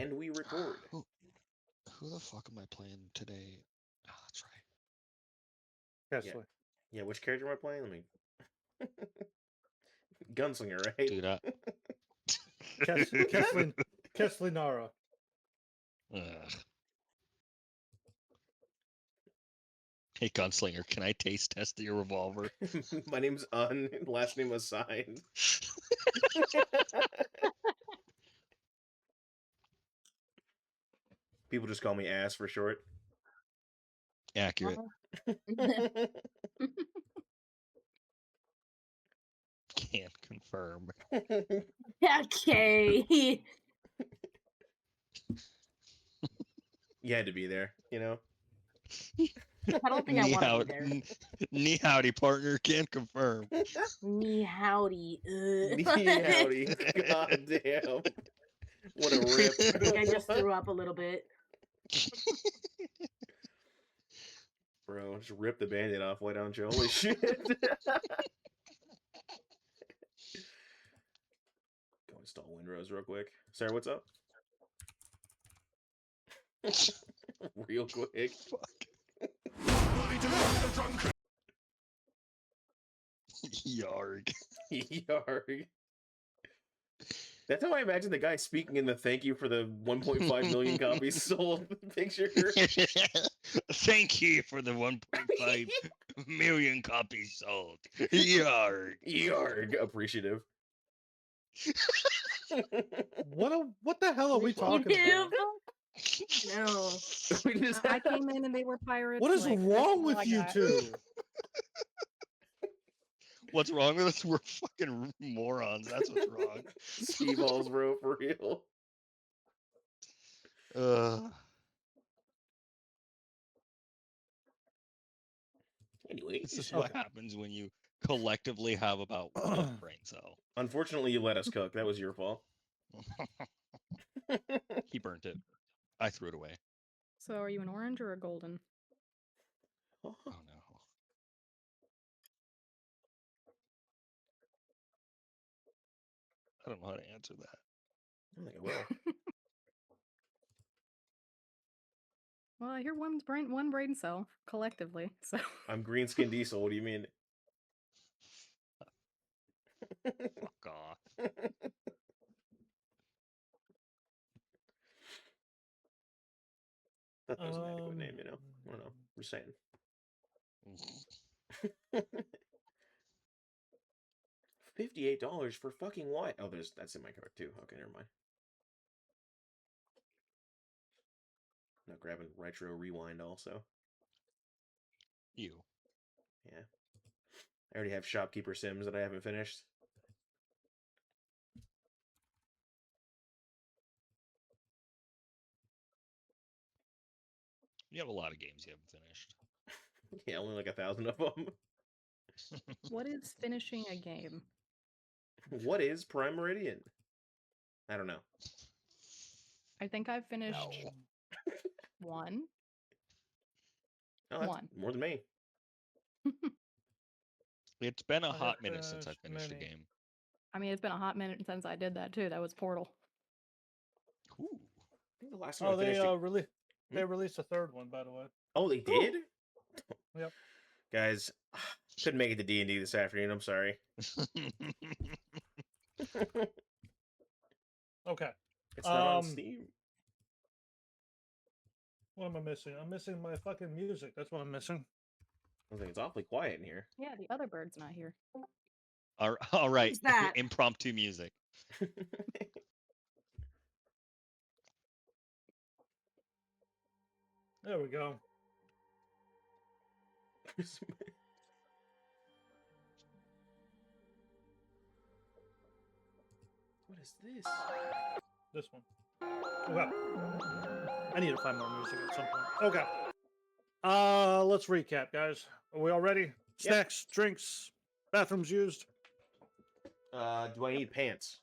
And we record. Who the fuck am I playing today? Oh, that's right. Kesley. Yeah, which character am I playing? Let me... Gunslinger, right? Dude, Kesley Nara. Ugh. Hey, Gunslinger, can I taste test your revolver? My name's Un, last name assigned. People just call me Ass for short. Accurate. Can't confirm. Okay. You had to be there, you know? I don't think I want to be there. Knee howdy, partner. Can't confirm. Me howdy. Me howdy. God damn. What a rip. I think I just threw up a little bit. Bro, just rip the band-aid off. Why don't you? Holy shit. Go install Windrose real quick. Sarah, what's up? Real quick. Fuck. Yarg. Yarg. That's how I imagine the guy speaking in the thank you for the 1.5 million copies sold picture. Thank you for the 1.5 million copies sold. Yarg. Yarg. Appreciative. What the hell are we talking about? No. We just I came in and they were pirates. What is like, wrong that's all with I you got. two? What's wrong with us? We're fucking morons. That's what's wrong. ski balls, bro, for real. Anyway, This is what happens when you collectively have about one brain cell. unfortunately, you let us cook. That was your fault. He burnt it. I threw it away. So are you an orange or a golden? Oh no. I don't know how to answer that. I don't think I will. Well, I hear one brain cell collectively. So I'm green skin diesel. What do you mean? Fuck off. That was an adequate name, you know. I don't know. I'm just saying. $58 for fucking what? Oh, that's in my card too. Okay, never mind. Not grabbing retro rewind also. You. Yeah. I already have Shopkeeper Sims that I haven't finished. You have a lot of games you haven't finished. Yeah, only like 1,000 of them. what is finishing a game? What is Prime Meridian? I don't know. I think I've finished one. Oh, that's One. more than me. It's been a I have hot minute since I finished finished a many. game. I mean, it's been a hot minute since I did that too. That was Portal. Ooh. I think the last time Oh, I finished they released a third one, by the way. Oh, they did? Yep. Guys, couldn't make it to D&D this afternoon. I'm sorry. Okay. It's not on Steam. What am I missing? I'm missing my fucking music. That's what I'm missing. I think it's awfully quiet in here. Yeah, the other bird's not here. All right. Who's that? Impromptu music. There we go. What is this? This one. Okay. I need to find more music at some point. Okay. Let's recap, guys. Are we all ready? Snacks, drinks, bathrooms used. Do I need pants?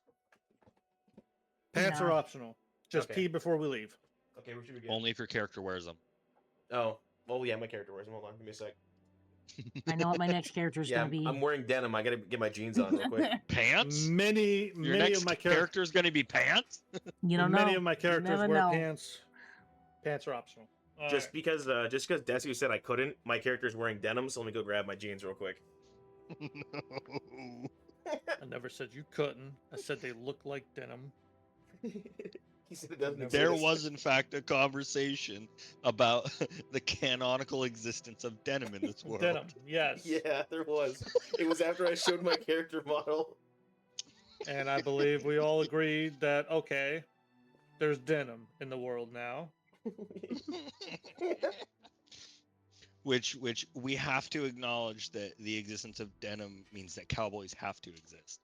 Pants No. are optional. Just Okay. pee before we leave. Okay, we should be good. Only if your character wears them. Oh, well, yeah, my character wears them. Hold on, give me a sec. I know what my next character is Yeah, gonna be. I'm wearing denim. I gotta get my jeans on real quick. Pants? Many Your of next my characters. character is going to be pants? You don't know. Many of my characters never wear know. pants. Pants are optional. All Just right. because Desu said I couldn't, my character's wearing denim, so let me go grab my jeans real quick. No. I never said you couldn't. I said they look like denim. He said it doesn't There exist. was, in fact, a conversation about the canonical existence of denim in this world. Denim, yes. Yeah, there was. It was after I showed my character model. And I believe we all agreed that, okay, there's denim in the world now. which we have to acknowledge that the existence of denim means that cowboys have to exist.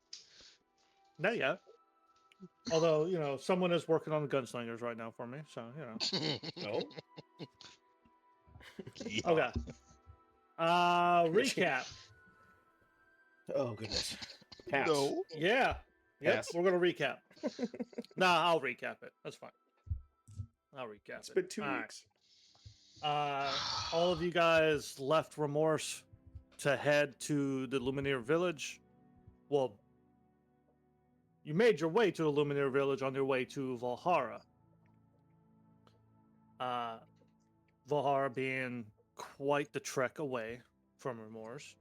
Not yet. Although, you know, someone is working on the gunslingers right now for me, so, you know. No? Yeah. Okay. Recap. Oh, goodness. Pass. No. Yeah. Yep, Pass. we're going to recap. Nah, I'll recap it. That's fine. I'll recap It's it. been 2 All right. weeks. All of you guys left Remorse to head to the Lumineer Village. Well, you made your way to the Lumineer Village on your way to Valhalla. Valhalla being quite the trek away from Remorse.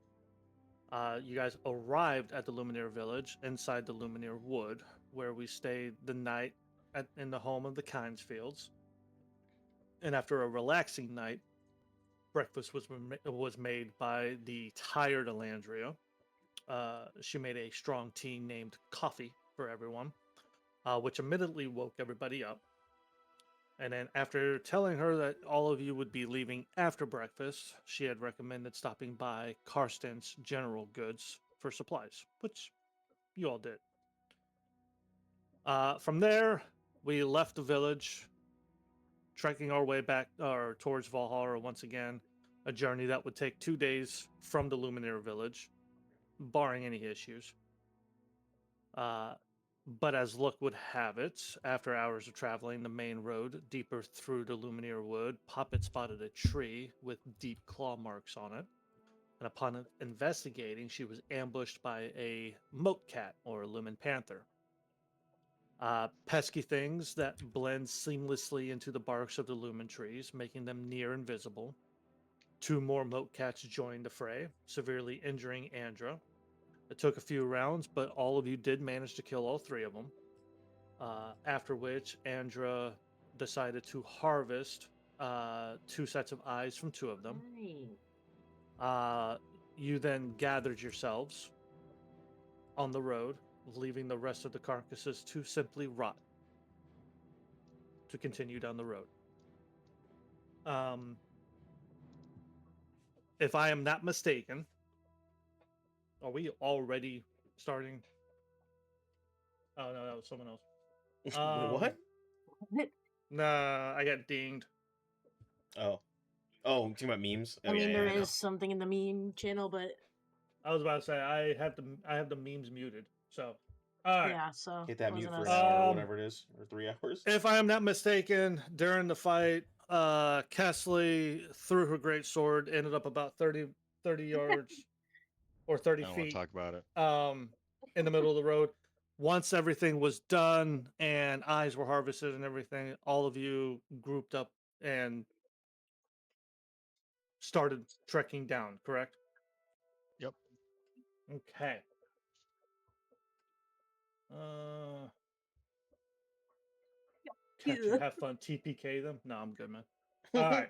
You guys arrived at the Lumineer Village inside the Lumineer Wood, where we stayed the night in the home of the Kinesfields. And after a relaxing night, breakfast was made by the tired Elandria. She made a strong tea named coffee for everyone, which immediately woke everybody up. And then after telling her that all of you would be leaving after breakfast, she had recommended stopping by Karsten's General Goods for supplies, which you all did. From there, we left the village, trekking our way back towards Valhalla once again, a journey that would take 2 days from the Lumineer village, barring any issues. But as luck would have it, after hours of traveling the main road deeper through the Lumineer Wood, Poppet spotted a tree with deep claw marks on it. And upon investigating, she was ambushed by a moat cat or lumen panther. Pesky things that blend seamlessly into the barks of the lumen trees, making them near invisible. 2 more moat cats joined the fray, severely injuring Andra. It took a few rounds, but all of you did manage to kill all 3 of them. After which, Andra decided to harvest 2 sets of eyes from 2 of them. You then gathered yourselves on the road, leaving the rest of the carcasses to simply rot, to continue down the road. If I am not mistaken, are we already starting? Oh no, that was someone else. What? Nah, I got dinged. Oh, you talking about memes? Oh, I mean, yeah, there I know. is something in the meme channel, but I was about to say I have the memes muted. So, all right. yeah, so Hit that mute wasn't for an us. hour or whatever it is, or 3 hours. If I am not mistaken, during the fight, Kesley threw her great sword, ended up about 30 yards or 30 I don't want feet to talk about it. in the middle of the road. Once everything was done and eyes were harvested and everything, all of you grouped up and started trekking down, correct? Yep. Okay. Catch you, have fun, TPK them? No, I'm good, man. All right.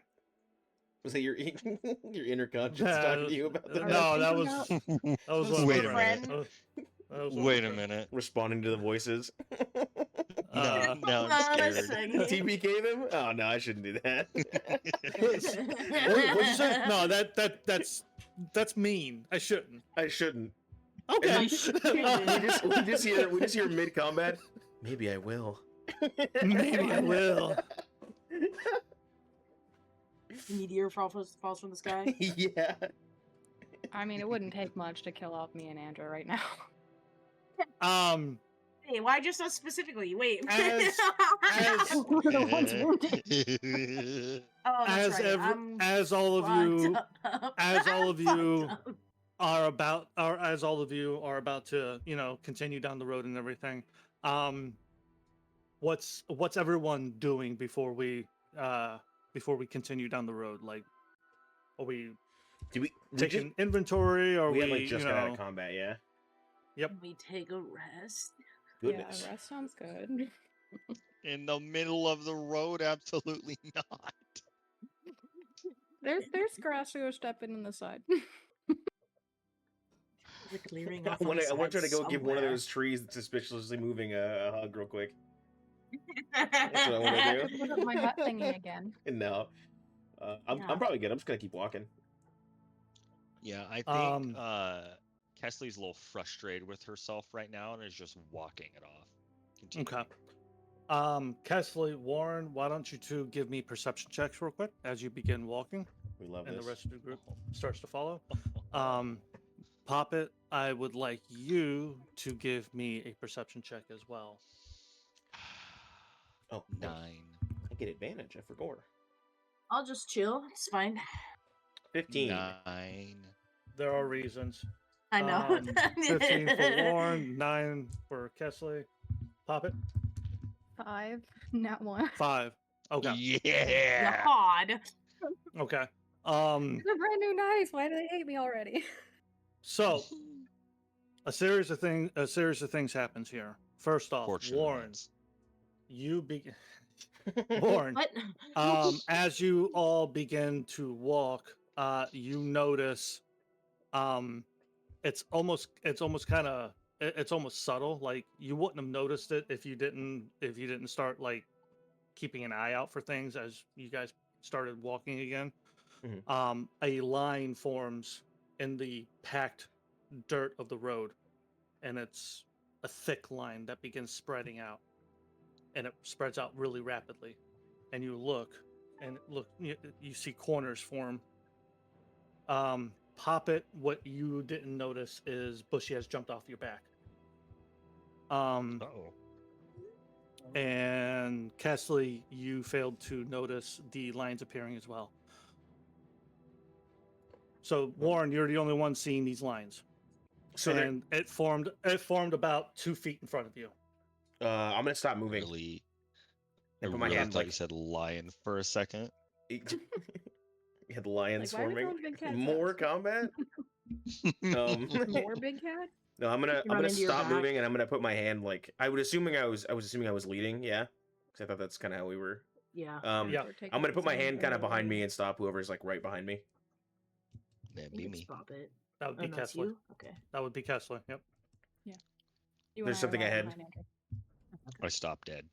Was that your your inner conscience talking to you about that? No, that was Freaking one of Wait my a friends. minute. That was one of Wait my a friends. mined Responding to the voices. Now I'm Hold on a scared. second. TPK them? Oh no, I shouldn't do that. What'd you say? No, that's mean. I shouldn't. I shouldn't. Okay. we just hear mid combat. Maybe I will. Maybe I will. Meteor falls from the sky. Yeah. I mean, it wouldn't take much to kill off me and Andra right now. Hey, why just us specifically? Wait. As- We're the ones wounded. Oh, that's right. as all of you as all of you fucked up. as all of you are about to, continue down the road and everything, what's everyone doing before we continue down the road? Like, are we Do we taking inventory, or we had like just got out of combat, yeah? We take a rest. Goodness. Yeah, rest sounds good. In the middle of the road? Absolutely not. There's grass to go step in the side. We're clearing I off on want the to try to side go give one of somewhere. those trees that's suspiciously moving a hug real quick. That's what I want to Could put up my hut thingy again. do. No. I'm probably good. I'm just going to keep walking. Yeah, I think Kesley's a little frustrated with herself right now and is just walking it off. Continue. Okay. Kesley, Warren, why don't you two give me perception checks real quick as you begin walking, We love and this. the rest of the group starts to follow. Poppet, I would like you to give me a perception check as well. Oh, 9. I get advantage. I forgot. I'll just chill. It's fine. 15. 9. There are reasons. I know. 15 for Warren, 9 for Kesley. Poppet, 5, not 1. 5. Okay. Yeah. God. Okay. It's a brand new dice. Why do they hate me already? So a series of things happens here. First off, Fortune Warren, wins. Warren, What? as you all begin to walk, you notice, it's almost subtle. Like, you wouldn't have noticed it if you didn't start like keeping an eye out for things as you guys started walking again. Mhm. A line forms in the packed dirt of the road, and it's a thick line that begins spreading out, and it spreads out really rapidly. And you look, and you see corners form. Poppet, what you didn't notice is Bushy has jumped off your back. Uh-oh. And Kesley, you failed to notice the lines appearing as well. So Warren, you're the only one seeing these lines. So and it formed about 2 feet in front of you. I'm gonna stop moving. Really? I I put my really hand thought like you said lion for a second. you had the lions Like, why are we forming. throwing big cats More out? combat. More big cat? No, I'm Run gonna into your stop back. moving, and I'm gonna put my hand like I was assuming I was leading, yeah, because I thought that's kind of how we were. Yeah. Yeah. We're taking I'm gonna put my hand kind of behind me early. and stop whoever's like right behind me. That'd You be can me. stop it. That would Oh, be no, it's Kessler. you? Okay. That would be Kessler. Yep. You There's and I are something right ahead. behind Andrew. I stopped dead.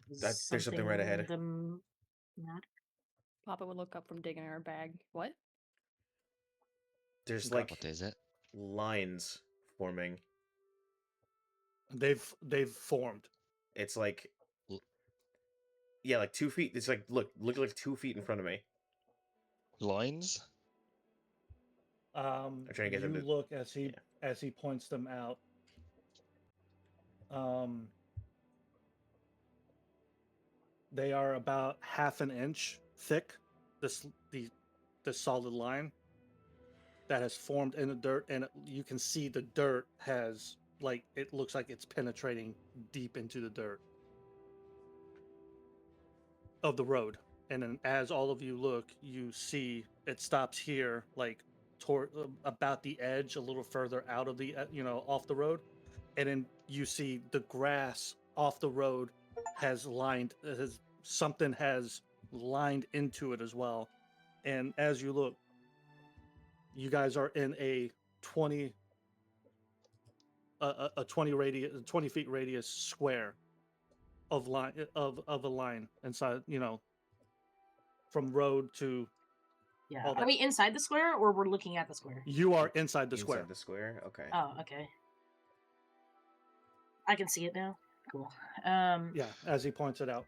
There's something right ahead. Papa would look up from digging in her bag. What? There's God, like what is it? lines forming. They've formed. It's like L- yeah, like 2 feet. It's like look like 2 feet in front of me. Lines? I'm trying to get them You to look as he points them out. They are about half an inch thick. The solid line that has formed in the dirt, and you can see the dirt has it looks like it's penetrating deep into the dirt of the road. And then as all of you look, you see it stops here, like toward about the edge, a little further out of the off the road, and then you see the grass off the road something has lined into it as well. And as you look, you guys are in a 20 feet radius square of a line inside, from road to Yeah. all Are that. we inside the square or we're looking at the square? You are inside the inside square. the square. Okay. Oh, okay. I can see it now. Cool. Yeah, as he points it out.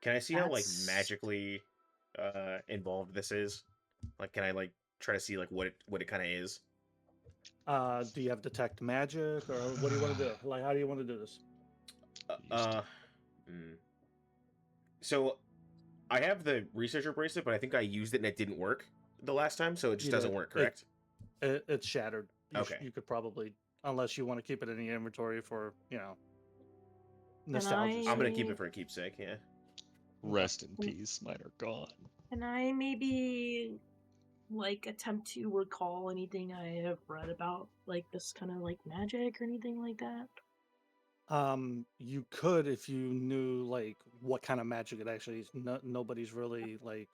Can I see how like That's- magically involved this is? Like, can I like try to see like what it kind of is. Do you have detect magic, or what do you want to do? Like, how do you want to do this? So I have the researcher bracelet, but I think I used it and it didn't work the last time, so it just doesn't work, correct? It's shattered. Okay. You could probably, unless you want to keep it in the inventory for, And nostalgia. I'm gonna keep it for a keepsake. Yeah. Rest in peace. Mine are gone. Can I maybe like attempt to recall anything I have read about like this kind of like magic or anything like that? You could if you knew like what kind of magic it actually is. Nobody's really like,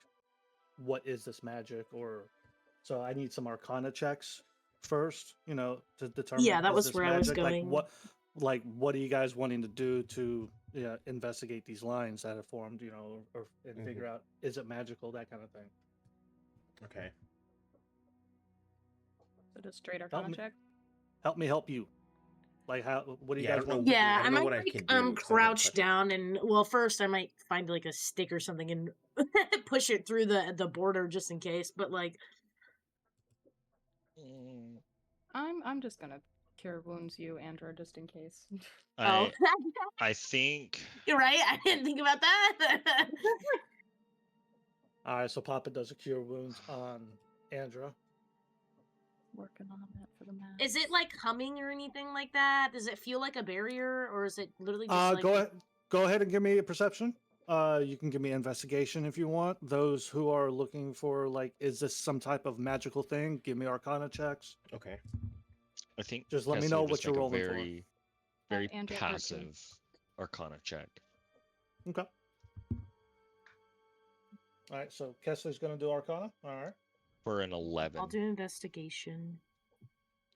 what is this magic? Or so I need some Arcana checks first, to determine. Yeah, that is was this where I was magic? going. What are you guys wanting to do to investigate these lines that have formed? And figure out, is it magical? That kind of thing. Okay. So just straight Arcana check. Help me help you. Like, what do you guys want? Yeah, I I don't know might what I like can do, 'cause I don't crouch touch it. down and first I might find like a stick or something and push it through the border just in case. But like, I'm just gonna cure wounds you, Andra, just in case. oh, I think you're right. I didn't think about that. All right, so Papa does a cure wounds on Andra. Working on that for the math. Is it like humming or anything like that? Does it feel like a barrier, or is it literally just like? Go ahead and give me a perception. You can give me investigation if you want. Those who are looking for like, is this some type of magical thing? Give me Arcana checks. Okay. I think just let me Kessler know would what just you're make a rolling very, for. very Andra, 13. passive Arcana check. Okay. All right, so Kessler's going to do Arcana. All right. For an 11. I'll do investigation.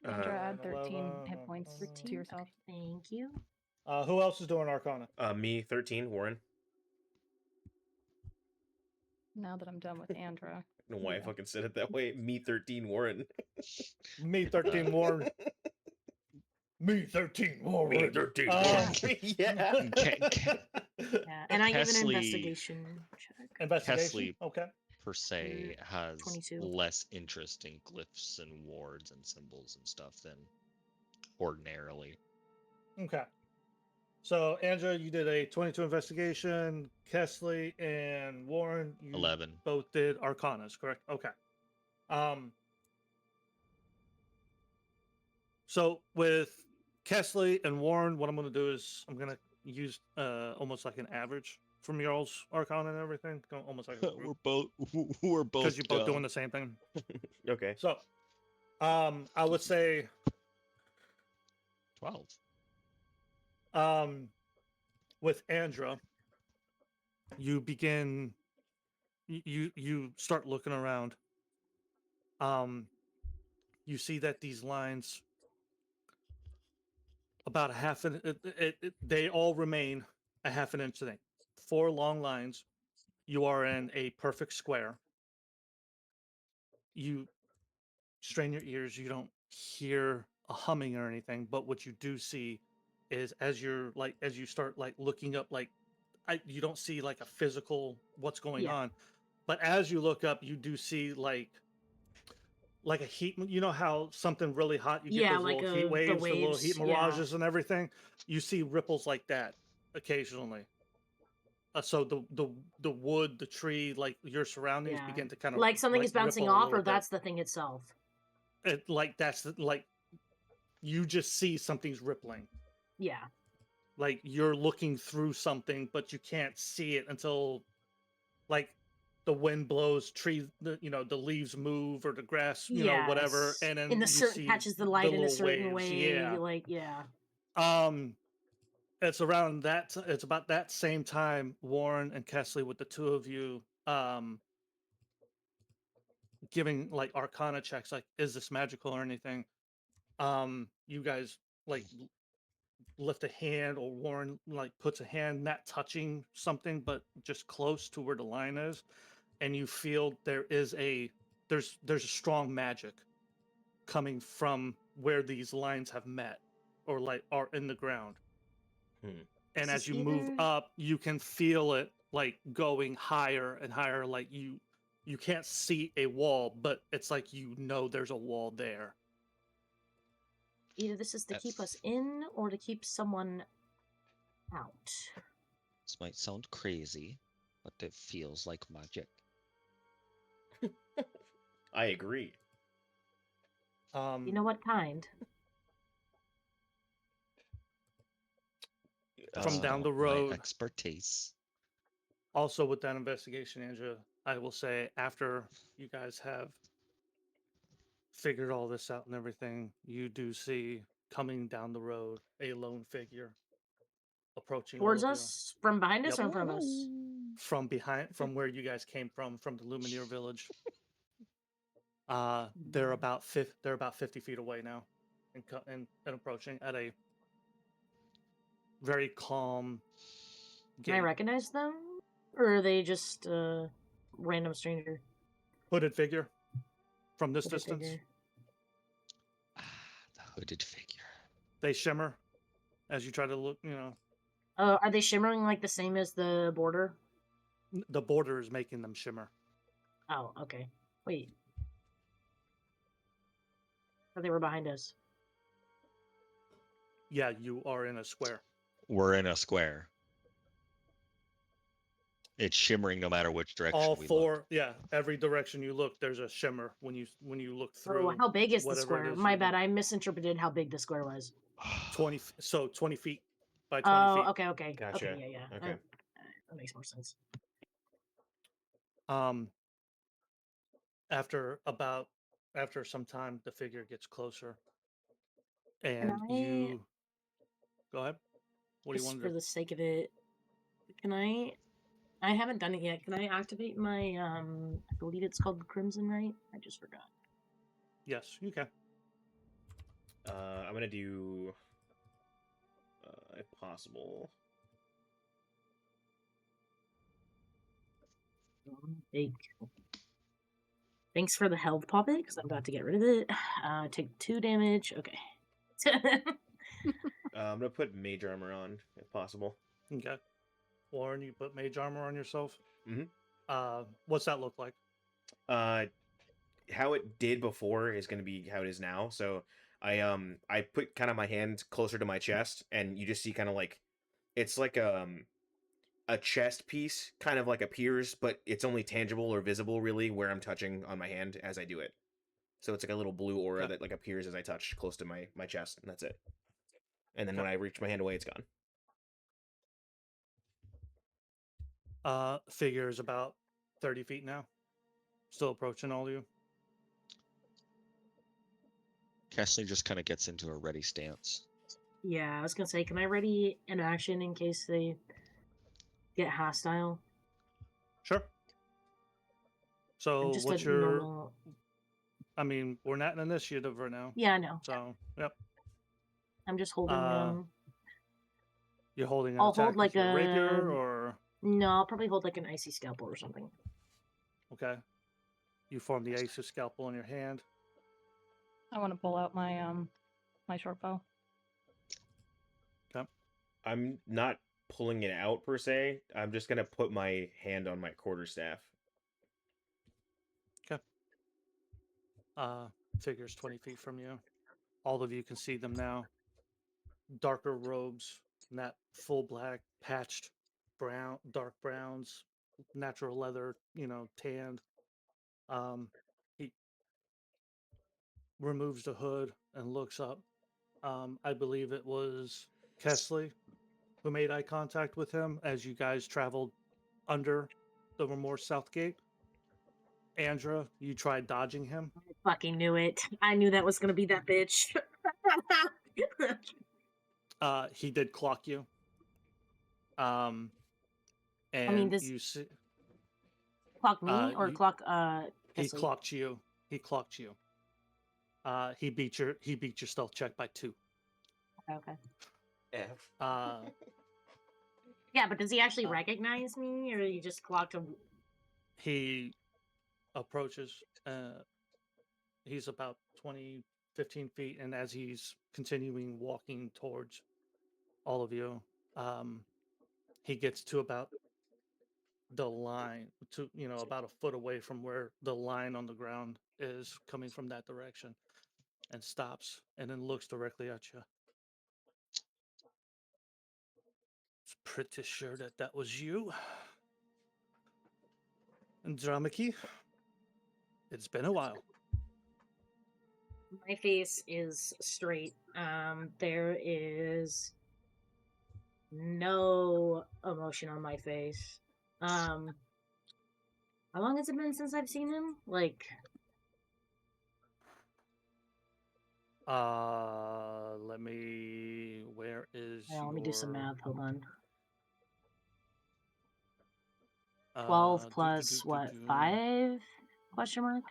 Andra, add 13 11, hit points to yourself. Thank you. Who else is doing Arcana? Me, 13, Warren. Now that I'm done with Andra. I don't know why I fucking said it that way. Me, 13, Warren. Me, 13, Warren. Me, 13, Warren. Me, 13, Warren. Yeah. Yeah, and I give an investigation check. Investigation? Okay. Per se has 22. less interest in glyphs and wards and symbols and stuff than ordinarily. Okay. So, Andra, you did a 22 investigation. Kesley and Warren, you 11. both did Arcanas, correct? Okay. So with Kesley and Warren, what I'm going to do is I'm going to use almost like an average from your all's Arcana and everything. Almost like we're both because you're both doing the same thing. Okay. So, I would say 12. With Andra, you begin. You start looking around. You see that these lines, about a half an, they all remain a half an inch thick. 4 long lines. You are in a perfect square. You strain your ears. You don't hear a humming or anything, but what you do see is as you start like looking up, like you don't see like a physical what's going on, but as you look up, you do see like a heat. You know how something really hot, you get those like little heat waves, the little heat mirages yeah. and everything. You see ripples like that occasionally. So the wood, the tree, like your surroundings begin to kind of like something is bouncing off, or that's the thing itself. You just see something's rippling. Yeah. Like you're looking through something, but you can't see it until like the wind blows, the leaves move or the grass, whatever, and then you see catches the light in a certain waves. way. It's around that. It's about that same time, Warren and Kesley, with the two of you, giving like Arcana checks. Like, is this magical or anything? You guys like lift a hand, or Warren like puts a hand, not touching something, but just close to where the line is, and you feel there's a strong magic coming from where these lines have met, or like are in the ground. And as you move up, you can feel it like going higher and higher. Like you can't see a wall, but it's like there's a wall there. Either this is to keep us in or to keep someone out. This might sound crazy, but it feels like magic. I agree. You know what kind? From down the My road. expertise. Also, with that investigation, Andra, I will say after you guys have figured all this out and everything, you do see coming down the road a lone figure approaching all Towards of you. us? From behind us Yep. or in front of us? From behind, from where you guys came from the Lumineer village. They're about 50 feet away now, and approaching at a very calm Can I gait. recognize them? Or are they just a random stranger? Hooded figure from this Hooded distance. figure. The hooded figure. They shimmer as you try to look. Are they shimmering like the same as the border? The border is making them shimmer. Oh, okay. Wait. I thought they were behind us. Yeah, you are in a square. We're in a square. It's shimmering no matter which direction All we four, look. yeah. Every direction you look, there's a shimmer when you look through. Oh, how big is the whatever it square? is My you're bad. looking- I misinterpreted how big the square was. 20 feet by 20 Oh, feet. okay. Gotcha. Okay, yeah. Okay. That makes more sense. After some time, the figure gets closer, Can and I, you go ahead. What do you just want to for do? the sake of it, can I haven't done it yet. Can I activate my, I believe it's called Crimson Right? I just forgot. Yes, you can. I'm gonna do, if possible. Big. Thanks for the health poppet, because I'm about to get rid of it. Take 2 damage. Okay. I'm gonna put mage armor on, if possible. Okay. Warren, you put mage armor on yourself. Mhm. What's that look like? How it did before is gonna be how it is now. So I put kind of my hand closer to my chest, and you just see kind of like it's like a chest piece kind of like appears, but it's only tangible or visible really where I'm touching on my hand as I do it. So it's like a little blue aura Okay. that like appears as I touch close to my chest, and that's it. And then Okay. when I reach my hand away, it's gone. Figure is about 30 feet now. Still approaching all of you. Kesley just kind of gets into a ready stance. Yeah, I was gonna say, can I ready an action in case they get hostile? Sure. I'm So just what's a your? normal. I mean, we're not in initiative right now. Yeah, I know. So yep. I'm just holding You're holding an I'll attack hold like with your a rapier, or no. I'll probably hold like an icy scalpel or something. okay. You form the ace of scalpel in your hand. I want to pull out my my short bow. Okay. I'm not pulling it out per se. I'm just gonna put my hand on my quarterstaff. Okay. Figures 20 feet from you. All of you can see them now. Darker robes, not full black, patched brown, dark browns, natural leather, tanned. He removes the hood and looks up. I believe it was Kesley who made eye contact with him as you guys traveled under the Remorse South Gate. Andra, you tried dodging him. I fucking knew it. I knew that was gonna be that bitch. He did clock you. And I mean, does you see clock me or clock he Kesley? clocked you. He clocked you. He beat your stealth check by 2. Okay. F. Yeah, but does he actually recognize me, or you just clocked him? He approaches. He's about 15 feet, and as he's continuing walking towards all of you, he gets to about the line to, about a foot away from where the line on the ground is coming from that direction, and stops and then looks directly at you. It's pretty sure that was you. And Dramaki, it's been a while. My face is straight. There is no emotion on my face. How long has it been since I've seen him? Like, Where is let me do some math. Hold on. 12 12 plus what? 5? Question mark.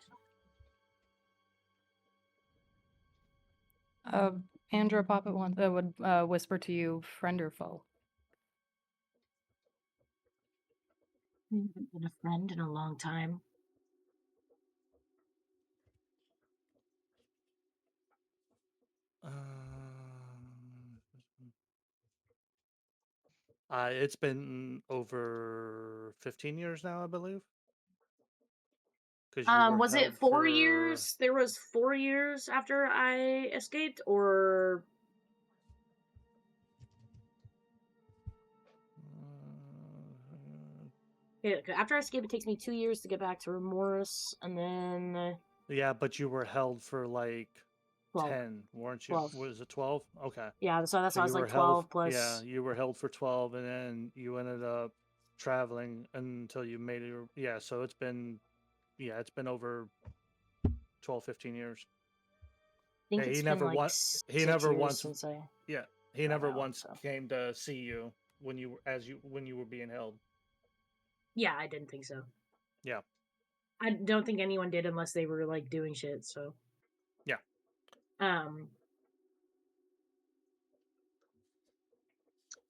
Andra Poppet one would whisper to you, friend or foe. I haven't been a friend in a long time. It's been over 15 years now, I believe. Because you were Was it held 4 for... years? There was 4 years after I escaped, or yeah, after I escape, it takes me 2 years to get back to Remorse, and then Yeah, but you were held for like 12. 10, weren't you? 12. Was it 12? Okay. Yeah, so that's why I was you like were 12 held, plus. Yeah, you were held for 12, and then you ended up traveling until you made it. Yeah, so it's been over 12, 15 years. I think Yeah, it's he been never like once. He 6 never years once. since I Yeah, he got never out, once so. came to see you when you were being held. Yeah, I didn't think so. Yeah. I don't think anyone did unless they were like doing shit. So. Yeah.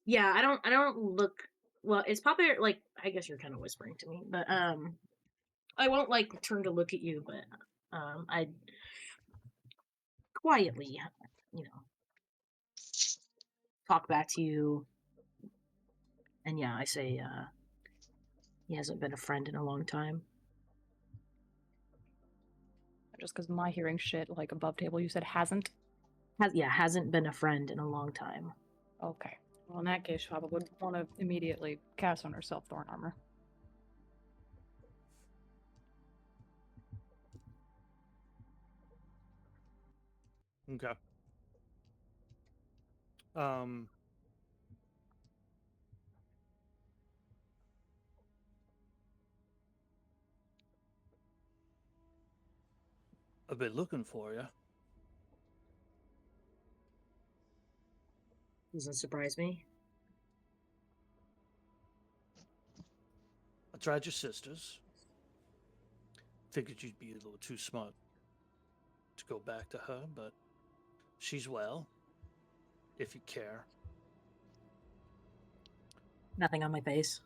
Yeah, I don't look. Well, it's popular. Like, I guess you're kind of whispering to me, but I won't like turn to look at you, but I quietly, talk back to you, and yeah, I say he hasn't been a friend in a long time. Just because my hearing shit like above table, you said hasn't. Hasn't been a friend in a long time. Okay. Well, in that case, Shaba would want to immediately cast on herself Thorn Armor. Okay. I've been looking for you. Doesn't surprise me. I tried your sisters. Figured you'd be a little too smart to go back to her, but she's well, if you care. Nothing on my face.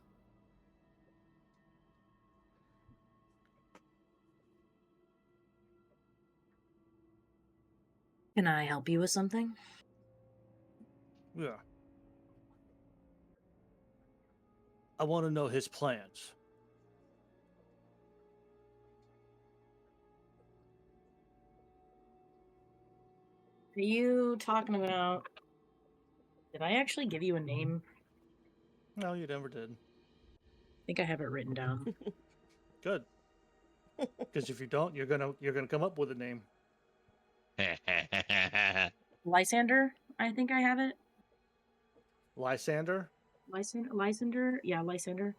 Can I help you with something? Yeah. I want to know his plans. Are you talking about... Did I actually give you a name? No, you never did. I think I have it written down. Good. Because if you don't, you're gonna come up with a name. Lysander? I think I have it. Lysander? Lysander? Yeah, Lysander.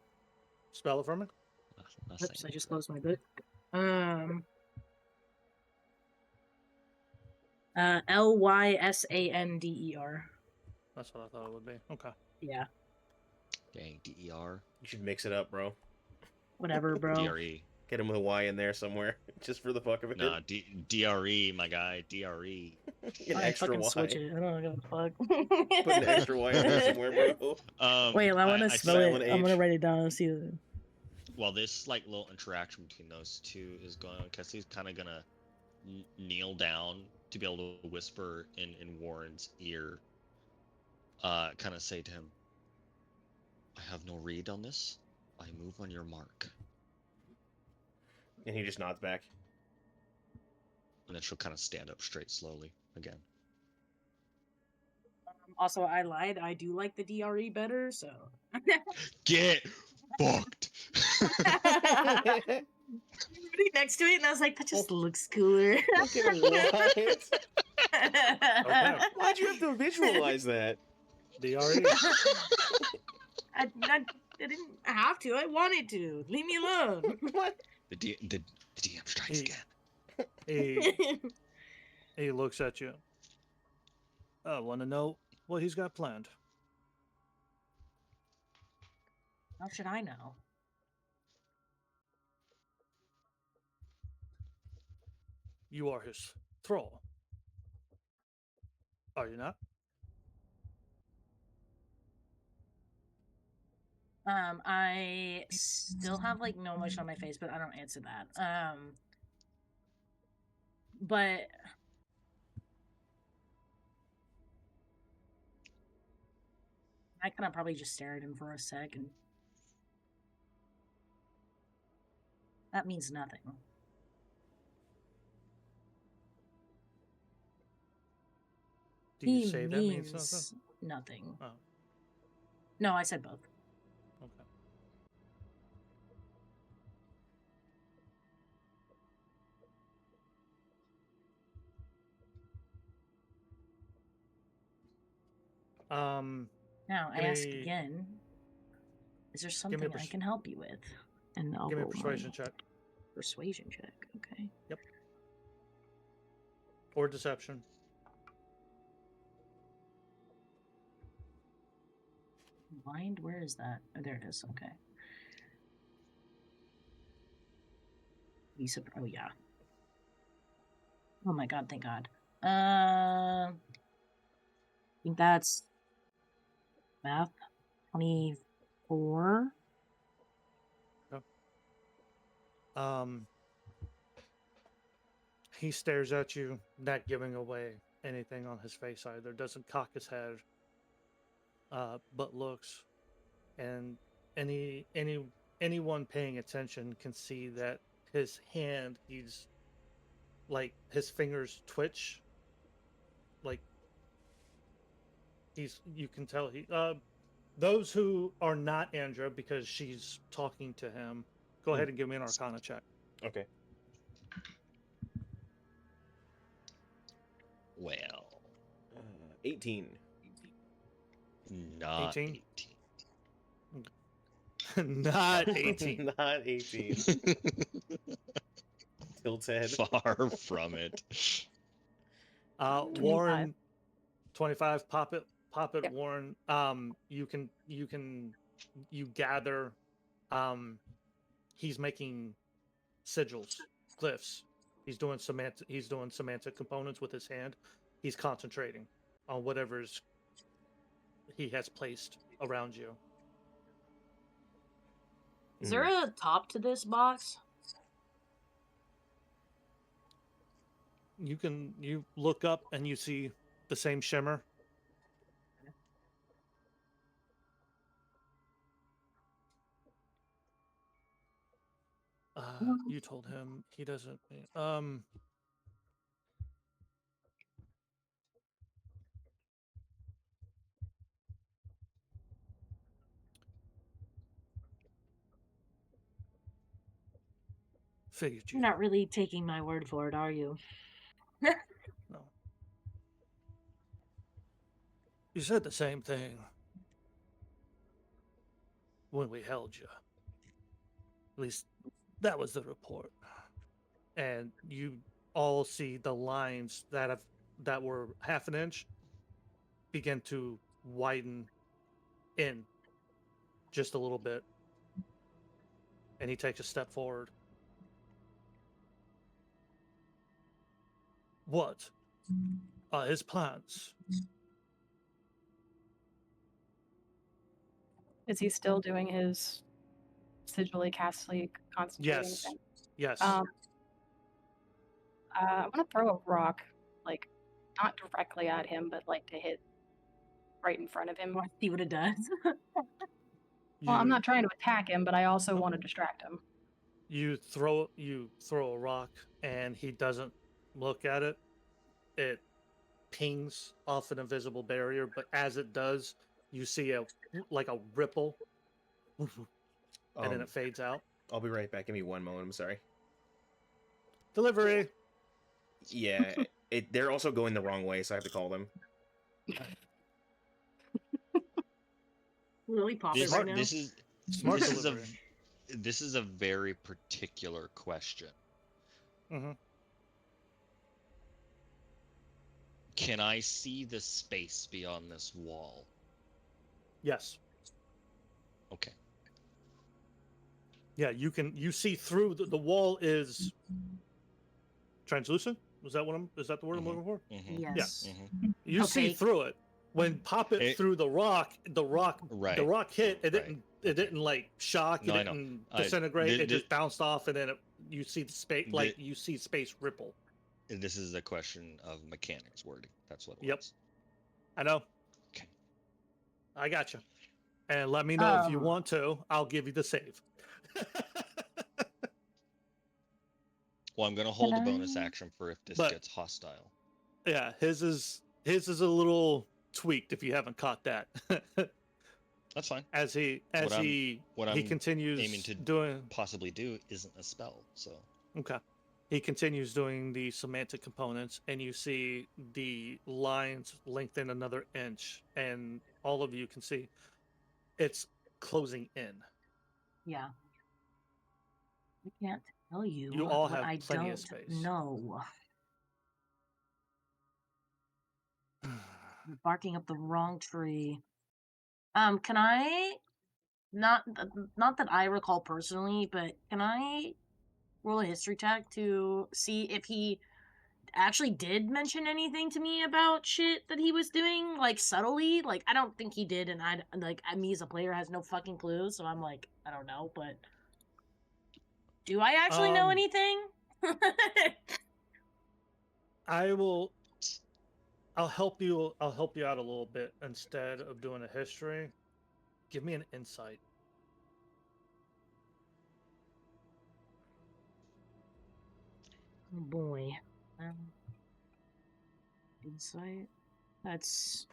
Spell it for me. Oops, I just closed my book. Lysander. That's what I thought it would be. Okay. Yeah. Dang, DER. You should mix it up, bro. Whatever, bro. DRE. Get him with a Y in there somewhere, just for the fuck of it. Nah, DRE, my guy. DRE. An extra fucking Y. switch it. I don't give a fuck. Put an extra Y in there somewhere, bro. Wait, I want to spell it. I'm gonna write it down and see it. While this like little interaction between those two is going on, Kesley's kind of gonna kneel down to be able to whisper in Warren's ear. Kind of say to him, "I have no read on this. I move on your mark. And he just nods back. And then she'll kind of stand up straight slowly again. Also, I lied. I do like the DRE better, so. Get fucked! Right next to it, and I was like, that just looks cooler. Fucking what? Okay. Why'd you have to visualize that? DRE. I didn't have to. I wanted to. Leave me alone. What? The DM strikes He- again. He looks at you. I want to know what he's got planned. How should I know? You are his thrall. Are you not? I still have like no emotion on my face, but I don't answer that. But I kind of probably just stare at him for a second. That means nothing. Do you say that means nothing? Nothing. Oh, No, I said both. okay. Now I Give ask me- again. Is there me a something I can help you with? And I'll Give me a roll my persuasion check persuasion check. Okay. or deception. Blind, where is that? Oh, there it is. Okay. Oh yeah. Oh my god, thank God. I think that's math 24. He stares at you, not giving away anything on his face either. Doesn't cock his head, but looks. And anyone paying attention can see that his hand, he's like his fingers twitch. Like you can tell those who are not Andra, because she's talking to him, go ahead and give me an Arcana check. Okay. Well, 18. not 18? 18. Not 18. Not 18. Tilted. Far from it. Warren, 25. Pop it, Yep. Warren. You gather. He's making sigils, glyphs. He's doing semantic components with his hand. He's concentrating on whatever's he has placed around you. Is there a top to this box? You look up and you see the same shimmer. You told him he doesn't. Figured you. You're not really taking my word for it, are you? No. You said the same thing when we held you. At least that was the report. And you all see the lines that were half an inch begin to widen in just a little bit. And he takes a step forward. What are his plans? Is he still doing his sigilly, castly, concentrating Yes. thing? Yes. I want to throw a rock, like, not directly at him, but like to hit right in front of him. Want to see what it does? Well, I'm not trying to attack him, but I also want to distract him. You throw a rock, and he doesn't look at it. It pings off an invisible barrier, but as it does, you see a ripple, and then it fades out. I'll be right back. Give me one moment. I'm sorry. Delivery. Yeah, they're also going the wrong way, so I have to call them. Really pop it This, right now. this is Smart this is a delivery. this is a very particular question. Mm-hmm. Can I see the space beyond this wall? Yes. Okay. Yeah, you see through the wall is translucent. Is that the word I'm looking for? Mm-hmm. Yes. Mm-hmm. You see Opaque. through it. When pop it through the rock Right. hit. It Right. didn't like shock. No, It I know. didn't disintegrate. It Thi- just bounced off, and then you see the space Thi- you see space ripple. This is a question of mechanics wording. That's what it Yep. was. I know. Okay. I got you. And let me know if you want to. I'll give you the save. Well, I'm gonna hold a bonus action for if this gets hostile. Yeah, his is a little tweaked if you haven't caught that. That's fine. As he What I'm continues aiming to doing possibly do isn't a spell, so okay. He continues doing the semantic components, and you see the lines lengthen another inch, and all of you can see it's closing in. Yeah. I can't tell you. You all what have I plenty don't of space. know. You're barking up the wrong tree. Can I not that I recall personally, but can I roll a history check to see if he actually did mention anything to me about shit that he was doing, like subtly? Like, I don't think he did, and me as a player has no fucking clue, so I'm like, I don't know, but do I actually know anything? I'll help you out a little bit instead of doing a history. Give me an insight. Oh boy. Insight. That's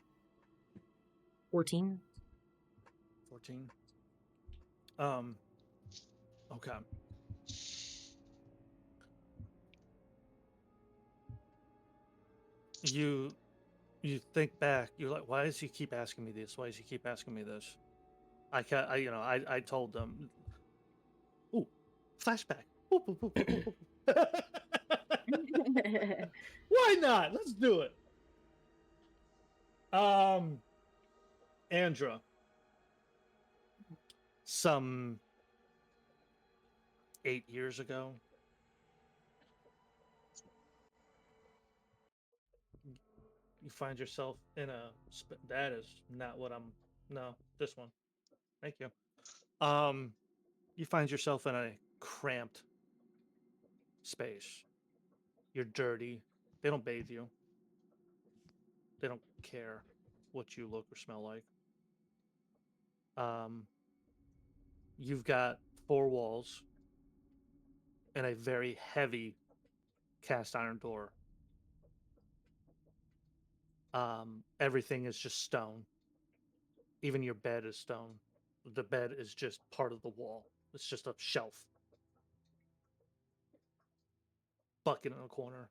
14. 14. Okay. You think back. You're like, why does he keep asking me this? Why does he keep asking me this? I told them. Ooh, flashback. Why not? Let's do it. Andra. Some 8 years ago, you find yourself in a that is not what I'm no, this one. Thank you. You find yourself in a cramped space. You're dirty. They don't bathe you. They don't care what you look or smell like. You've got 4 walls and a very heavy cast iron door. Everything is just stone. Even your bed is stone. The bed is just part of the wall. It's just a shelf. Bucket in a corner.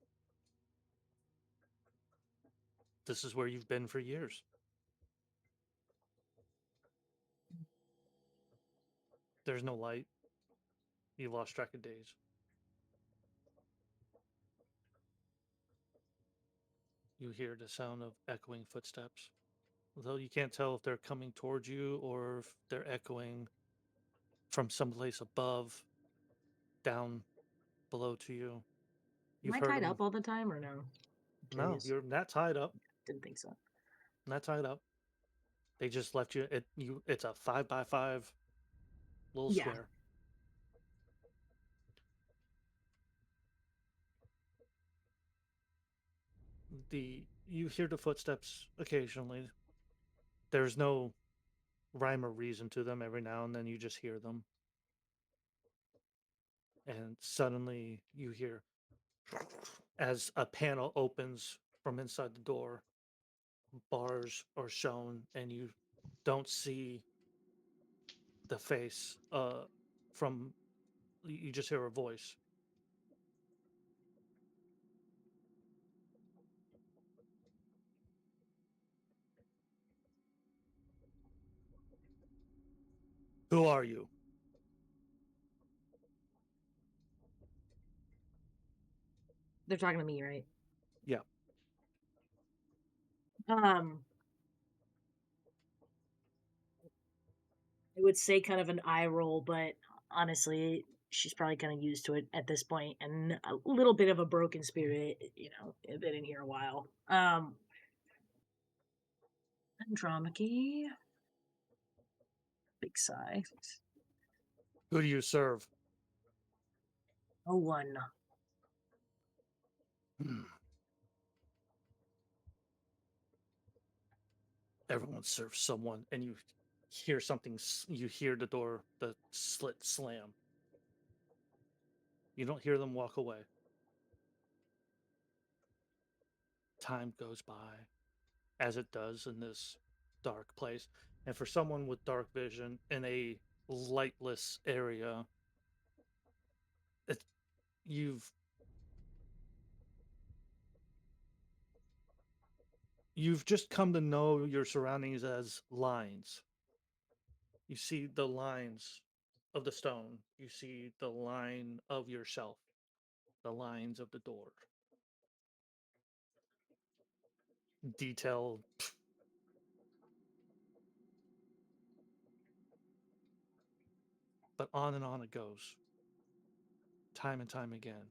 This is where you've been for years. There's no light. You lost track of days. You hear the sound of echoing footsteps. Though you can't tell if they're coming towards you or if they're echoing from someplace above, down below to you. Am I tied up all the time or no? No, you're not tied up. Didn't think so. Not tied up. They just left you. It's a 5x5 little square. You hear the footsteps occasionally. There's no rhyme or reason to them. Every now and then you just hear them. And suddenly you hear as a panel opens from inside the door, bars are shown, and you don't see the face from you just hear a voice. Who are you? They're talking to me, right? Yeah. I would say kind of an eye roll, but honestly, she's probably kind of used to it at this point, and a little bit of a broken spirit. You know, been in here a while. Andromache. Big sigh. Who do you serve? No one. Everyone serves someone, and you hear something. You hear the door, the slit slam. You don't hear them walk away. Time goes by, as it does in this dark place. And for someone with dark vision in a lightless area, it, you've you've just come to know your surroundings as lines. You see the lines of the stone. You see the line of your shelf, the lines of the door. Detail. But on and on it goes, time and time again.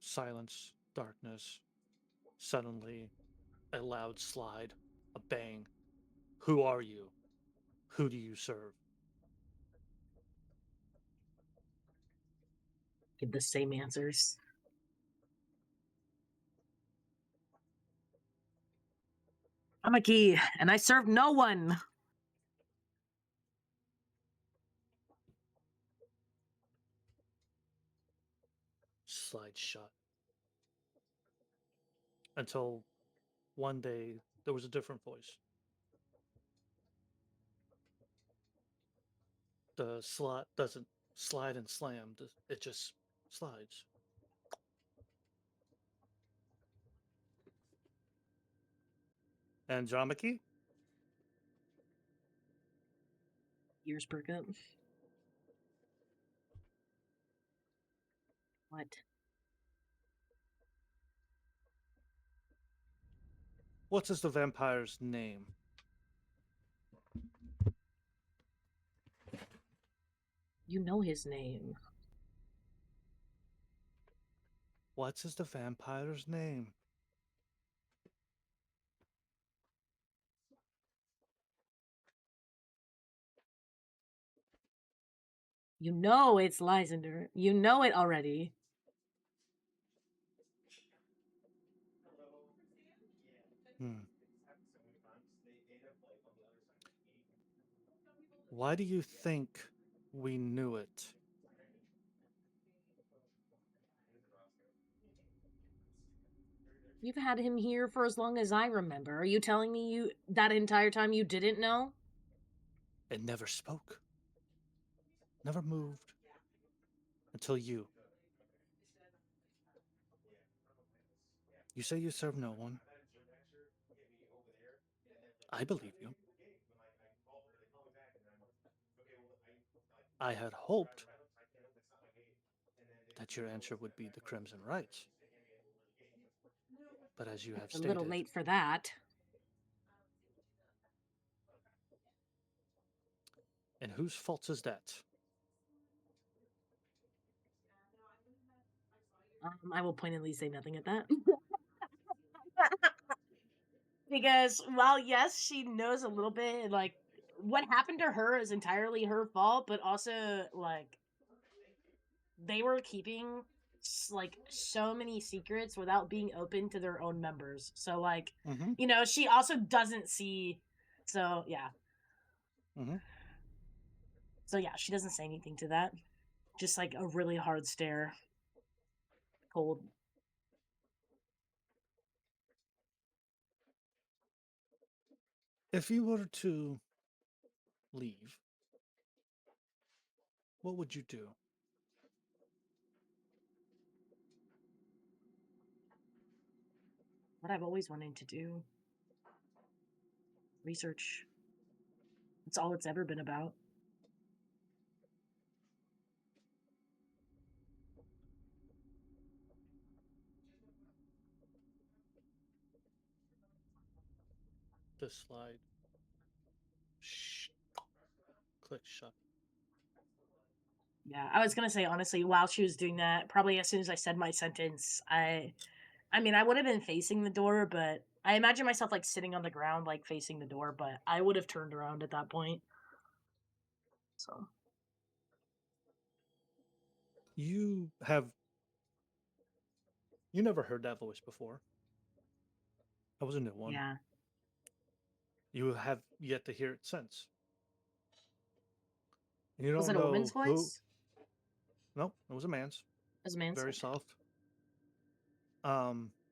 Silence, darkness, suddenly a loud slide, a bang. Who are you? Who do you serve? Give the same answers. I'm a key, and I serve no one. Slide shut. Until one day there was a different voice. The slot doesn't slide and slam, it just slides. Andromache? Ears perk up. What? What is the vampire's name? You know his name. What is the vampire's name? You know it's Lysander. You know it already. Why do you think we knew it? You've had him here for as long as I remember. Are you telling me you that entire time you didn't know? It never spoke, never moved, until you. You say you serve no one. I believe you. I had hoped that your answer would be the Crimson Rights. But as you have It's a stated, little late for that. and whose fault is that? I will pointedly say nothing at that. Because while yes, she knows a little bit, like what happened to her is entirely her fault, but also like they were keeping like so many secrets without being open to their own members. So like, Mm-hmm. you know, she also doesn't see So yeah. Mm-hmm. So yeah, she doesn't say anything to that. Just like a really hard stare. Cold. If you were to leave, what would you do? What I've always wanted to do. Research. It's all it's ever been about. The slide. Shh. Click shut. Yeah, I was gonna say honestly, while she was doing that, probably as soon as I said my sentence, I mean, I would have been facing the door, but I imagine myself like sitting on the ground, like facing the door, but I would have turned around at that point. So You never heard that voice before. That was a new one. yeah, You have yet to hear it since. You was don't it a woman's know who. voice? No, it was a man's. As a man's? Very Okay. soft.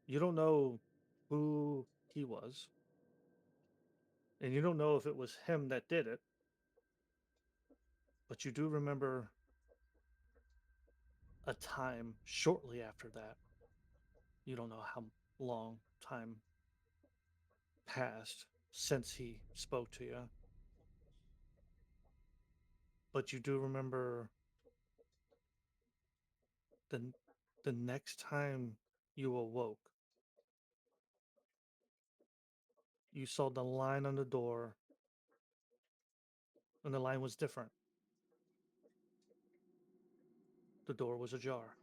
You don't know who he was, and you don't know if it was him that did it, but you do remember a time shortly after that. You don't know how long time passed since he spoke to you, but you do remember the the next time you awoke, you saw the line on the door, and the line was different. The door was ajar.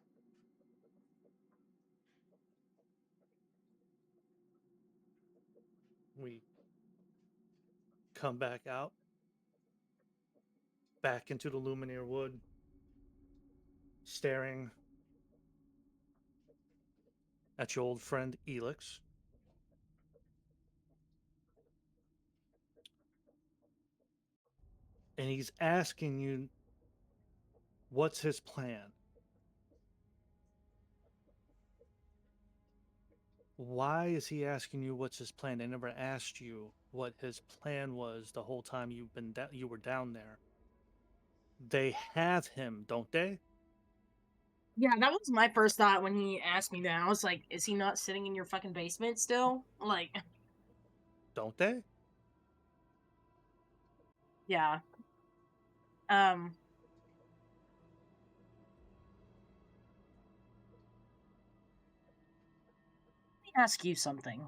We come back out, back into the Lumineer Wood, staring at your old friend Elix. And he's asking you, what's his plan? Why is he asking you what's his plan? They never asked you what his plan was the whole time you were down there. They have him, don't they? Yeah, that was my first thought when he asked me that. I was like, is he not sitting in your fucking basement still? Like, Don't they? yeah. Let me ask you something. Do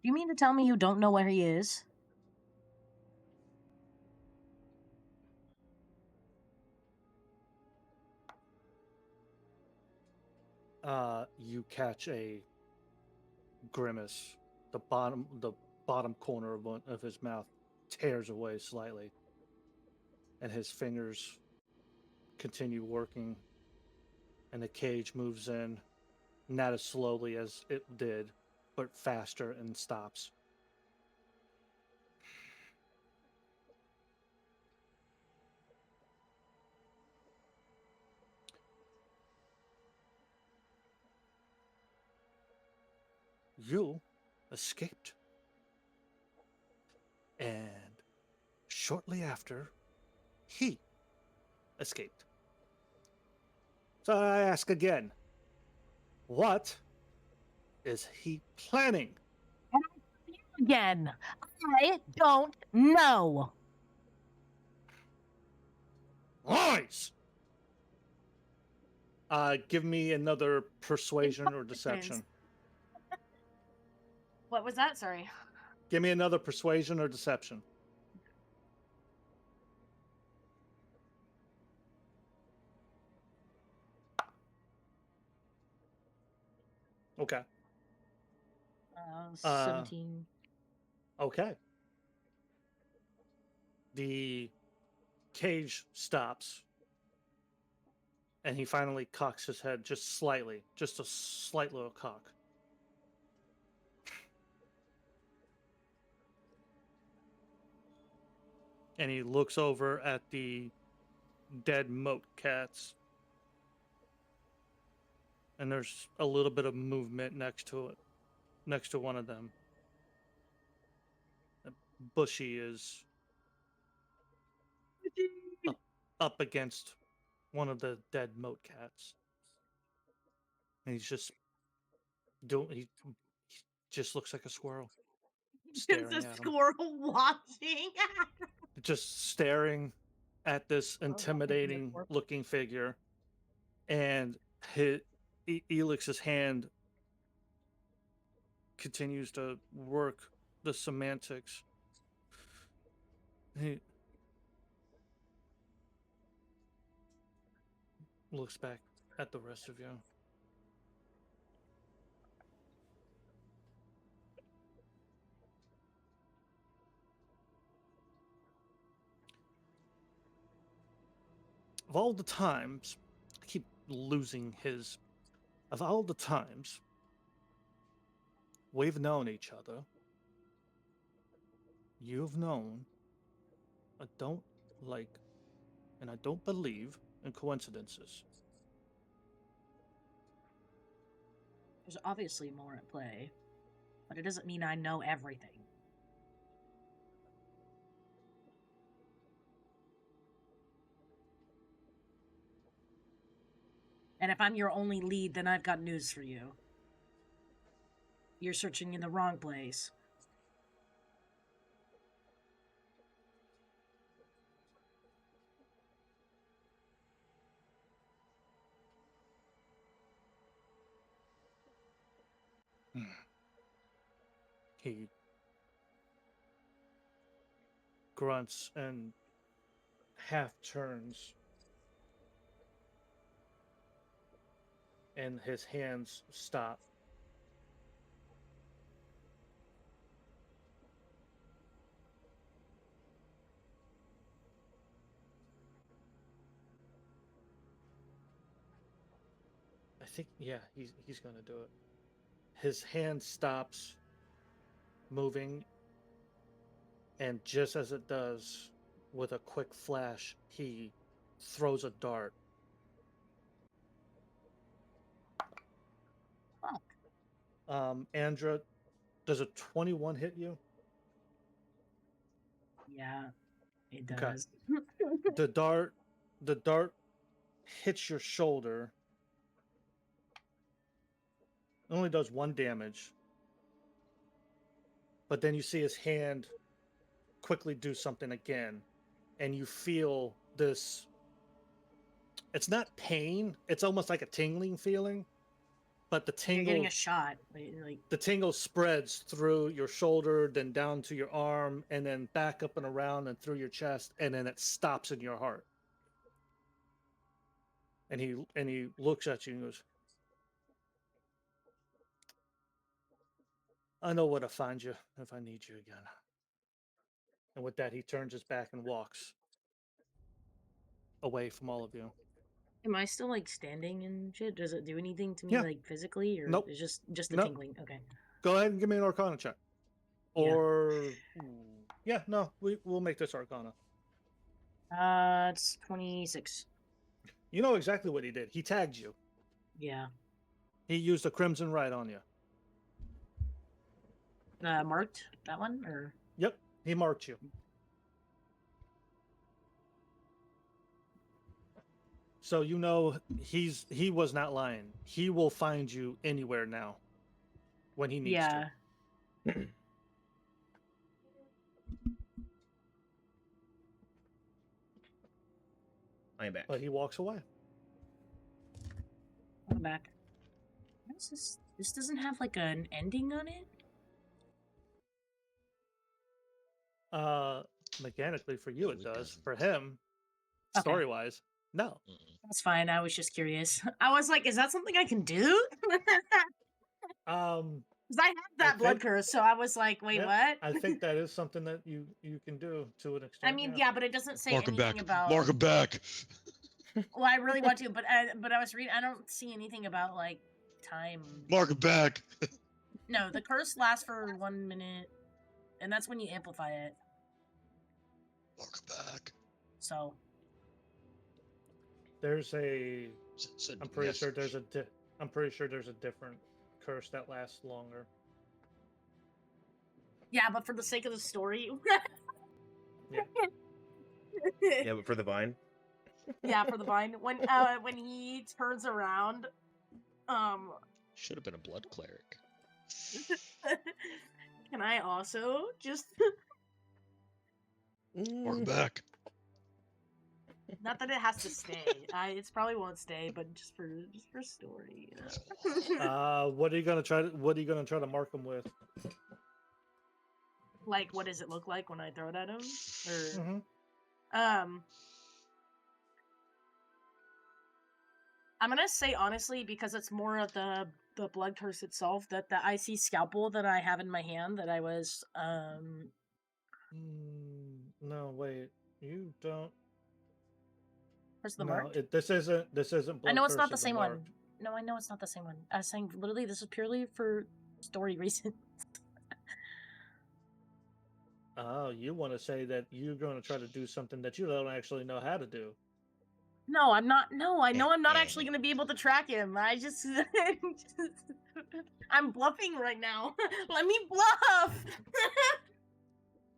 you mean to tell me you don't know where he is? You catch a grimace. The bottom corner of his mouth tears away slightly, and his fingers continue working, and the cage moves in, not as slowly as it did, but faster, and stops. You escaped. And shortly after, he escaped. So I ask again, what is he planning? Again, I don't know. Lies! Give me another persuasion or deception. What was that? Sorry. Give me another persuasion or deception. Okay. 17. Okay. The cage stops, and he finally cocks his head just slightly, just a slight little cock. and he looks over at the dead moat cats. And there's a little bit of movement next to it, next to one of them. Bushy is up against one of the dead moat cats. And he's just he just looks like a squirrel. Staring It's a at him. squirrel watching. Just staring at this Oh, intimidating looking figure. And Elix's hand continues to work the semantics. He looks back at the rest of you. Of all the times, I keep losing his. Of all the times we've known each other, you've known I don't like and I don't believe in coincidences. There's obviously more at play, but it doesn't mean I know everything. And if I'm your only lead, then I've got news for you. You're searching in the wrong place. He grunts and half turns, and his hands stop. I think, yeah, he's gonna do it. His hand stops moving, and just as it does, with a quick flash, he throws a dart. Fuck. Andra, does a 21 hit you? Yeah, it Okay. does. The dart hits your shoulder. It only does 1 damage. But then you see his hand quickly do something again, and you feel this. It's not pain, it's almost like a tingling feeling, but the You're getting tingle a shot. Like the tingle spreads through your shoulder, then down to your arm, and then back up and around and through your chest, and then it stops in your heart. And he looks at you and goes, I know where to find you if I need you again. And with that, he turns his back and walks away from all of you. am I still like standing and shit? Does it do anything to me Yeah. like physically, or Nope. it's just the Nope. tingling? Okay. Go ahead and give me an Arcana check. Yeah. Or yeah, no, we'll make this Arcana. It's 26. You know exactly what he did. He tagged you. Yeah. He used a Crimson Rite on you. Marked that one, or Yep, he marked you. So you know he was not lying. He will find you anywhere now when he needs yeah. to. I'm back. But he walks away. I'm back. What's this? This doesn't have like an ending on it. Mechanically for you No, it it does. doesn't. For him, Okay. story wise, no. That's fine. I was just curious. I was like, is that something I can do? Because I have that blood think- curse, so I was like, wait, Yeah, what? I think that is something that you can do to an extent. I mean, yeah, but it doesn't say Mark him anything back. about. Mark him back. Well, I really want to, but I was reading. I don't see anything about like time. Mark him back. No, the curse lasts for 1 minute, and that's when you amplify it. Welcome back. So There's a. Said I'm pretty sure message. there's a. I'm pretty sure there's a different curse that lasts longer. yeah, but for the sake of the story, Yeah, but for the vine. yeah, for the vine, when he turns around, Should have been a blood cleric. can I also just Welcome back. not that it has to stay. It's probably won't stay, but just for story. You know? What are you gonna try to mark him with? Like, what does it look like when I throw it at him? Or Mm-hmm. I'm gonna say honestly, because it's more of the blood curse itself, that the icy scalpel that I have in my hand that I was No, wait. You don't. where's the No, mark? this isn't. This isn't. I Blood know it's not Curse the of same Mark. one. No, I know it's not the same one. I was saying literally this is purely for story reasons. Oh, you want to say that you're going to try to do something that you don't actually know how to do? No, I'm not. No, I know I'm not actually gonna be able to track him. I just, I'm bluffing right now. Let me bluff.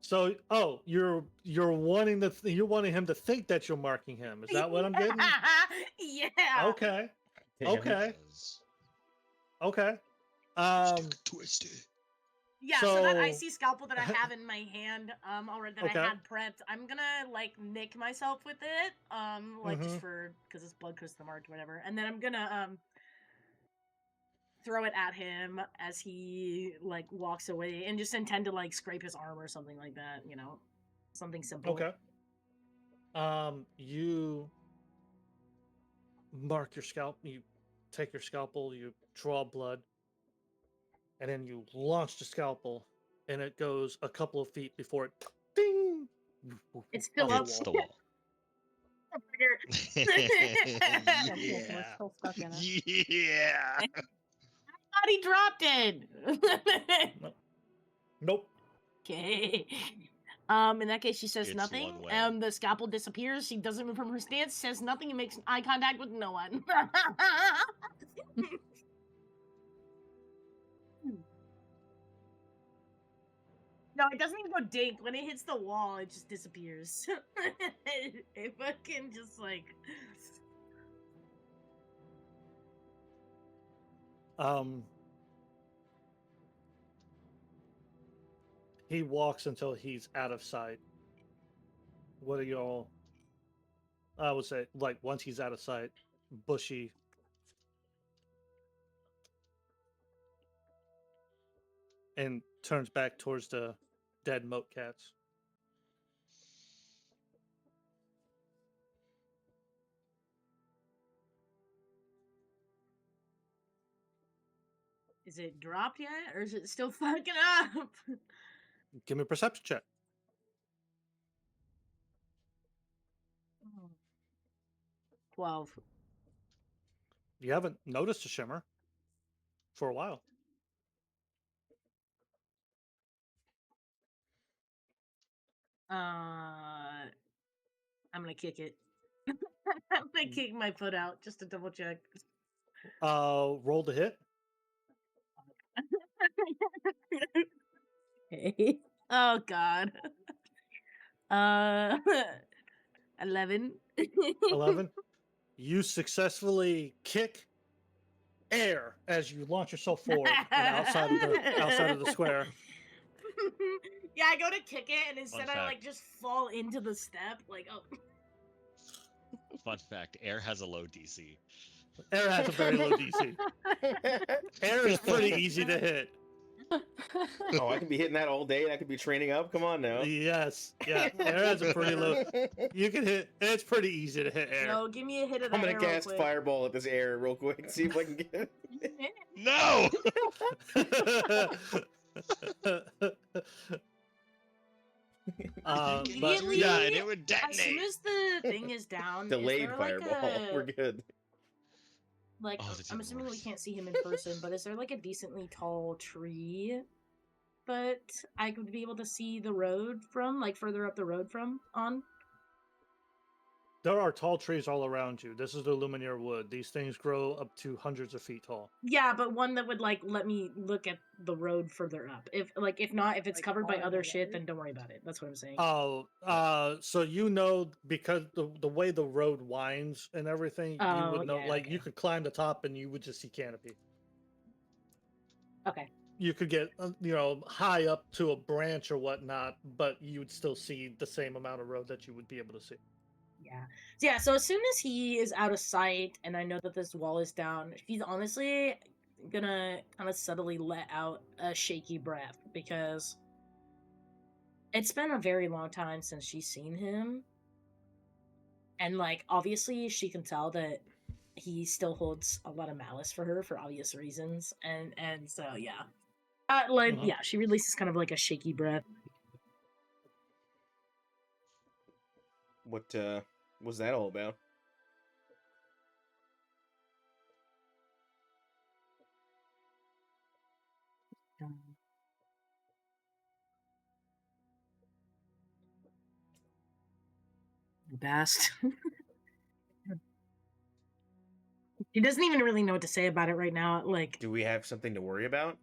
So, you're wanting you're wanting him to think that you're marking him. Is that what I'm getting? Yeah. Okay. Damn. Okay. Because Okay. stick twisted. Yeah, so that So- icy scalpel that I have in my hand, already that Okay. I had prepped, I'm gonna like nick myself with it, like just Mhm. for because it's blood curse of the march, whatever, and then I'm gonna throw it at him as he like walks away, and just intend to like scrape his arm or something like that, you know, something simple. Okay. You mark your scalp. You take your scalpel. You draw blood, and then you launch the scalpel, and it goes a couple of feet before it. Ding! It's still off up. It's the wall. We're Yeah. still stuck in it. Yeah. Thought he dropped it. Nope. Okay. In that case, she says It's nothing. one way. The scalpel disappears. She doesn't move from her stance, says nothing, and makes eye contact with no one. No, it doesn't even go dink. When it hits the wall, it just disappears. It fucking just like. He walks until he's out of sight. What are y'all? I would say, like, once he's out of sight, bushy. And turns back towards the dead moat cats. Is it dropped yet, or is it still fucking up? Give me a perception check. 12. You haven't noticed a shimmer for a while. I'm gonna kick it. I'm gonna kick my foot out just to double check. Roll to hit. Okay. Oh god. 11. 11. You successfully kick air as you launch yourself forward and outside of the square. Yeah, I go to kick it, and instead I fact. like just fall into the step. Like, oh. Fun fact: air has a low DC. Air has a very low DC. Air is pretty easy to hit. Oh, I can be hitting that all day, and I could be training up. Come on now. Yes, yeah. Air has a pretty low. You can hit. It's pretty easy to hit air. Yo, give me a hit of I'm that gonna air real cast quick. fireball at this air real quick. See if I can get. No. But Immediately- yeah, and it would As soon detonate. as the thing is down, Delayed is there like fireball. a, We're good. like Oh, that's I'm even assuming we worse. can't see him in person, but is there like a decently tall tree that I could be able to see the road from, like further up the road from on? There are tall trees all around you. This is the Lumineer wood. These things grow up to hundreds of feet tall. Yeah, but one that would like let me look at the road further up. If not, if it's Like, covered by far other away. shit, then don't worry about it. That's what I'm saying. Oh, so because the way the road winds and everything, you Oh, would know. yeah, Like you okay. could climb the top and you would just see canopy. Okay. You could get high up to a branch or whatnot, but you would still see the same amount of road that you would be able to see. Yeah, so as soon as he is out of sight and I know that this wall is down, she's honestly gonna kind of subtly let out a shaky breath because it's been a very long time since she's seen him. And like obviously she can tell that he still holds a lot of malice for her for obvious reasons. And so yeah. Mhm. Yeah, she releases kind of like a shaky breath. What was that all about? Bast. He doesn't even really know what to say about it right now. Like, Do we have something to worry about?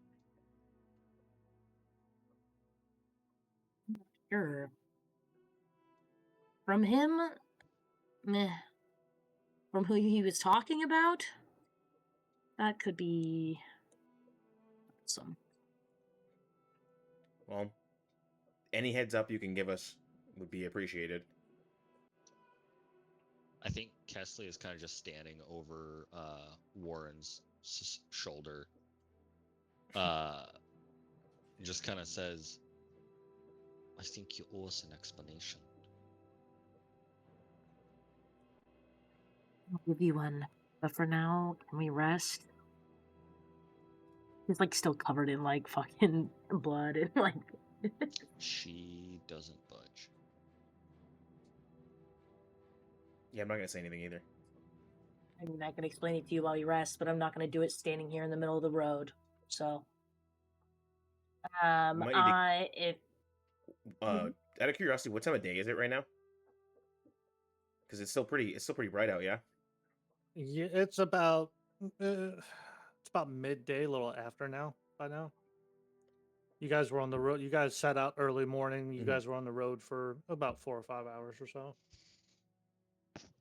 sure. From him, meh. From who he was talking about, that could be some. Well, any heads up you can give us would be appreciated. I think Kesley is kind of just standing over Warren's shoulder. Just kind of says, I think you owe us an explanation. I'll give you one. But for now, can we rest? He's like still covered in like fucking blood and like. She doesn't budge. Yeah, I'm not gonna say anything either. I mean, I can explain it to you while you rest, but I'm not going to do it standing here in the middle of the road. So, We might need if to. Out of curiosity, what time of day is it right now? Because it's still pretty bright out. Yeah. Yeah, it's about midday, a little after now. By now, you guys were on the road. You guys set out early morning. You Mhm. guys were on the road for about 4 or 5 hours or so.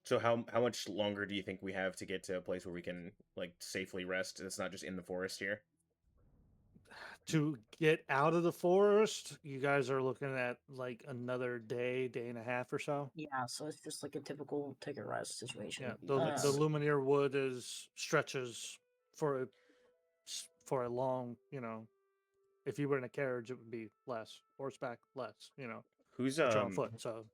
So how much longer do you think we have to get to a place where we can like safely rest? It's not just in the forest here. To get out of the forest, you guys are looking at like another day and a half or so. yeah, so it's just like a typical take a rest situation. Yeah, Let's- the Lumineer wood stretches for a long, if you were in a carriage, it would be less. Horseback, less, Who's but you're on foot, so.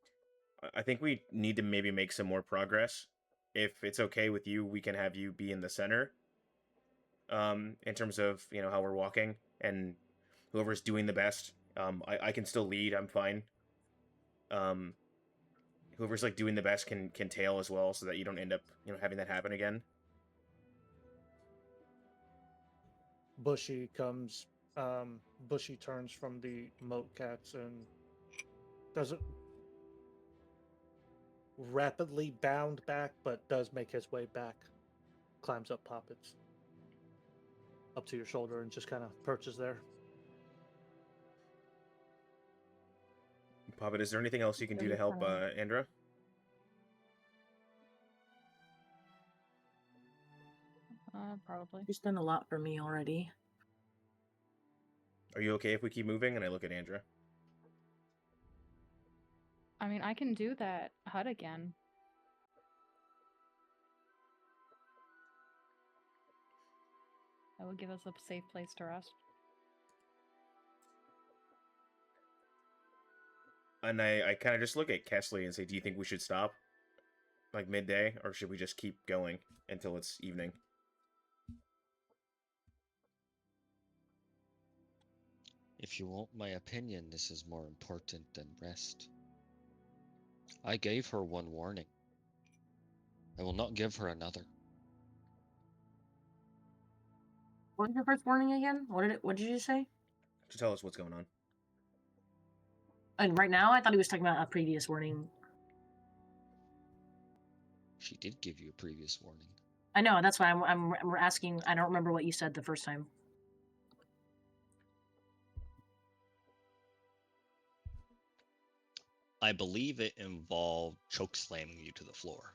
I think we need to maybe make some more progress. If it's okay with you, we can have you be in the center. In terms of how we're walking and whoever's doing the best. I can still lead. I'm fine. Um, whoever's like doing the best can tail as well, so that you don't end up having that happen again. Bushy comes, Bushy turns from the moat cats and doesn't rapidly bound back, but does make his way back. Climbs up Poppets, up to your shoulder, and just kind of perches there. Poppet, is there anything else you can do to help Andra? Probably. He's done a lot for me already. Are you okay if we keep moving? And I look at Andra. I mean, I can do that hut again. That would give us a safe place to rest. And I kind of just look at Kesley and say, do you think we should stop? Like midday? Or should we just keep going until it's evening? If you want my opinion, this is more important than rest. I gave her one warning. I will not give her another. What was your first warning again? What did you say? to tell us what's going on. And right now, I thought he was talking about a previous warning. She did give you a previous warning. I know, that's why I'm asking. I don't remember what you said the first time. I believe it involved choke slamming you to the floor.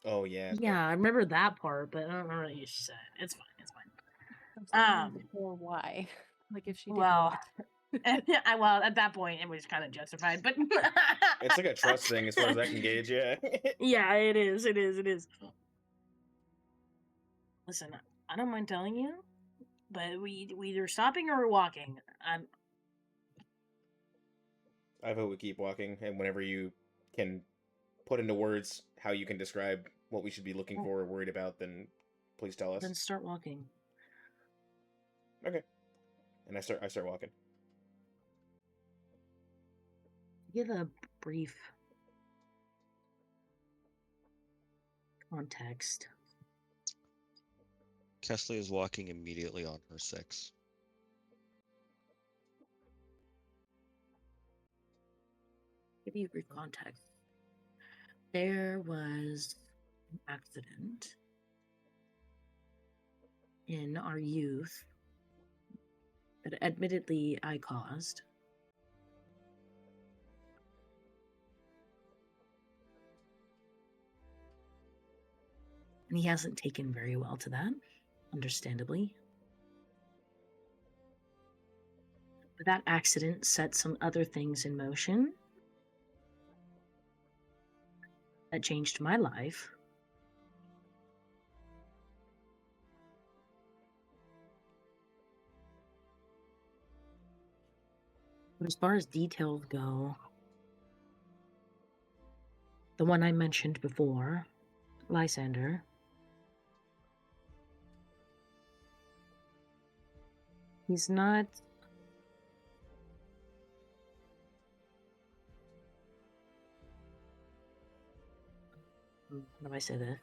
Oh yeah. Yeah, I remember that part, but I don't remember what you said. It's fine. It's fine. Or why? Like if she did Well, what? well, at that point, it was kind of justified, but It's like a trust thing as far as I can gauge. Yeah. yeah, it is. It is. It is. Listen, I don't mind telling you, but we either stopping or we're walking. I vote we keep walking, and whenever you can put into words how you can describe what we should be looking for or worried about, then please tell us. Then start walking. Okay. And I start walking. Give a brief context. Kesley is walking immediately on her 6. Give you brief context. There was an accident in our youth that admittedly I caused. And he hasn't taken very well to that, understandably. But that accident set some other things in motion that changed my life. But as far as details go, the one I mentioned before, Lysander, he's not... How do I say this?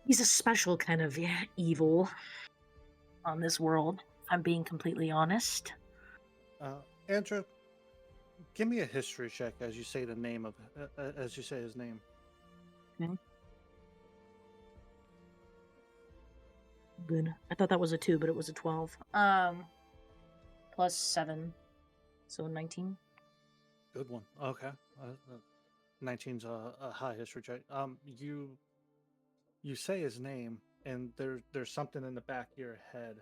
He's a special kind of evil on this world, if I'm being completely honest. Andra, give me a history check as you say the name of as you say his name. Okay. Good. I thought that was a 2, but it was a 12. Plus 7, so 19. Good one. Okay. 19's a high history check. You say his name, and there's something in the back of your head.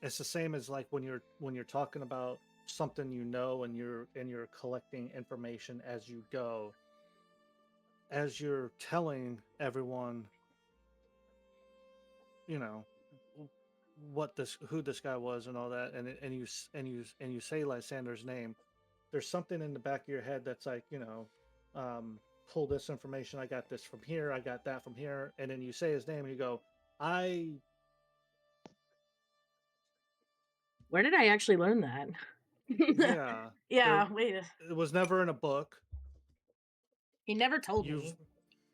It's the same as like when you're talking about something you know, and you're collecting information as you go. As you're telling everyone, you know, who this guy was and all that, and you say Lysander's name, there's something in the back of your head that's like, pull this information, I got this from here, I got that from here, and then you say his name and you go, Where did I actually learn that? yeah. Yeah, wait. It was never in a book. He never told me.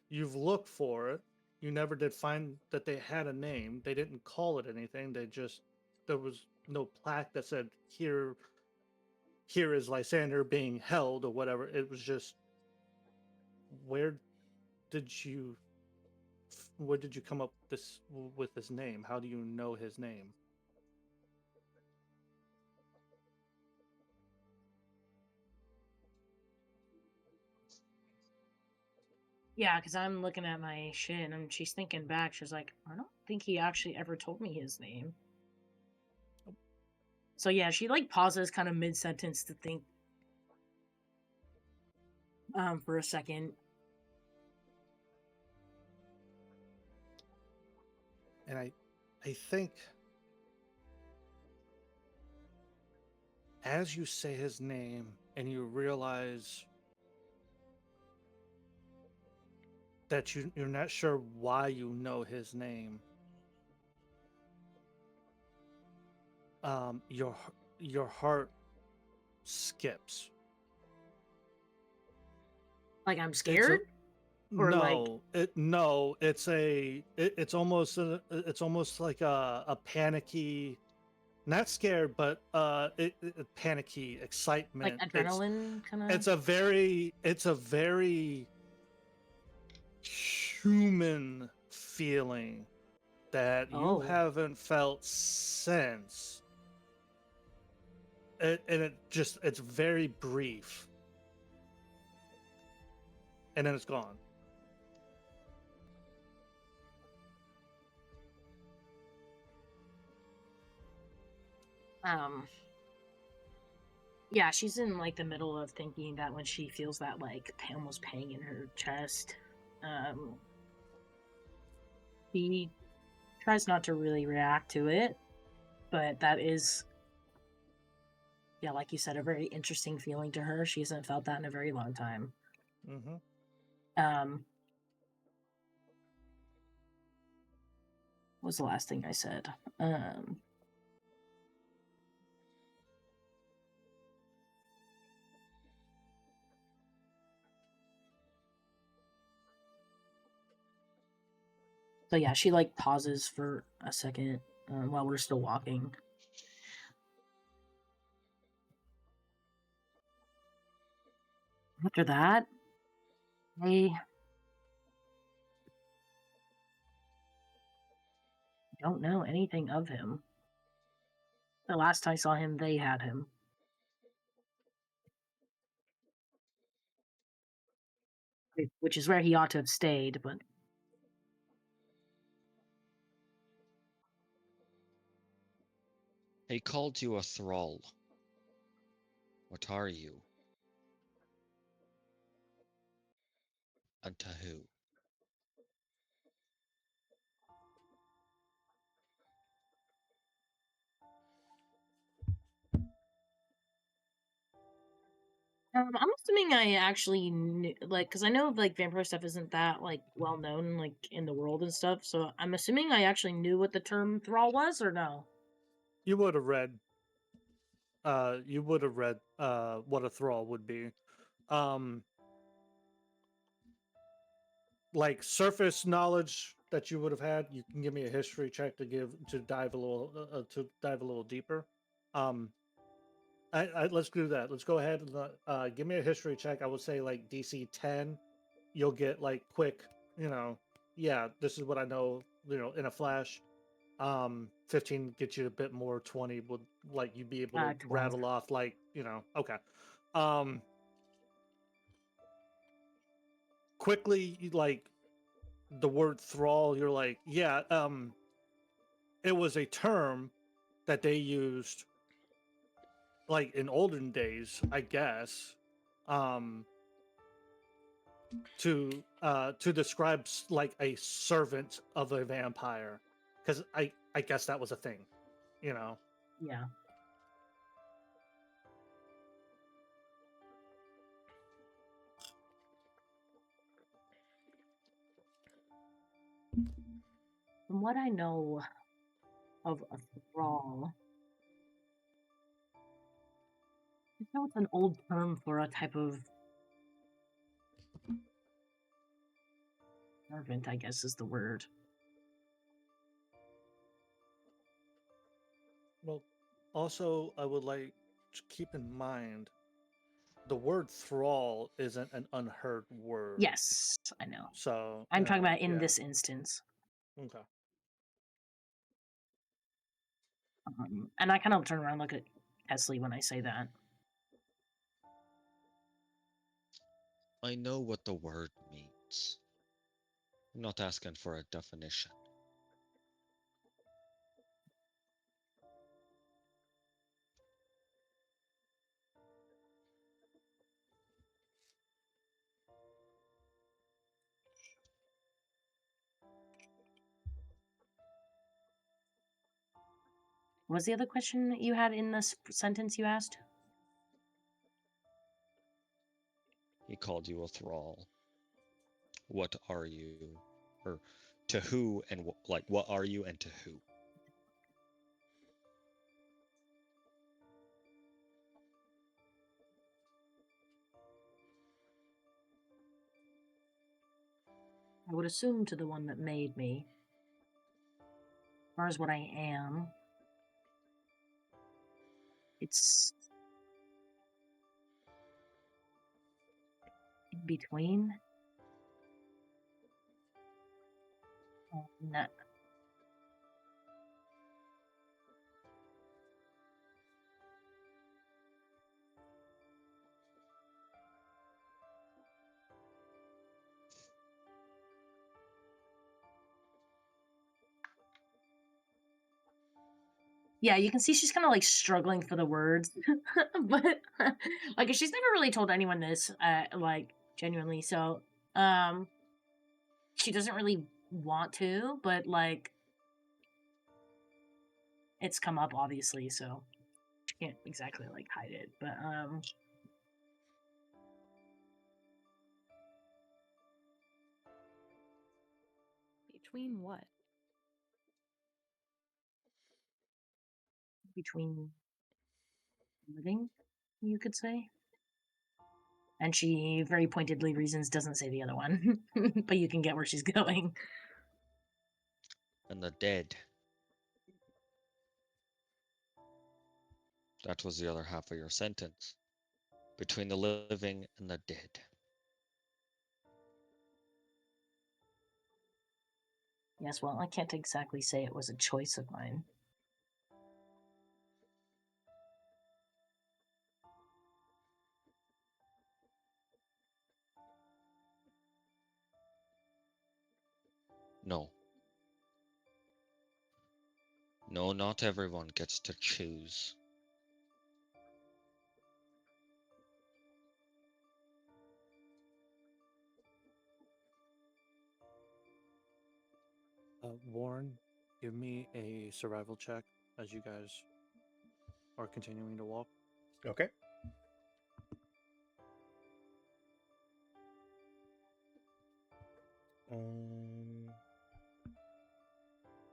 You've looked for it. You never did find that they had a name. They didn't call it anything. There was no plaque that said here is Lysander being held or whatever. It was just, where did you come up with this name? How do you know his name? Yeah, because I'm looking at my shit and she's thinking back. She's like, I don't think he actually ever told me his name. So yeah, she like pauses kind of mid-sentence to think for a second. And I think as you say his name and you realize that you're not sure why you know his name, your heart skips Like I'm scared? Or like it's almost like a panicky, not scared, but panicky excitement. adrenaline kind of? It's a very human feeling that you haven't felt since. It's very brief. And then it's gone. Yeah, she's in like the middle of thinking that when she feels that like almost pang in her chest, she tries not to really react to it, but that is, yeah, like you said, a very interesting feeling to her. She hasn't felt that in a very long time. What was the last thing I said? So yeah, she like pauses for a second while we're still walking. After that, I don't know anything of him. The last I saw him, they had him. Which is where he ought to have stayed, but... He called you a thrall. What are you? And to who? I'm assuming I actually knew, like, because I know like vampire stuff isn't that like well known like in the world and stuff. So I'm assuming I actually knew what the term thrall was, or no? You would have read. What a thrall would be. Like surface knowledge that you would have had. You can give me a history check to dive a little deeper. Let's do that. Let's go ahead and give me a history check. I would say like DC 10. You'll get like quick, yeah, this is what I know, in a flash. 15 gets you a bit more. 20 would like you'd be able to 12. rattle off like, okay. Quickly, like the word thrall, you're like, yeah, it was a term that they used like in olden days, I guess, to describe like a servant of a vampire, because I guess that was a thing, Yeah. From what I know of a thrall, I know it's an old term for a type of servant, I guess is the word. Well, also I would like to keep in mind the word thrall isn't an unheard word. Yes, I know. So I'm talking about in yeah. this instance. Okay. And I kind of turn around and look at Kesley when I say that. I know what the word means. I'm not asking for a definition. What was the other question that you had in this sentence you asked? He called you a thrall. What are you? Or to who and what are you and to who? I would assume to the one that made me. As far as what I am, it's in between. No. Yeah, you can see she's kind of like struggling for the words, but like she's never really told anyone this, like genuinely. So, she doesn't really want to, but like it's come up obviously, so she can't exactly like hide it. But Between what? between living, you could say. And she very pointedly reasons doesn't say the other one, but you can get where she's going. And the dead. That was the other half of your sentence. Between the living and the dead. Yes, well, I can't exactly say it was a choice of mine. No. No, not everyone gets to choose. Warren, give me a survival check as you guys are continuing to walk. Okay.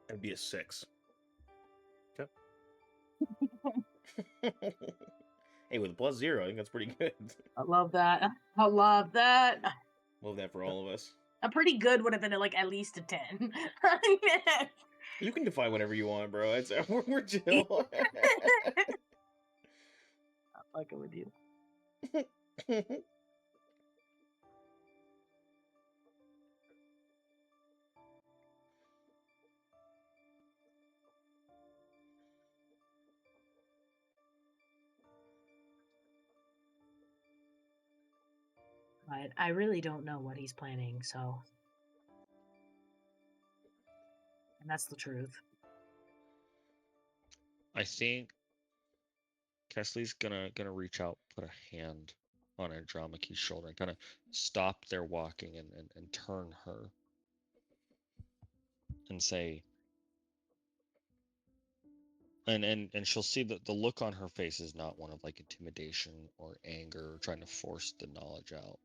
It'd be a 6. Okay. Hey, with a +0, I think that's pretty good. I love that. I love that. Love that for all of us. A pretty good would have been like at least a 10. You can define whatever you want, bro. It's we're chill. I'm fucking with you. But I really don't know what he's planning, so. And that's the truth. I think Kesley's gonna reach out, put a hand on Andromache's shoulder, and kind of stop their walking and turn her and say, and she'll see that the look on her face is not one of like intimidation or anger or trying to force the knowledge out.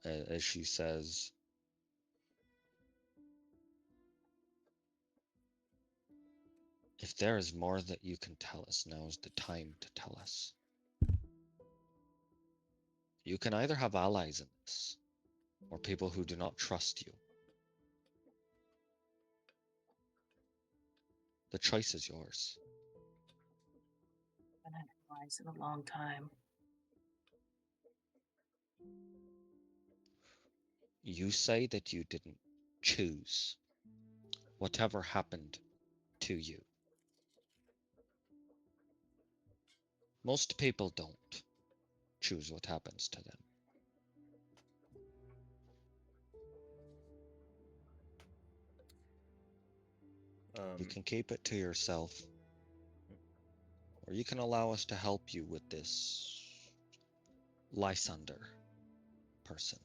As she says, if there is more that you can tell us, now is the time to tell us. You can either have allies in this, or people who do not trust you. The choice is yours. I've been analyzed in a long time. You say that you didn't choose whatever happened to you. Most people don't choose what happens to them. You can keep it to yourself, or you can allow us to help you with this Lysander person.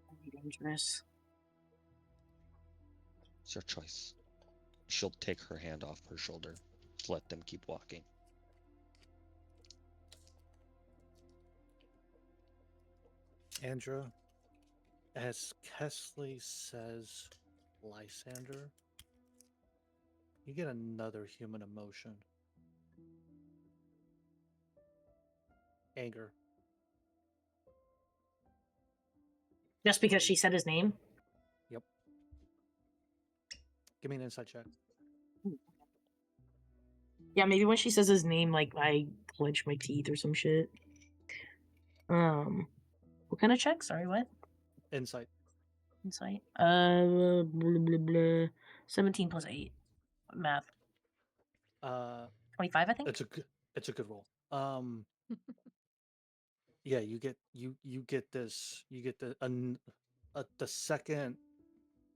That'd be dangerous. It's your choice. She'll take her hand off her shoulder to let them keep walking. Andra, as Kesley says, Lysander, you get another human emotion. Anger. Just because she said his name? Yep. Give me an insight check. Yeah, maybe when she says his name, like, I clench my teeth or some shit. What kind of check? Sorry, what? Insight. Insight. Blah, blah, blah. 17 plus 8. Math. 25, I think. It's a good roll. Yeah, you get the second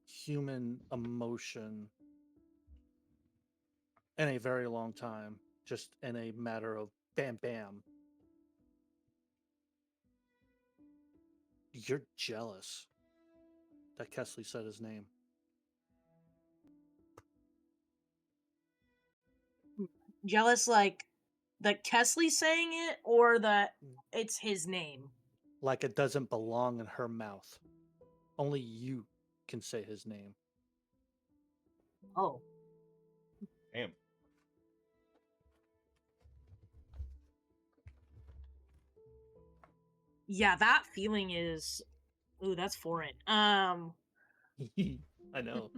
human emotion in a very long time, just in a matter of bam bam. You're jealous that Kesley said his name. Jealous, like, that Kesley's saying it, or that it's his name? Like it doesn't belong in her mouth. Only you can say his name. Oh. Damn. Yeah, that feeling is... Ooh, that's foreign. I know.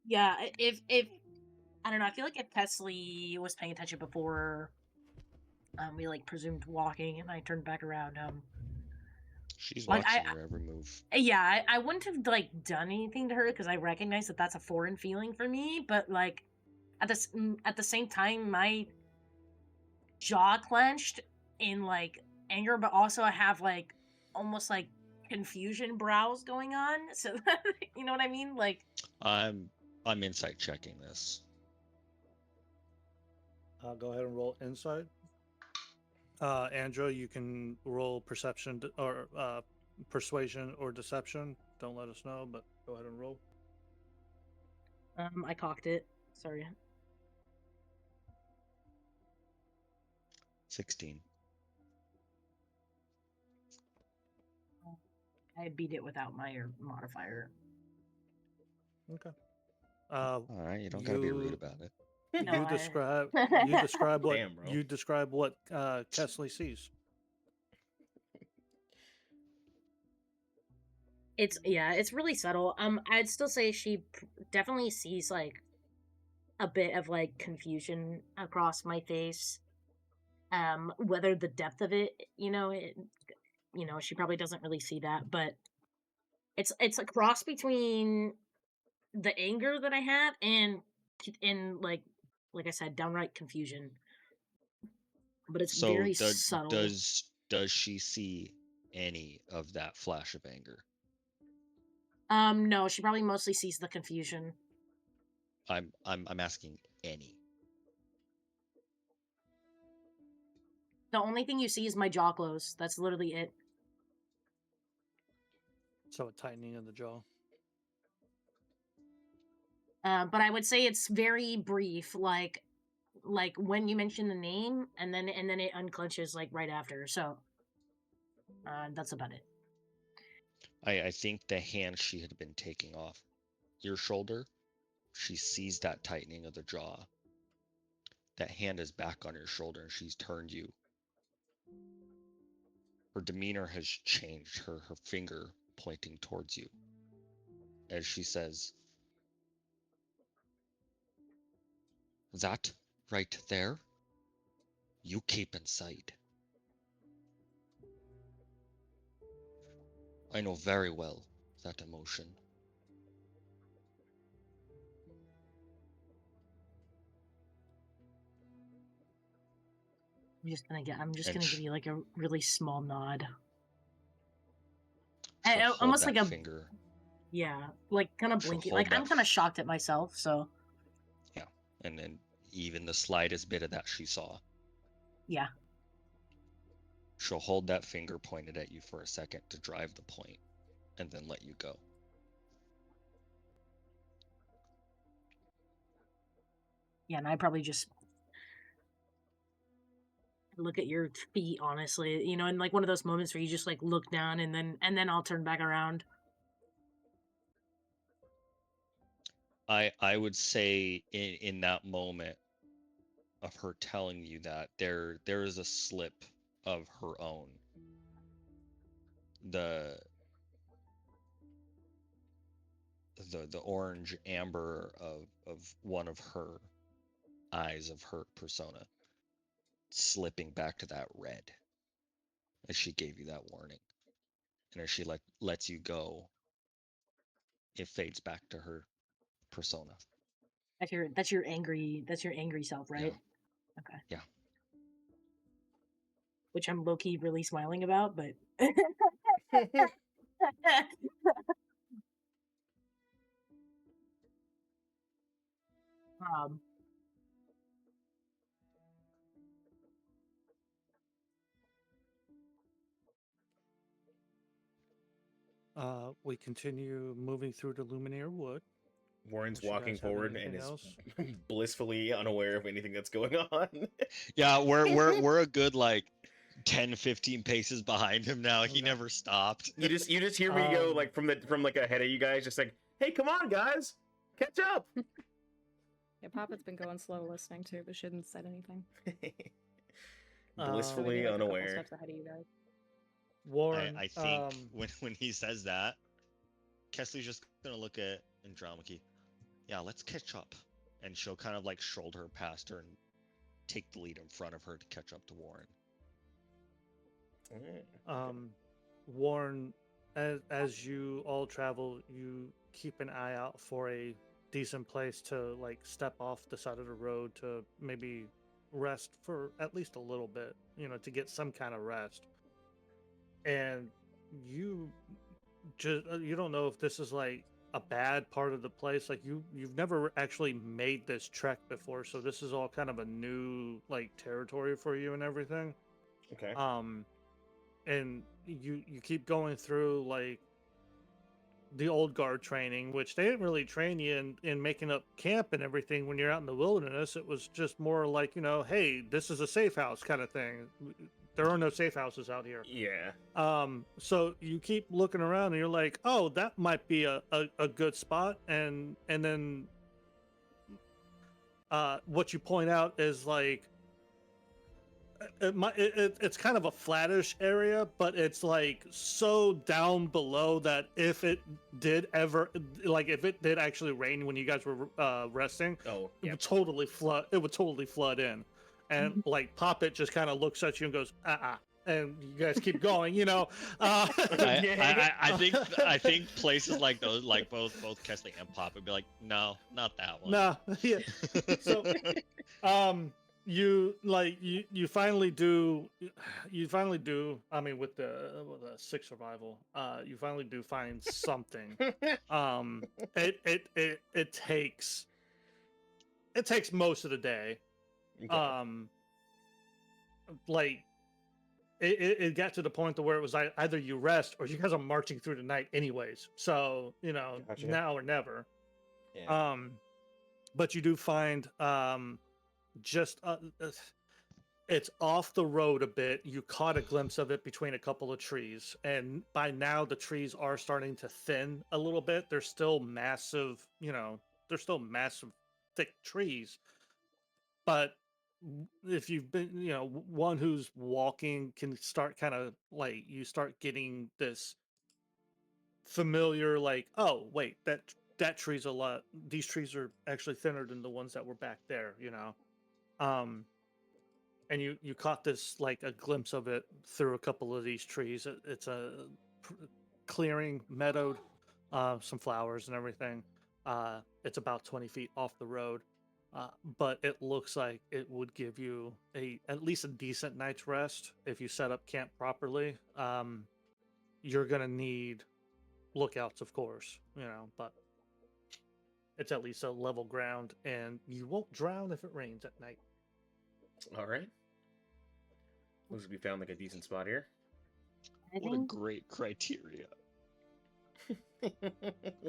Yeah, if I don't know, I feel like if Kesley was paying attention before we like presumed walking and I turned back around, She's like watching your every move. yeah, I wouldn't have like done anything to her because I recognize that that's a foreign feeling for me, but like at the same time my jaw clenched in like anger, but also I have like almost like confusion brows going on, so you know what I mean? Like I'm insight checking this. Go ahead and roll insight. Andra, you can roll perception or persuasion or deception. Don't let us know, but go ahead and roll. I cocked it. Sorry. 16. I beat it without my modifier. Okay. All right, you don't gotta be rude about it. No, you describe what Damn, bro. you describe what Kesley sees. It's really subtle. I'd still say she definitely sees like a bit of like confusion across my face. Whether the depth of it, she probably doesn't really see that, but it's a cross between the anger that I have and like I said, downright confusion. But it's So very subtle. does she see any of that flash of anger? No, she probably mostly sees the confusion. I'm asking any. The only thing you see is my jaw close. That's literally it. So a tightening of the jaw. But I would say it's very brief, like when you mention the name, and then it unclenches like right after. So that's about it. I think the hand she had been taking off your shoulder, she sees that tightening of the jaw. That hand is back on your shoulder and she's turned you. Her demeanor has changed, her finger pointing towards you. As she says, "That right there, you keep inside. I know very well that emotion. I'm just And gonna give you like a really small nod. she'll hold Almost that like a finger. Yeah, like kind of She'll blinking. hold Like I'm that kind of shocked at myself. So Yeah, and then even the slightest bit of that she saw. yeah. She'll hold that finger pointed at you for a second to drive the point, and then let you go. Yeah, and I probably just look at your feet, honestly, and like one of those moments where you just like look down and then I'll turn back around. I would say in that moment, of her telling you that there is a slip of her own. The orange amber of one of her eyes of her persona slipping back to that red as she gave you that warning. And as she lets you go, it fades back to her persona. That's your angry self, right? Yeah. Okay. Yeah. Which I'm low key really smiling about, but um We continue moving through the Lumineer Wood. Warren's Unless you walking guys have forward and anything is else? blissfully unaware of anything that's going on. Yeah, we're a good like 10, 15 paces behind him now. He Okay. never stopped. You just hear me go Um, like from like ahead of you guys, just like, hey, come on, guys, catch up. Yeah, Papa's been going slow listening too, but she hadn't said anything. Um, Blissfully Maybe like a couple unaware. steps ahead of you guys. Warren, I think when he says that, Kesley's just gonna look at Andromeda. Yeah, let's catch up. And she'll kind of like shoulder past her and take the lead in front of her to catch up to Warren. Warren, as you all travel, you keep an eye out for a decent place to like step off the side of the road to maybe rest for at least a little bit, to get some kind of rest. And you just you don't know if this is like a bad part of the place. Like you've never actually made this trek before, so this is all kind of a new like territory for you and everything. Okay. And you keep going through like the old guard training, which they didn't really train you in making up camp and everything when you're out in the wilderness. It was just more like, hey, this is a safe house kind of thing. There are no safe houses out here. Yeah. So you keep looking around and you're like, oh, that might be a good spot. And then what you point out is like, it's kind of a flattish area, but it's like so down below that if it did actually rain when you guys were resting, it would totally flood. It would totally flood in, and like Poppet just kind of looks at you and goes, and you guys keep going. I think places like those, like both Kesley and Pop, would be like, no, not that one. No, yeah. So, you finally do. I mean, with the 6 survival, you finally do find something. It takes most of the day. Okay. Like it got to the point to where it was either you rest or you guys are marching through the night anyways. So Gotcha. now or never. Yeah. But you do find just it's off the road a bit. You caught a glimpse of it between a couple of trees, and by now the trees are starting to thin a little bit. They're still massive, thick trees, but if you've been, one who's walking can start kind of like, you start getting this familiar, like, oh wait, that tree's a lot, these trees are actually thinner than the ones that were back there, and you caught this, like, a glimpse of it through a couple of these trees. It's a clearing, meadowed, some flowers and everything. It's about 20 feet off the road, but it looks like it would give you at least a decent night's rest if you set up camp properly. You're gonna need lookouts, of course, but it's at least a level ground, and you won't drown if it rains at night. All right. Looks like we found like a decent spot here. What a great criteria.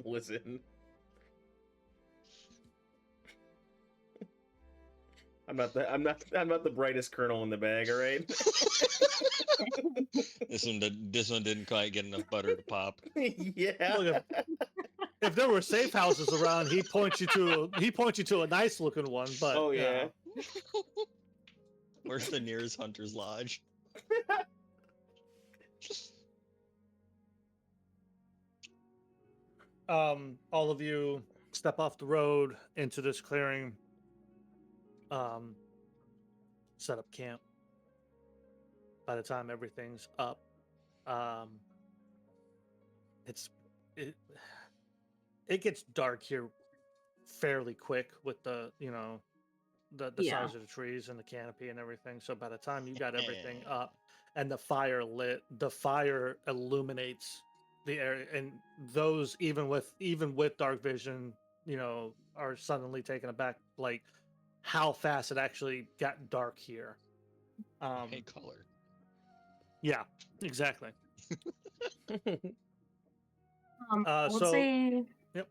Listen. I'm not the brightest kernel in the bag, all right? This one didn't quite get enough butter to pop. Yeah. Look, if there were safe houses around, he'd point you to a nice looking one. But oh yeah. Where's the nearest hunter's lodge? All of you step off the road into this clearing. Set up camp. By the time everything's up, it gets dark here fairly quick with the the Yeah. size of the trees and the canopy and everything. So by the time you got everything up and the fire lit, the fire illuminates the area, and those even with dark vision, are suddenly taken aback, like how fast it actually got dark here. Hey, color. Yeah, exactly. I would So say, yep.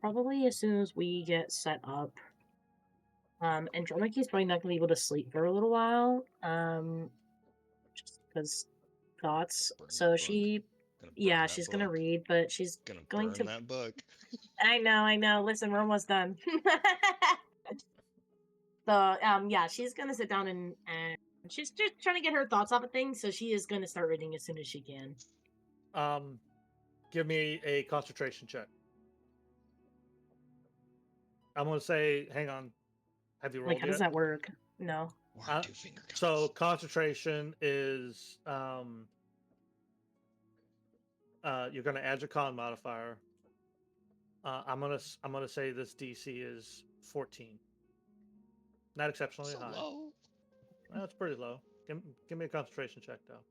probably as soon as we get set up. Andromache's probably not gonna be able to sleep for a little while. Just because thoughts. Burn So that book. she's That gonna book. read, but she's Gonna going burn to. that book. I know. Listen, we're almost done. So, yeah, she's gonna sit down and she's just trying to get her thoughts off of things. So she is gonna start reading as soon as she can. Give me a concentration check. I'm gonna say, hang on. Have you rolled Like, how does yet? that work? No. Or 2 finger guns. So concentration is you're gonna add your con modifier. I'm gonna say this DC is 14. Not exceptionally so high. low. That's pretty low. Give me a concentration check though.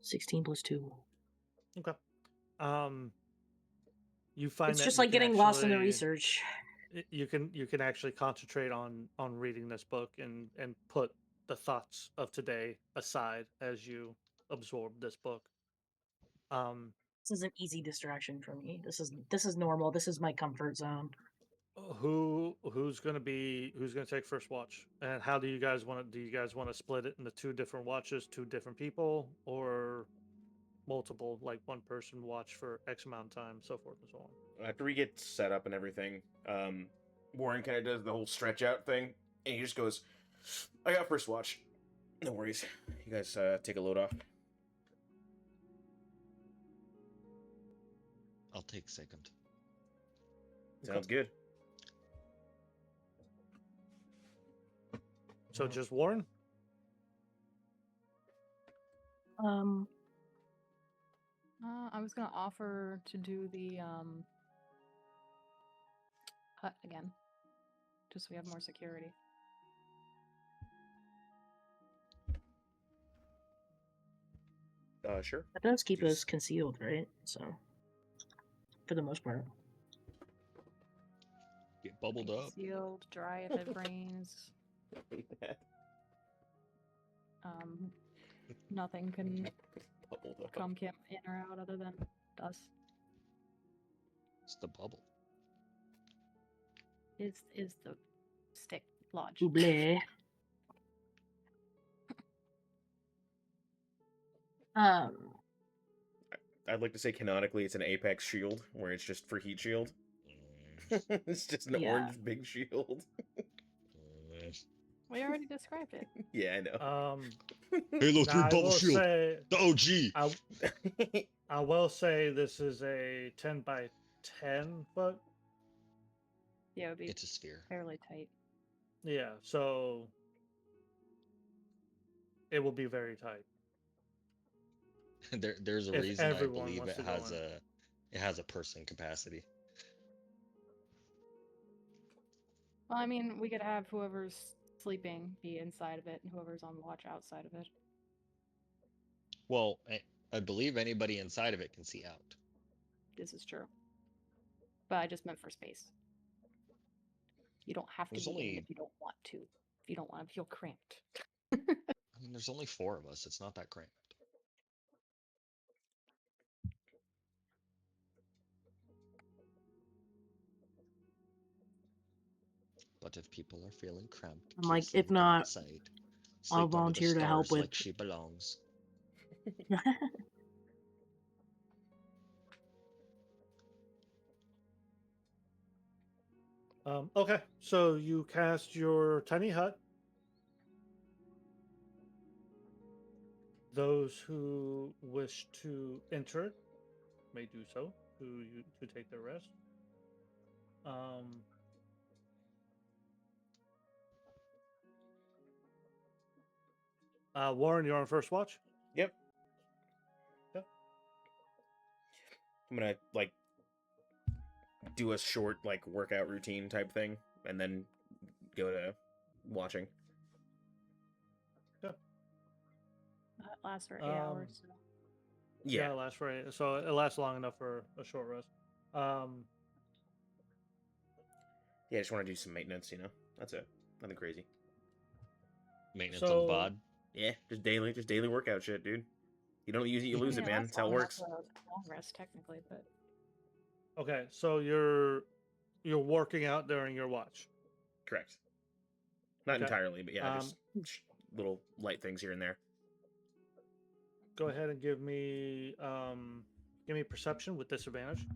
16 plus 2. Okay. You find It's that just you like can getting lost in the actually- research. You can actually concentrate on reading this book and put the thoughts of today aside as you absorb this book. This is an easy distraction for me. This is normal. This is my comfort zone. Who's gonna take first watch, and how do you guys want to split it into 2 different watches, 2 different people, or multiple, like one person watch for X amount of time, so forth and so on? After we get set up and everything, Warren kind of does the whole stretch out thing, and he just goes, "I got first watch. No worries. You guys take a load off." I'll take second. Sounds good. So just Warren. I was gonna offer to do the hut again, just so we have more security. Sure. That does keep us concealed, right? So, for the most part. Get bubbled up. Sealed, dry if it rains. Nothing can come in or out other than us. It's the bubble. Is the stick lodge. Bleh. I'd like to say canonically it's an apex shield, where it's just for heat shield. It's just an Yeah. orange big shield. We already described it. Yeah, I know. Halo 3 Now, I bubble will shield. say, The OG. I will say this is a 10 by 10 foot. Yeah, it would be It's a sphere. fairly tight. Yeah, so it will be very tight. There's a If reason I everyone believe wants it to go has in. it has a person capacity. Well, I mean, we could have whoever's sleeping be inside of it and whoever's on watch outside of it. Well, I believe anybody inside of it can see out. This is true. But I just meant for space. You don't have to There's be in only- if you don't want to. If you don't want to feel cramped. I mean, there's only 4 of us. It's not that cramped. But if people are feeling cramped, I'm like, keep if safe, go not, outside. I'll Sleep under the volunteer to help stars with. like she belongs. Okay, so you cast your tiny hut. Those who wish to enter it may do so to take their rest. Warren, you're on first watch. Yep. Yep. I'm gonna like do a short like workout routine type thing, and then go to watching. Yep. That lasts for 8 hours. So. Yeah, it lasts for 8, so it lasts long enough for a short rest. Yeah, I just want to do some maintenance. That's it. Nothing crazy. Maintenance on the So- bod. Yeah, just daily workout shit, dude. You don't use it, you lose Yeah, it, man. That's how it works. That's a long rest, technically, but Okay, so you're working out during your watch. Correct. Not Okay. entirely, but yeah, just little light things here and there. Go ahead and give me perception with disadvantage.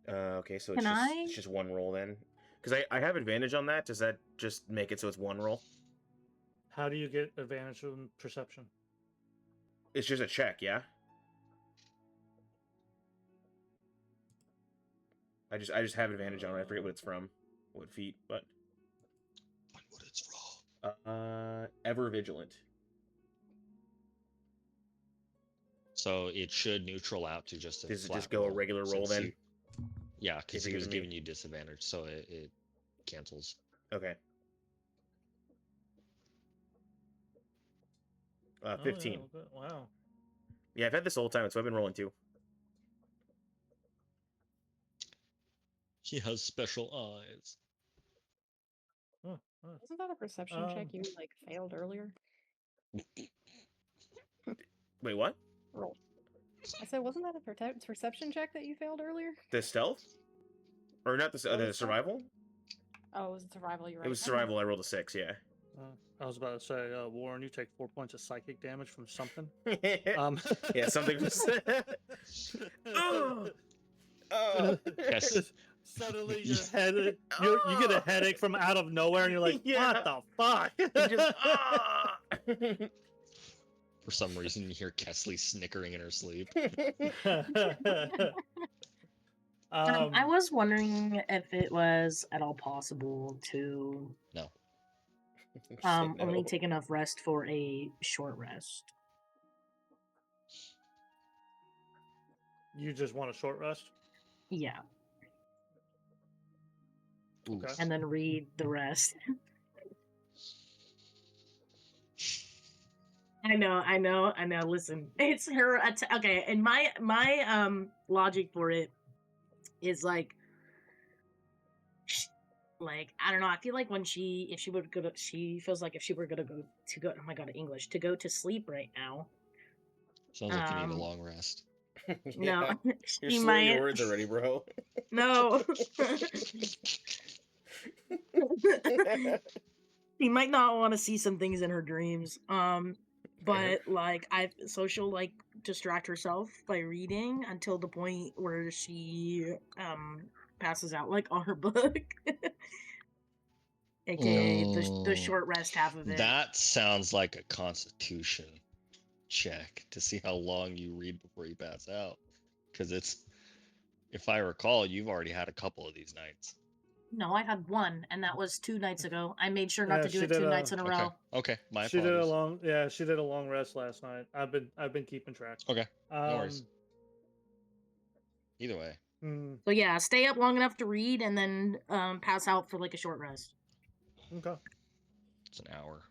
Okay, so it's Can just I- it's just one roll then. Because I have advantage on that. Does that just make it so it's one roll? How do you get advantage on perception? It's just a check, yeah. I just have advantage on it. I forget what it's from, what feat, but Find what it's from. ever vigilant. So it should neutral out to just a Does it flat just go a roll, regular roll since then? Yeah, because If he you're was giving me- giving you disadvantage, so it cancels. Okay. Oh, 15. yeah, okay. Wow. Yeah, I've had this the whole time, so I've been rolling too. He has special eyes. Huh, huh. wasn't that a perception check you like failed earlier? Wait, what? Roll. I said, wasn't that a perception check that you failed earlier? The stealth? Or not the Oh, the the stealth? survival? Oh, it was survival. You're right. It was Never mind. survival. I rolled a 6, yeah. I was about to say, Warren, you take 4 points of psychic damage from something. Yeah, something was. Yes. Suddenly your head, you get a headache from out of nowhere, and you're like, Yeah. "What the fuck?" You just, For some reason, you hear Kesley snickering in her sleep. I was wondering if it was at all possible to No. Say only no. take enough rest for a short rest. You just want a short rest. Yeah, Oof. Okay. and then read the rest. I know. Listen, it's her. Okay, and my logic for it is like I don't know. I feel like when if she would go to, she feels like if she were gonna go to go. Oh my god, English to go to sleep right now. Sounds like you need a Um, long rest. No, You're she slurring might. your words already, bro. No. She might not want to see some things in her dreams. But so she'll like distract herself by reading until the point where she passes out like on her book. AKA the short rest half of it. That sounds like a constitution check to see how long you read before you pass out. Because if I recall, you've already had a couple of these nights. No, I had one, and that was 2 nights ago. I made sure not Yeah, to do she it did 2 a- nights in a row. Okay. My She apologies. she did a long rest last night. I've been keeping track. Okay. No worries. Either way. So yeah, stay up long enough to read, and then pass out for like a short rest. Okay. It's an hour.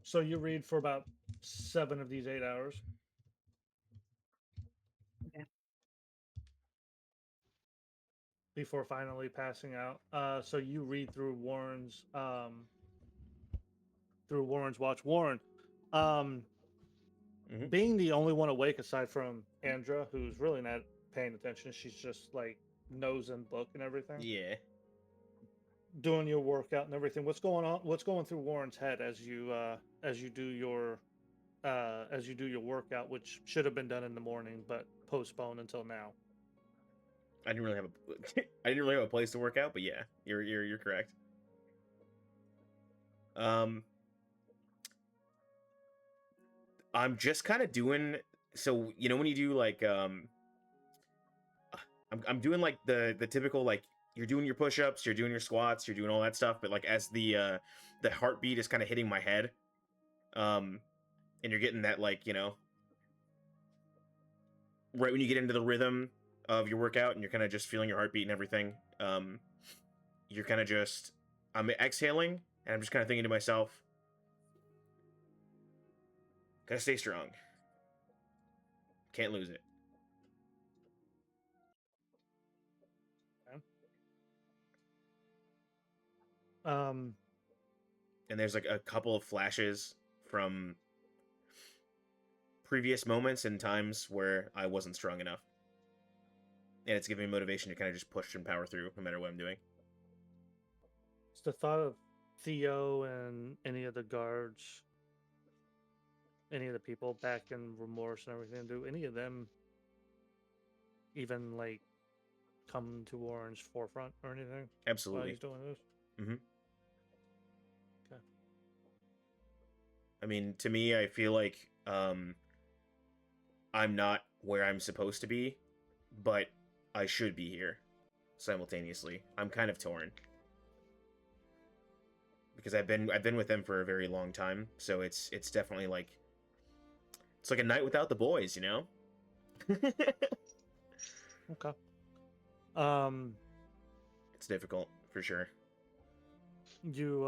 So you read for about 7 of these 8 hours. Okay. Before finally passing out. So you read through Warren's watch. Warren, being the only one awake aside from Andra, who's really not paying attention, she's just like nose in book and everything. Yeah. Doing your workout and everything. What's going on? What's going through Warren's head as you do your workout, which should have been done in the morning but postponed until now? I didn't really have a I didn't really have a place to work out, but yeah, you're correct. I'm just kind of doing, so you know when you do like I'm doing like the typical, like, you're doing your push-ups, you're doing your squats, you're doing all that stuff, but like as the heartbeat is kind of hitting my head, and you're getting that, like, you know, right when you get into the rhythm of your workout and you're kind of just feeling your heartbeat and everything, you're kind of just, I'm exhaling and I'm just kind of thinking to myself, gotta stay strong, can't lose it. Um, And there's like a couple of flashes from previous moments and times where I wasn't strong enough. And it's giving me motivation to kind of just push and power through no matter what I'm doing. it's the thought of Theo and any of the guards, any of the people back in Remorse and everything. Do any of them even like come to Warren's forefront or anything while Absolutely. he's doing this? Mm-hmm. Okay. I mean, to me, I feel like I'm not where I'm supposed to be, but I should be here simultaneously. I'm kind of torn. Because I've been with them for a very long time, so it's definitely like, it's like a night without the boys, you know? Okay. It's difficult, for sure. You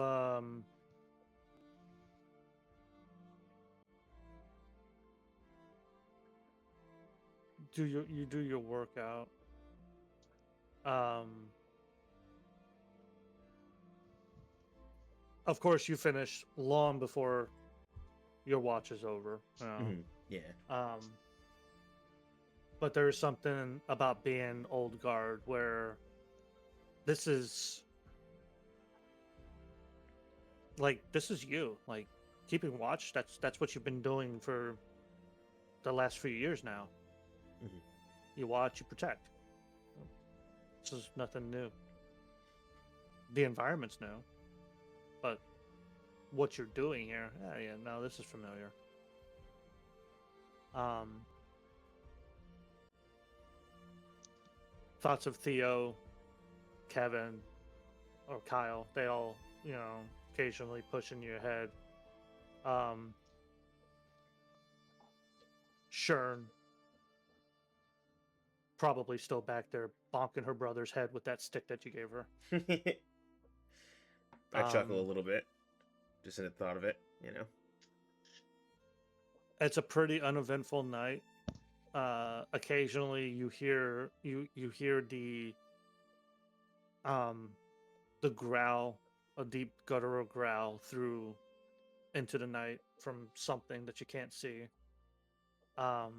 do your workout. Of course, you finish long before your watch is over. You know? Yeah. But there's something about being old guard where this is like, this is you, like keeping watch. That's what you've been doing for the last few years now. Mhm. You watch, you protect. This is nothing new. The environment's new, but what you're doing here, yeah, no, this is familiar. Thoughts of Theo, Kevin, or Kyle, they all, you know, occasionally pushing you ahead. Shern, probably still back there bonking her brother's head with that stick that you gave her. I chuckle a little bit, just in the thought of it, you know? It's a pretty uneventful night. Occasionally you hear the growl, a deep guttural growl through into the night from something that you can't see. But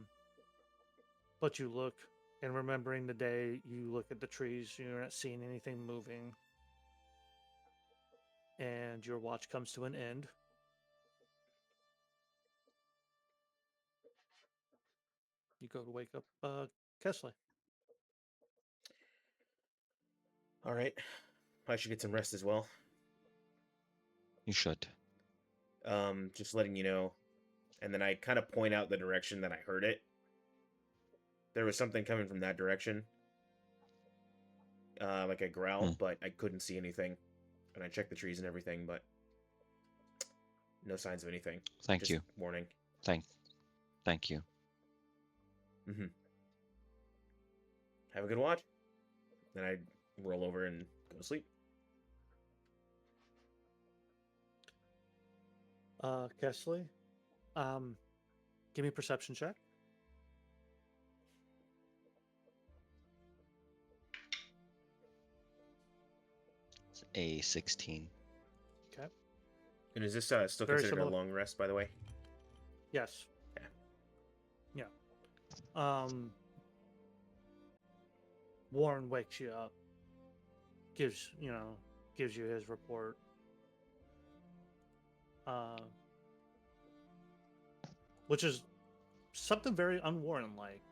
you look, and remembering the day, you look at the trees, you're not seeing anything moving. And your watch comes to an end. You go to wake up Kesley. All right. I should get some rest as well. You should. Just letting you know. And then I kind of point out the direction that I heard it. There was something coming from that direction. Like a growl, but I couldn't see anything. And I checked the trees and everything, but no signs of anything. Thank Just you. warning. Thank you. Mm-hmm. Have a good watch. Then I roll over and go to sleep. Kesley, give me a perception check. It's a 16. Okay. And is this still Very considered similar. a long rest, by the way? Yes. Yeah. Yeah. Warren wakes you up, gives you his report. Which is something very unWarren like,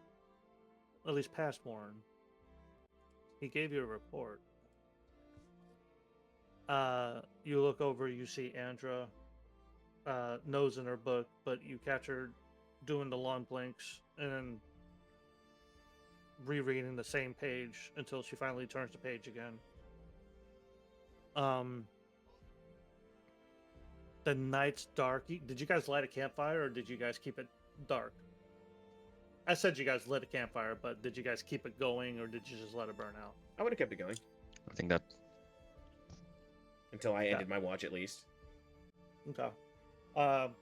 at least past Warren. He gave you a report. You look over, you see Andra, nose in her book, but you catch her doing the long blinks and then rereading the same page until she finally turns the page again. The night's dark. Did you guys light a campfire or did you guys keep it dark? I said you guys lit a campfire, but did you guys keep it going or did you just let it burn out? I would have kept it going I think that until I ended my watch, at least. Okay.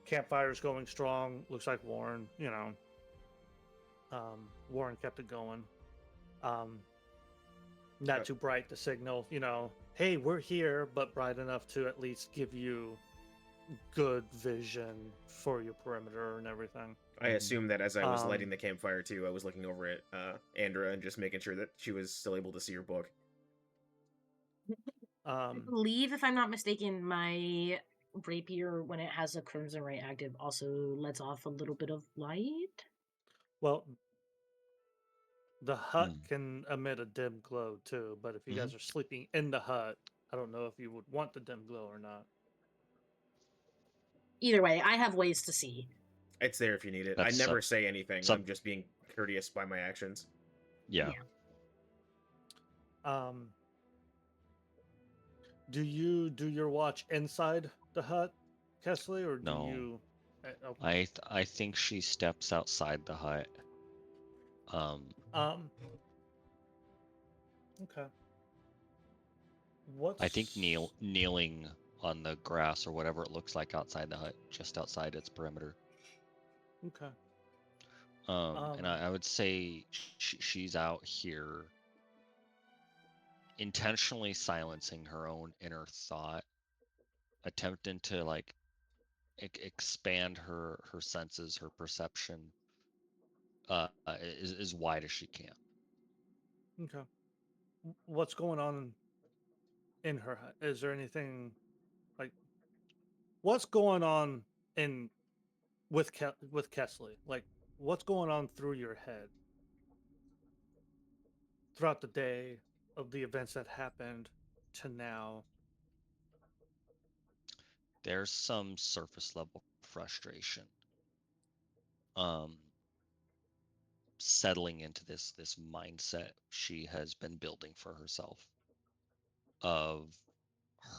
Campfire's going strong. Looks like Warren, Warren kept it going. Not too bright to signal, hey, we're here, but bright enough to at least give you good vision for your perimeter and everything. I assume that as I was lighting the campfire too, I was looking over at Andra and just making sure that she was still able to see her book. I believe, if I'm not mistaken, my rapier, when it has a crimson ray active, also lets off a little bit of light. Well, the hut can emit a dim glow too, but if you guys are sleeping in the hut, I don't know if you would want the dim glow or not. Either way, I have ways to see. It's there if you need it. I never say anything. I'm just being courteous by my actions. Yeah. Do you do your watch inside the hut, Kesley, or do you? Okay. I think she steps outside the hut. Okay. I think kneeling on the grass or whatever it looks like outside the hut, just outside its perimeter. Okay. And I would say she's out here intentionally silencing her own inner thought, attempting to like expand her senses, her perception as wide as she can. Okay. What's going on in her hut? Is there anything like what's going on with Kesley? Like what's going on through your head throughout the day of the events that happened to now? There's some surface level frustration. Settling into this mindset she has been building for herself of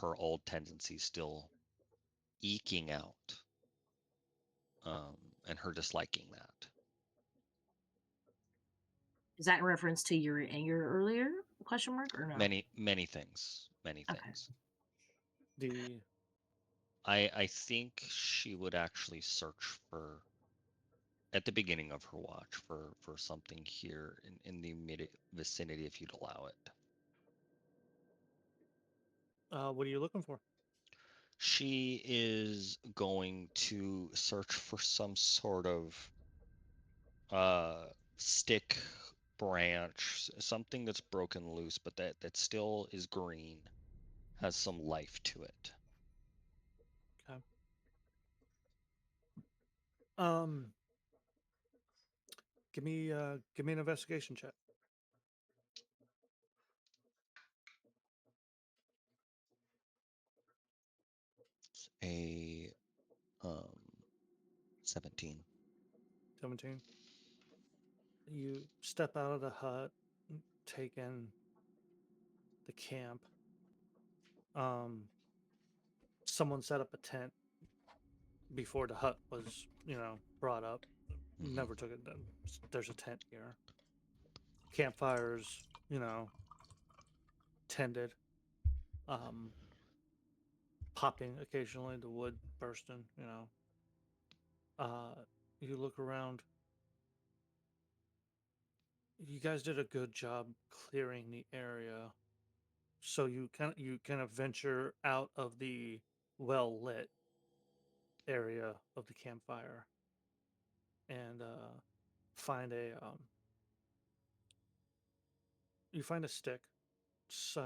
her old tendencies still eking out, and her disliking that. Is that in reference to your anger earlier? Question mark or no? Many things. Many things. I think she would actually search for, at the beginning of her watch, for something here in the immediate vicinity if you'd allow it. What are you looking for? She is going to search for some sort of stick, branch, something that's broken loose, but that still is green, has some life to it. Okay. Give me an investigation check. It's a 17. 17. You step out of the hut, take in the camp. Someone set up a tent before the hut was, brought up. Never took it. There's a tent here. Campfires, tended. Popping occasionally, the wood bursting, you look around. You guys did a good job clearing the area. So you kind of venture out of the well lit area of the campfire and find you find a stick. It's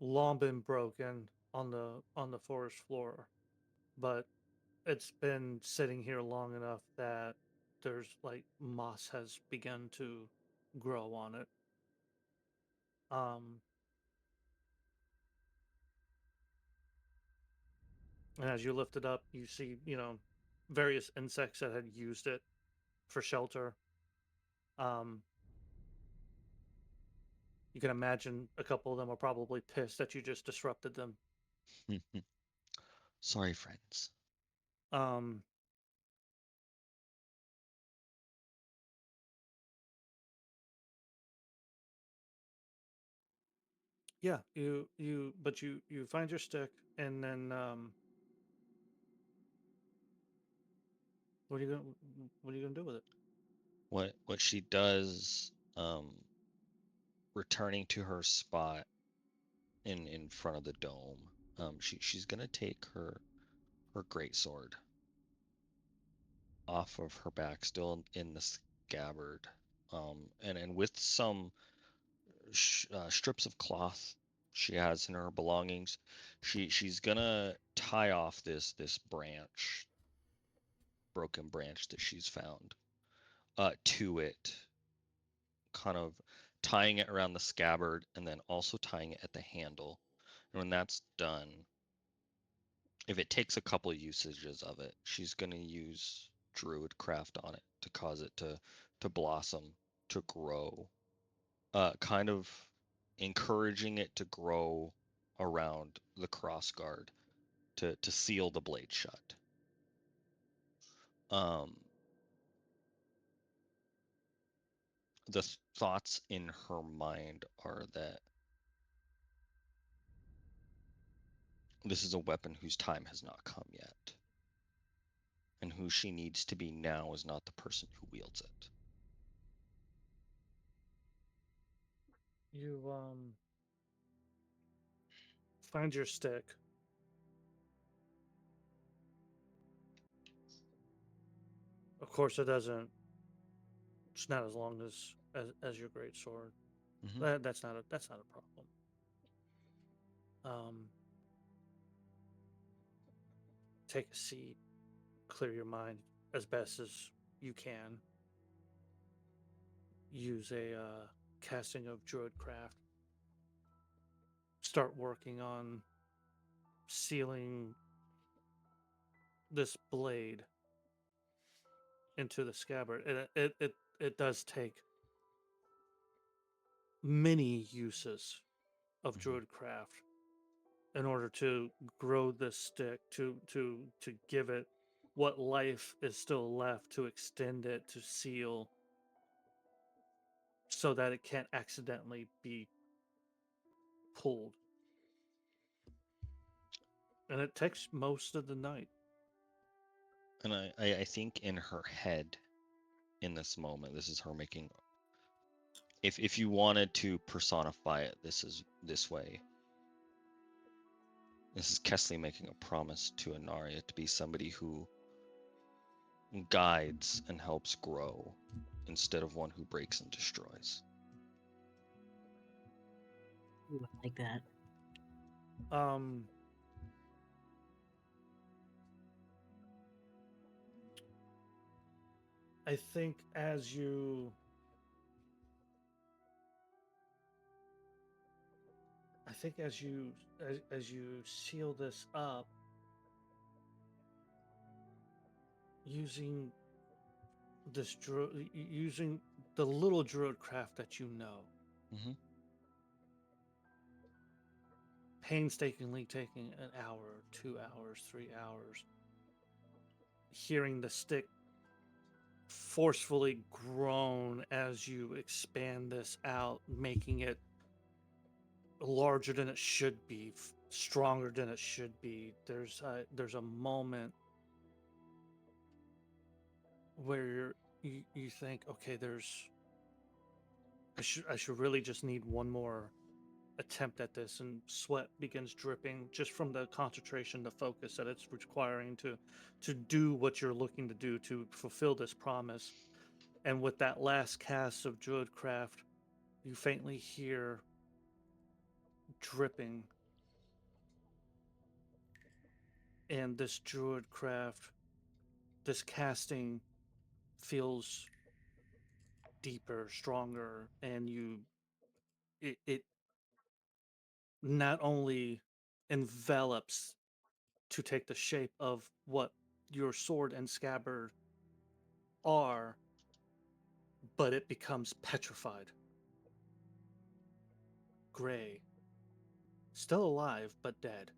long been broken on the forest floor, but it's been sitting here long enough that there's like moss has begun to grow on it. Um, and as you lift it up, you see, various insects that had used it for shelter. Um, you can imagine a couple of them are probably pissed that you just disrupted them. Sorry, friends. Um, yeah, you find your stick, and then what are you gonna do with it? What she does, returning to her spot in front of the dome, she's gonna take her greatsword off of her back, still in the scabbard, and with some strips of cloth she has in her belongings, she's gonna tie off this branch, broken branch that she's found, to it, kind of tying it around the scabbard and then also tying it at the handle. And when that's done, if it takes a couple usages of it, she's going to use druidcraft on it to cause it to blossom, to grow, kind of encouraging it to grow around the crossguard to seal the blade shut. Um, the thoughts in her mind are that this is a weapon whose time has not come yet, and who she needs to be now is not the person who wields it. You find your stick. Of course, it doesn't. It's not as long as your great sword. Mm-hmm. That's not a problem. Take a seat, clear your mind as best as you can. Use a casting of druidcraft. Start working on sealing this blade into the scabbard. It does take many uses of Mm-hmm. druidcraft in order to grow this stick, to give it what life is still left, to extend it, to seal, so that it can't accidentally be pulled. And it takes most of the night. And I think in her head, in this moment, this is her making. If you wanted to personify it, this is this way. This is Kesley making a promise to Anaria to be somebody who guides and helps grow, instead of one who breaks and destroys. Ooh, I like that. Um, I think as you as you seal this up using using the little druid craft that you know, Mm-hmm. painstakingly taking an hour, 2 hours, 3 hours, hearing the stick forcefully groan as you expand this out, making it larger than it should be, stronger than it should be. There's a moment where you think, okay, I should really just need one more attempt at this, and sweat begins dripping just from the concentration, the focus that it's requiring to do what you're looking to do, to fulfill this promise. And with that last cast of druidcraft, you faintly hear dripping, and this druidcraft, this casting feels deeper, stronger, and it not only envelops to take the shape of what your sword and scabbard are, but it becomes petrified, gray, still alive but dead,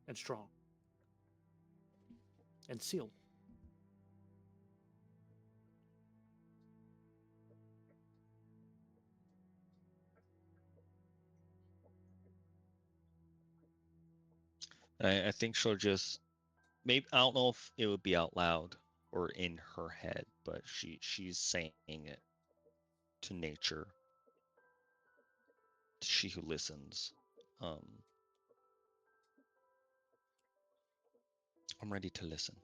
and strong, and sealed. I think she'll just maybe I don't know if it would be out loud or in her head, but she's saying it to nature. She who listens. I'm ready to listen.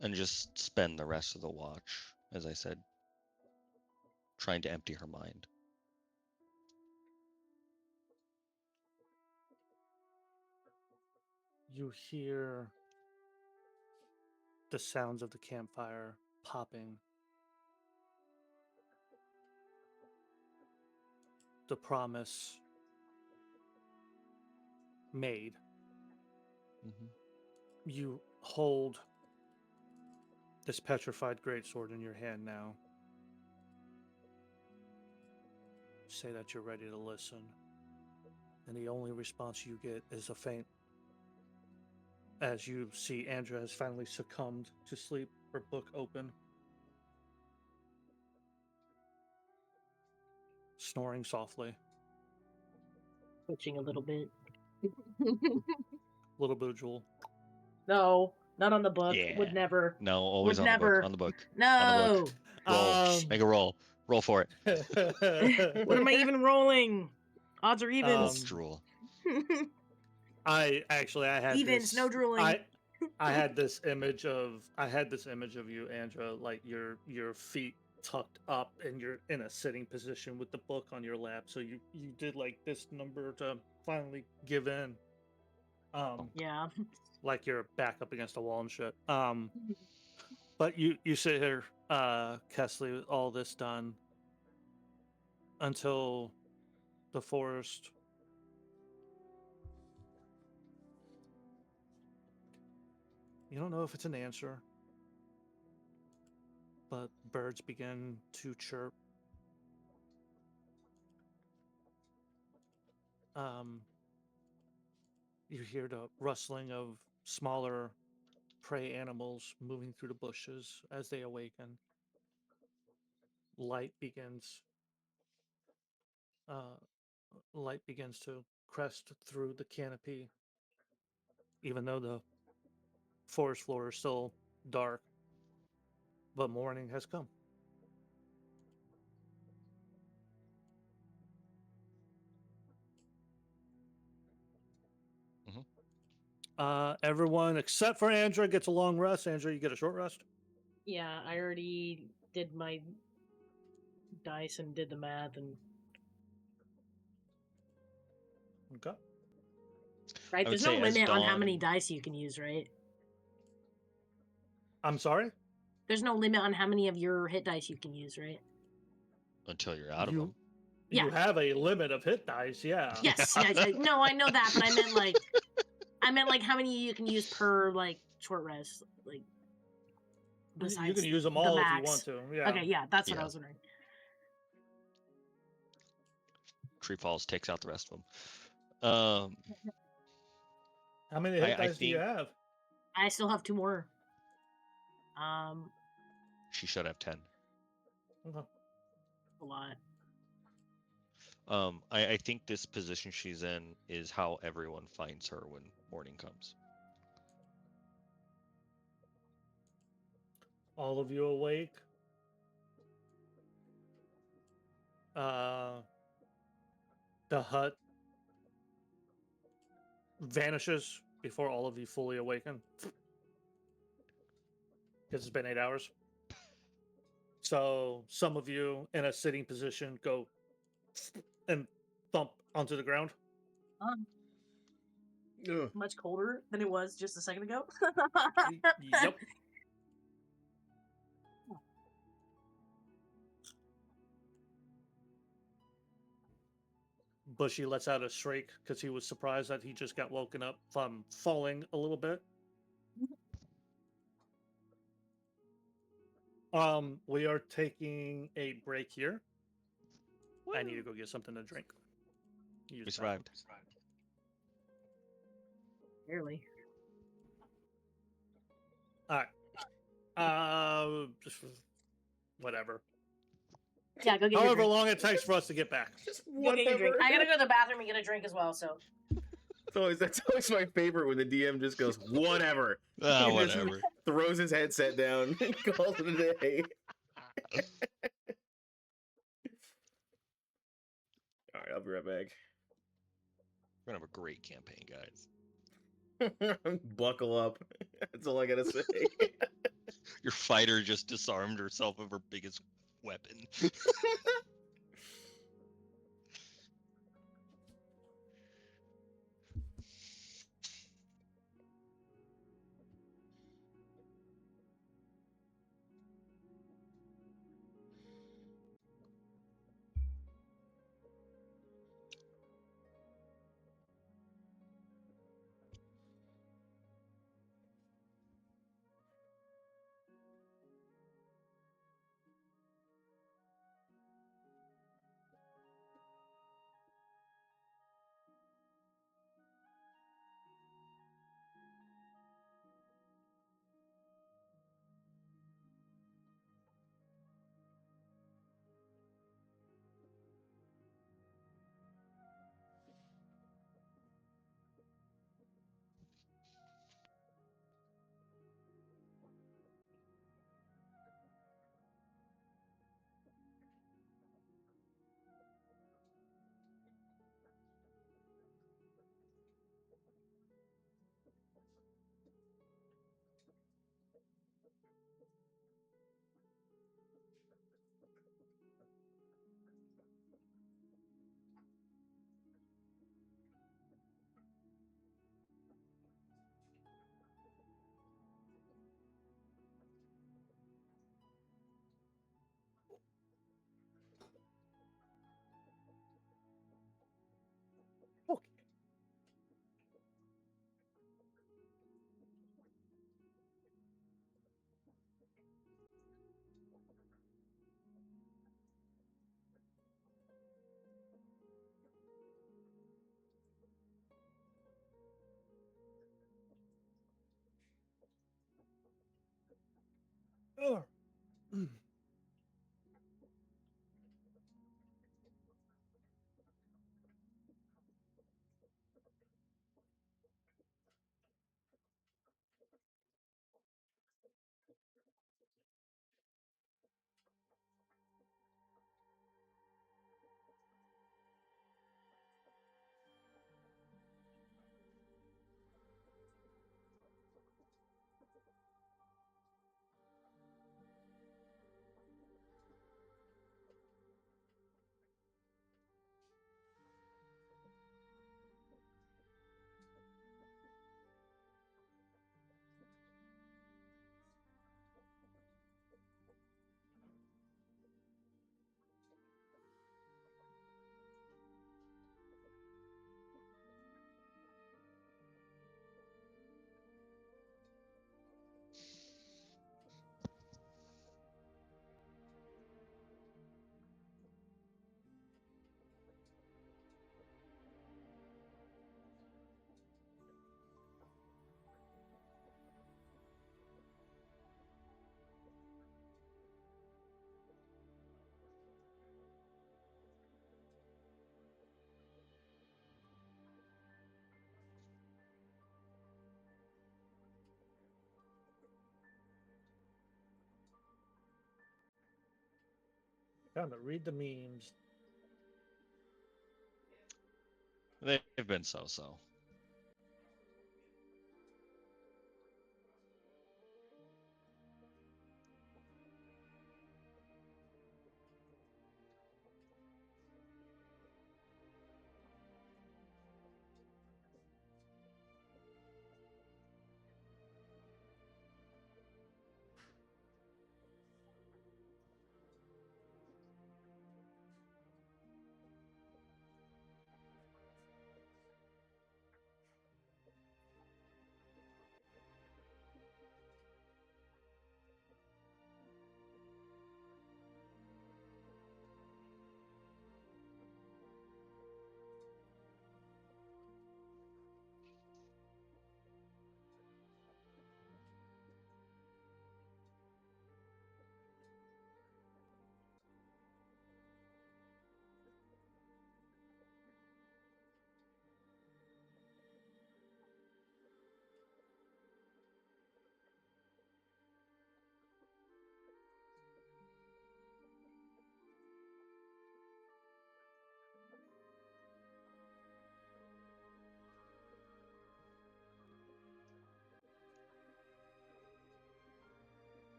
And just spend the rest of the watch, as I said, trying to empty her mind. You hear the sounds of the campfire popping, the promise made. Mm-hmm. You hold this petrified greatsword in your hand now. Say that you're ready to listen. And the only response you get is a faint, as you see Andra has finally succumbed to sleep, her book open, snoring softly. Twitching a little bit. A little bit of Jewel. No, not on the book. Yeah. Would never. No, always Would on never. the book. No. On the book. Roll. Make a roll. Roll for it. What am I even rolling? Odds are evens. Drool. I had Evens, this. no drooling. I had this image of you, Andra, like your feet tucked up and you're in a sitting position with the book on your lap. So you did like this number to finally give in. Yeah. Like you're back up against a wall and shit. But you sit here, Kesley, with all this done until the forest you don't know if it's an answer, but birds begin to chirp. You hear the rustling of smaller prey animals moving through the bushes as they awaken. Light begins uh, light begins to crest through the canopy, even though the forest floor is still dark. But morning has come. Everyone except for Andra gets a long rest. Andra, you get a short rest. Yeah, I already did my dice and did the math and Okay. right. I would There's no say as limit on how many Dawn- dice you can use, right? I'm sorry? There's no limit on how many of your hit dice you can use, right? until you're out of You them. you have a limit of hit dice, yeah. Yes. No, I know that, but I meant like how many you can use per like short rest, like besides You can use them the all if you max. want to. Yeah. Okay, yeah, that's what I Yeah. was wondering. Tree Falls takes out the rest of them. How many hit I dice do you think have? I still have 2 more. she should have 10. Okay. A lot. I think this position she's in is how everyone finds her when morning comes. All of you awake. The hut vanishes before all of you fully awaken. Because it's been 8 hours. So some of you in a sitting position go and thump onto the ground. Ugh. much colder than it was just a second ago. Yep. Bushy lets out a shriek because he was surprised that he just got woken up from falling a little bit. We are taking a break here. I need to go get something to drink. We Use survived. Barely. All right. Just whatever. Yeah, go get your However drink. long it takes for us to get back. Just Go get your drink. whatever. I gotta go to the bathroom and get a drink as well. So That's always my favorite when the DM just goes whatever. Ah, He just whatever. throws his headset down and calls it a day. All right, I'll be right back. We're gonna have a great campaign, guys. Buckle up. That's all I gotta say. Your fighter just disarmed herself of her biggest weapon. Okay. Ugh. Time to read the memes. They've been so-so.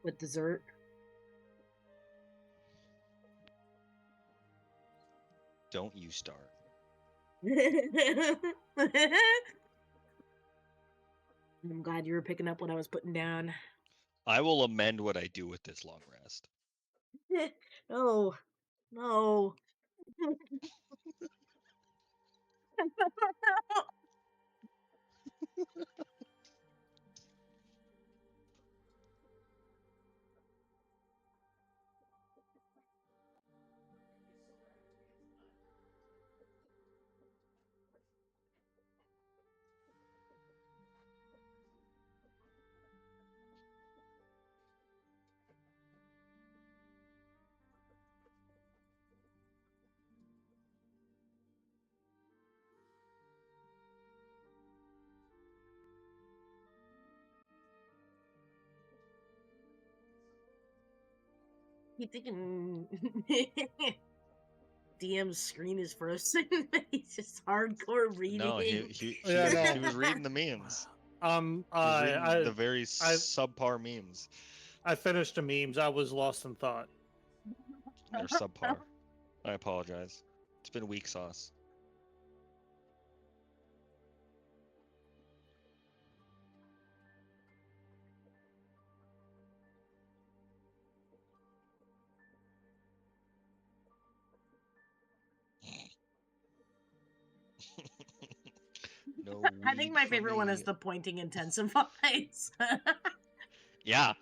with dessert. Don't you start. I'm glad you were picking up what I was putting down. I will amend what I do with this long rest. No, no. You thinking DM's screen is frozen? He's just hardcore reading. No, she Yeah, was reading the memes. She was reading I the very subpar memes. I finished the memes. I was lost in thought. They're subpar. I apologize. It's been weak sauce. No I think weed my for favorite one is me. the pointing intensifies. Yeah,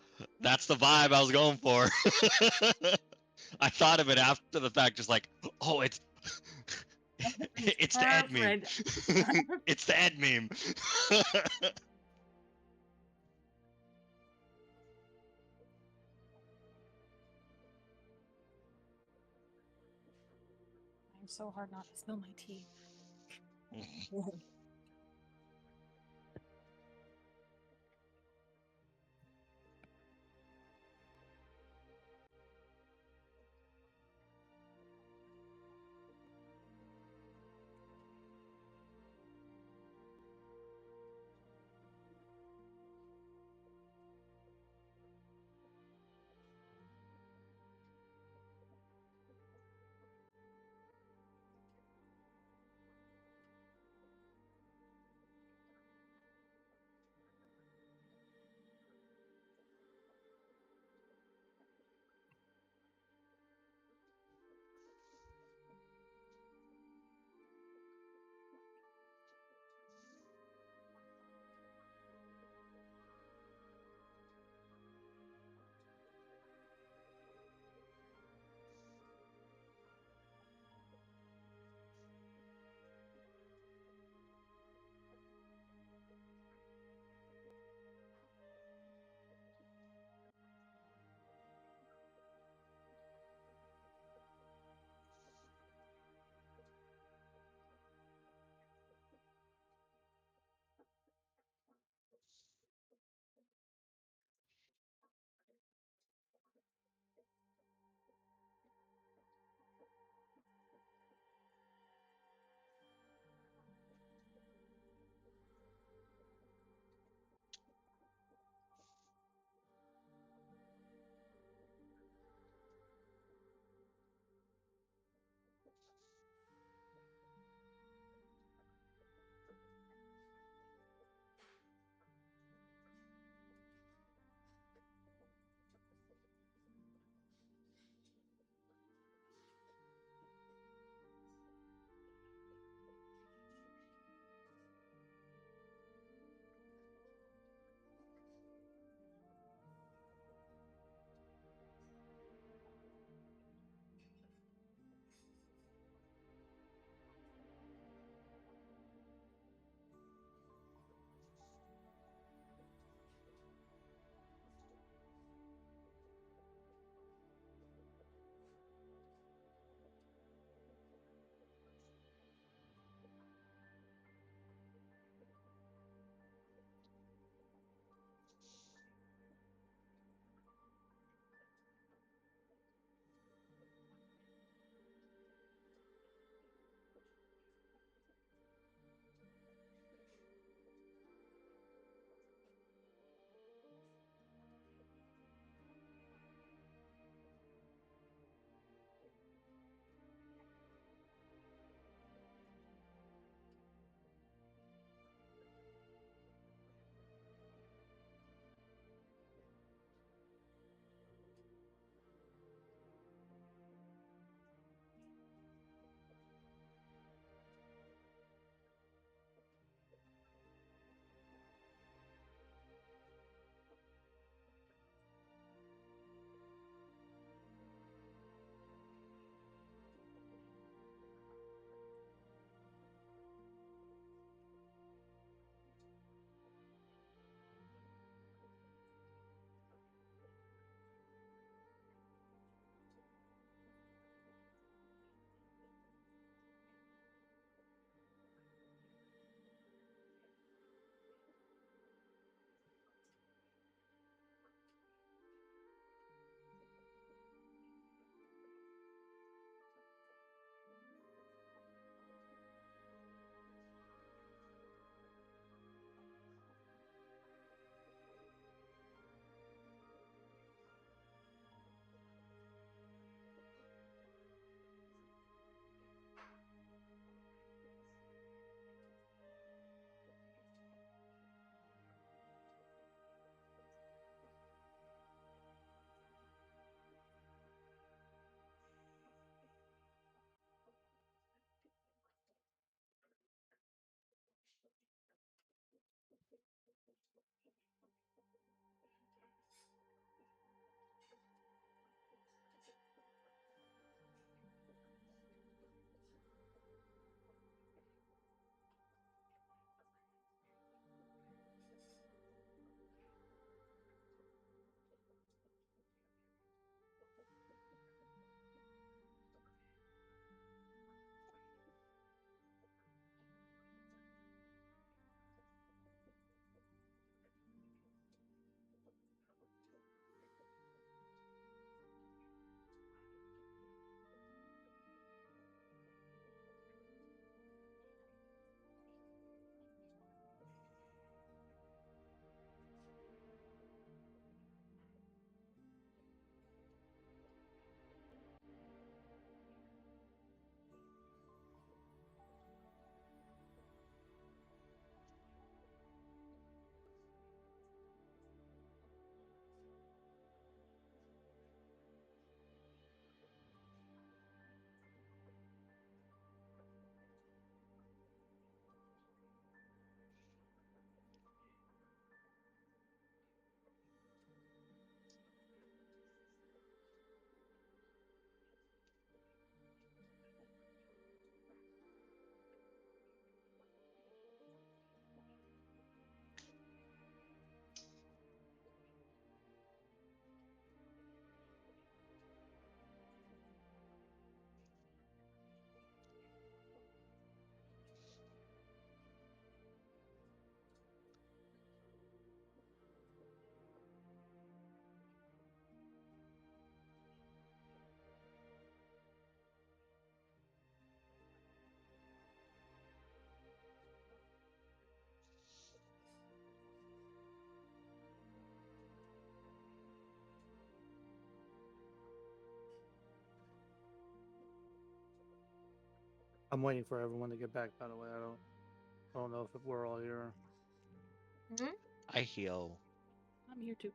that's the vibe I was going for. I thought of it after the fact, just like, oh, it's it's the Ed meme. It's the Ed meme. I'm so hard not to spill my tea. I'm waiting for everyone to get back. By the way, I don't know if we're all here. I heal. I'm here too.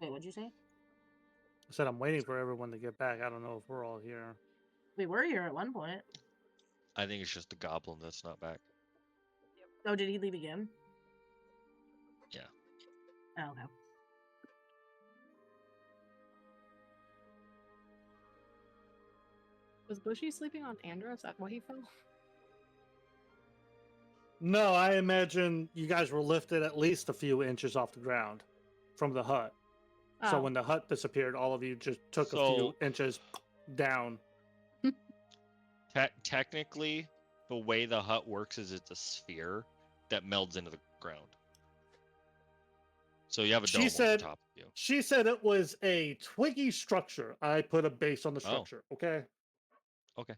Wait, what'd you say? I said I'm waiting for everyone to get back. I don't know if we're all here. We were here at one point. I think it's just the goblin that's not back. Oh, did he leave again? Yeah. Oh, okay. Was Bushy sleeping on Andra? Is that why he fell? No, I imagine you guys were lifted at least a few inches off the ground from the hut. So Oh. when the hut disappeared, all of you just took a few inches down. Technically, the way the hut works is it's a sphere that melds into the ground. So you have a dome on the top of you. She said it was a twiggy structure. I put a base on the structure. Okay. Okay.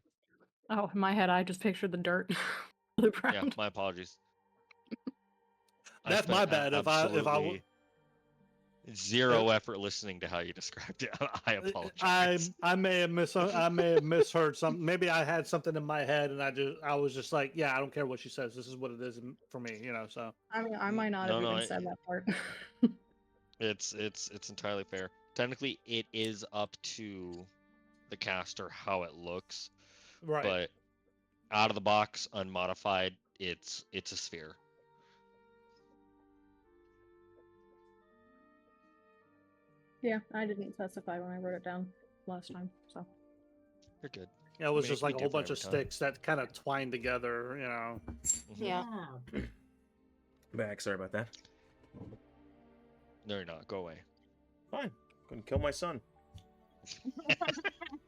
Oh, in my head, I just pictured the dirt. The ground. Yeah, my apologies. That's my bad. If I zero effort listening to how you described it. I apologize. I may have misheard something. Maybe I had something in my head, and I was just like, yeah, I don't care what she says. This is what it is for me, you know. So I mean, I might not have even said that part. It's entirely fair. Technically, it is up to the caster how it looks, right. But out of the box, unmodified, it's a sphere. Yeah, I didn't specify when I wrote it down last time, so. You're good. Yeah, it was just like a whole bunch of sticks that kind of twined together, you know. Yeah. Back. Sorry about that. No, you're not. Go away. Fine. Gonna kill my son.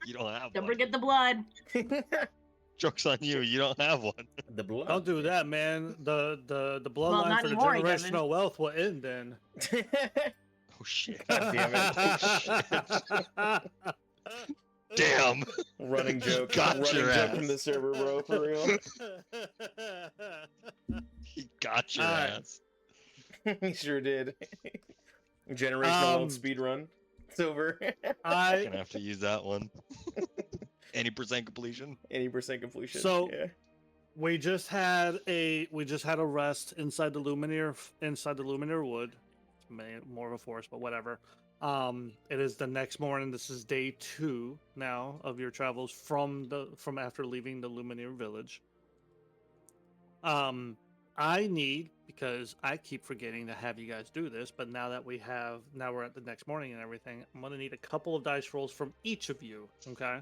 You don't have Don't one. forget the blood. Joke's on you. You don't have one. The blood. Don't do that, man. The bloodline not for the anymore, he generational doesn't. wealth will end then. Oh shit. God damn it. Oh, shit. Damn. Running joke. Got Running your joke ass. from the server, bro. For real. He got your ass. He sure did. Generational wealth speed run. It's over. Gonna have to use that one. Any percent completion? Any percent completion. So yeah. we just had a rest inside the Lumineer wood. It's more of a forest, but whatever. It is the next morning. This is day 2 now of your travels from after leaving the Lumineer village. I need, because I keep forgetting to have you guys do this, but now we're at the next morning and everything, I'm gonna need a couple of dice rolls from each of you. Okay.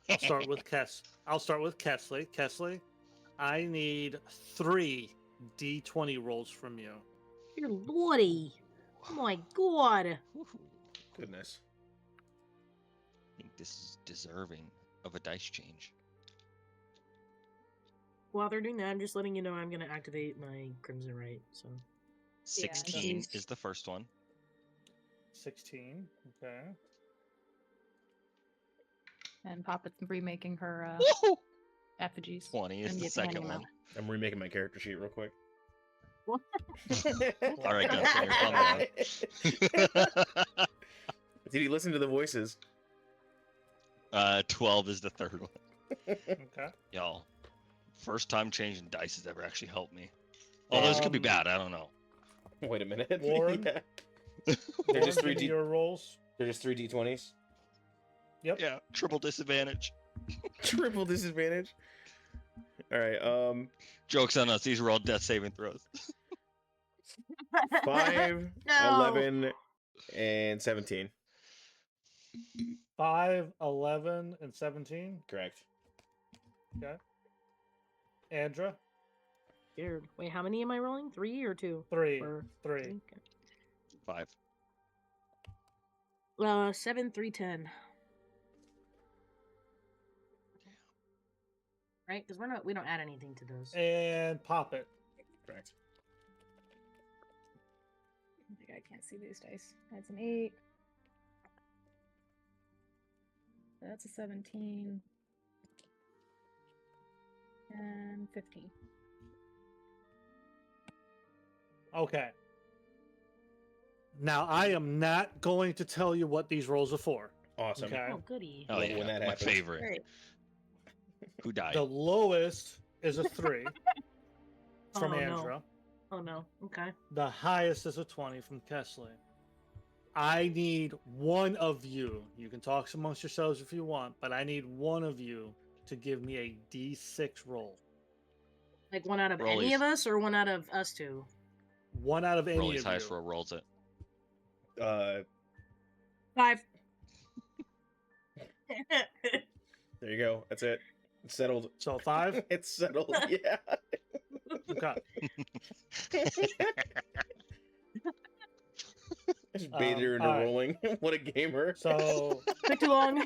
I'll start with Kesley. Kesley, I need 3 D20 rolls from you. You're bloody. Oh my god. Goodness. I think this is deserving of a dice change. While they're doing that, I'm just letting you know I'm gonna activate my Crimson Right. So 16 she's- is the first one. 16. Okay. And Papa's remaking her effigies. 20 is and the handing second them one. out. I'm remaking my character sheet real quick. what? All right, Gunslinger, calm down. Did he listen to the voices? 12 is the third one. Okay. Y'all, first time changing dice has ever actually helped me. Although this could be bad, I don't know. Wait a minute. Warren? Yeah. They're just Warren, 3D. your rolls. They're just 3 D20s. Yep. Yeah, triple disadvantage. Triple disadvantage. All right. Joke's on us. These are all death saving throws. 5, No. 11, and 17. 5, 11, and 17. Correct. Okay. Andra, Weird. Wait, how many am I rolling? 3 or 2? 3. Or 3. Okay. 5. 7, 3, 10. Right? Because we don't add anything to those. And pop it. Correct. I think I can't see these dice. That's an 8. That's a 17. And 15. Okay. Now, I am not going to tell you what these rolls are for. Awesome. Okay. Oh, goody. Oh Love yeah, when that my happens. favorite. Great. Who died? The lowest is a 3 from Oh, no. Andra. Oh no. Okay. The highest is a 20 from Kesley. I need one of you. You can talk amongst yourselves if you want, but I need one of you to give me a D6 roll. Like one out of any Rollies. of us, or one out of us two? One out of any Rolly's of highest you. roll rolls it. 5. There you go. That's it. It's settled. So 5? It's settled. Yeah. Okay. Just baited her into alright. rolling. What a gamer. So, Took too long.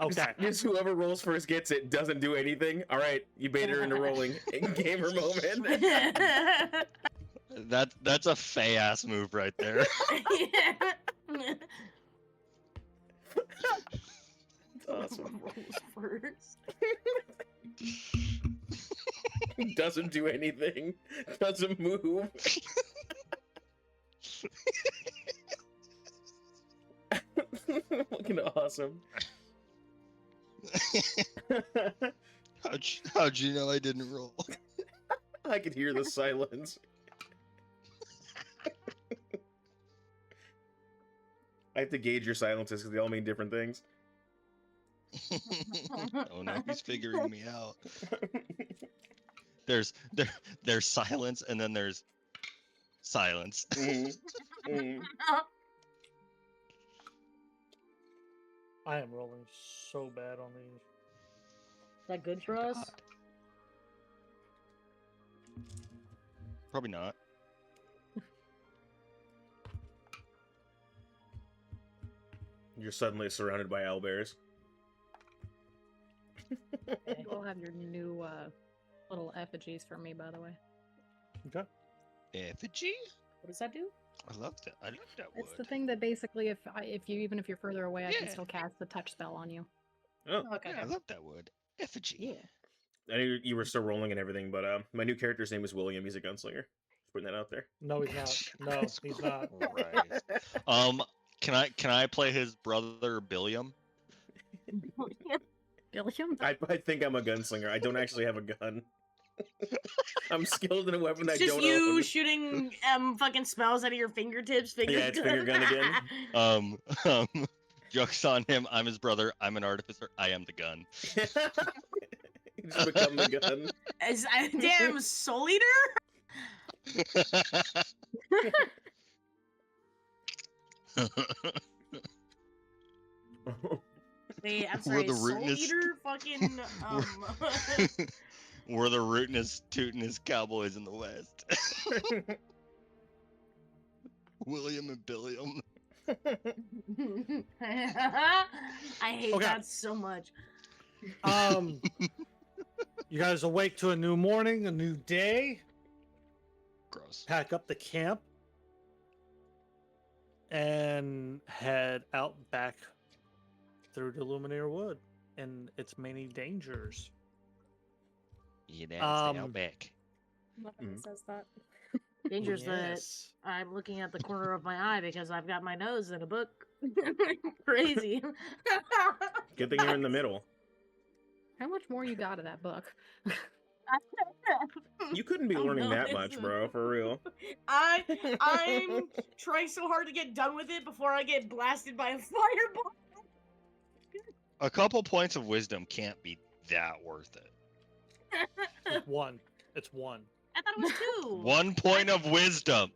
okay. Just whoever rolls first gets it. Doesn't do anything. All right, you baited her into rolling. Gamer moment. That's a fey ass move right there. Awesome. Rolls first. Doesn't do anything. Doesn't move. Fucking awesome. How'd you know I didn't roll? I could hear the silence. I have to gauge your silences because they all mean different things. Oh no, he's figuring me out. There's silence and then there's silence. Mhm. Mhm. I am rolling so bad on these. Is that good for us? God. Probably not. You're suddenly surrounded by owlbears. You'll have your new little effigies for me, by the way. Okay. Effigy? What does that do? I love that. I love that word. It's the thing that basically, if you even if you're further away, I can Yeah. still cast the touch spell on you. Oh, Okay. Yeah, I love that word. Effigy. Yeah. I knew you were still rolling and everything, but my new character's name is William. He's a gunslinger. Just putting that out there. No, he's not. No, he's not. Right. Can I play his brother Billiam? Billiam? I think I'm a gunslinger. I don't actually have a gun. I'm skilled in a weapon I It's just don't you own. shooting fucking spells out of your fingertips. Yeah, it's finger gun again. Joke's on him. I'm his brother. I'm an artificer. I am the gun. You just become the gun. Damn, Soul Eater? Wait, I'm We're sorry, the Soul rootinest- Eater? Fucking, We're the rootinest, tootinest cowboys in the West. William and Billiam. I hate Okay. that so much. You guys awake to a new morning, a new day. Gross. Pack up the camp and head out back through the Lumineer Wood and its many dangers. Yeah, that's the Um, outback. Nothing Mm. says that. Danger's that Yes. I'm looking at the corner of my eye because I've got my nose in a book. Crazy. Good thing you're in the middle. How much more you got of that book? You couldn't be Oh, learning no, that it's- much, bro. For real. I'm trying so hard to get done with it before I get blasted by a fireball. A couple points of wisdom can't be that worth it. It's one. It's one. I thought it was 2. 1 point of wisdom.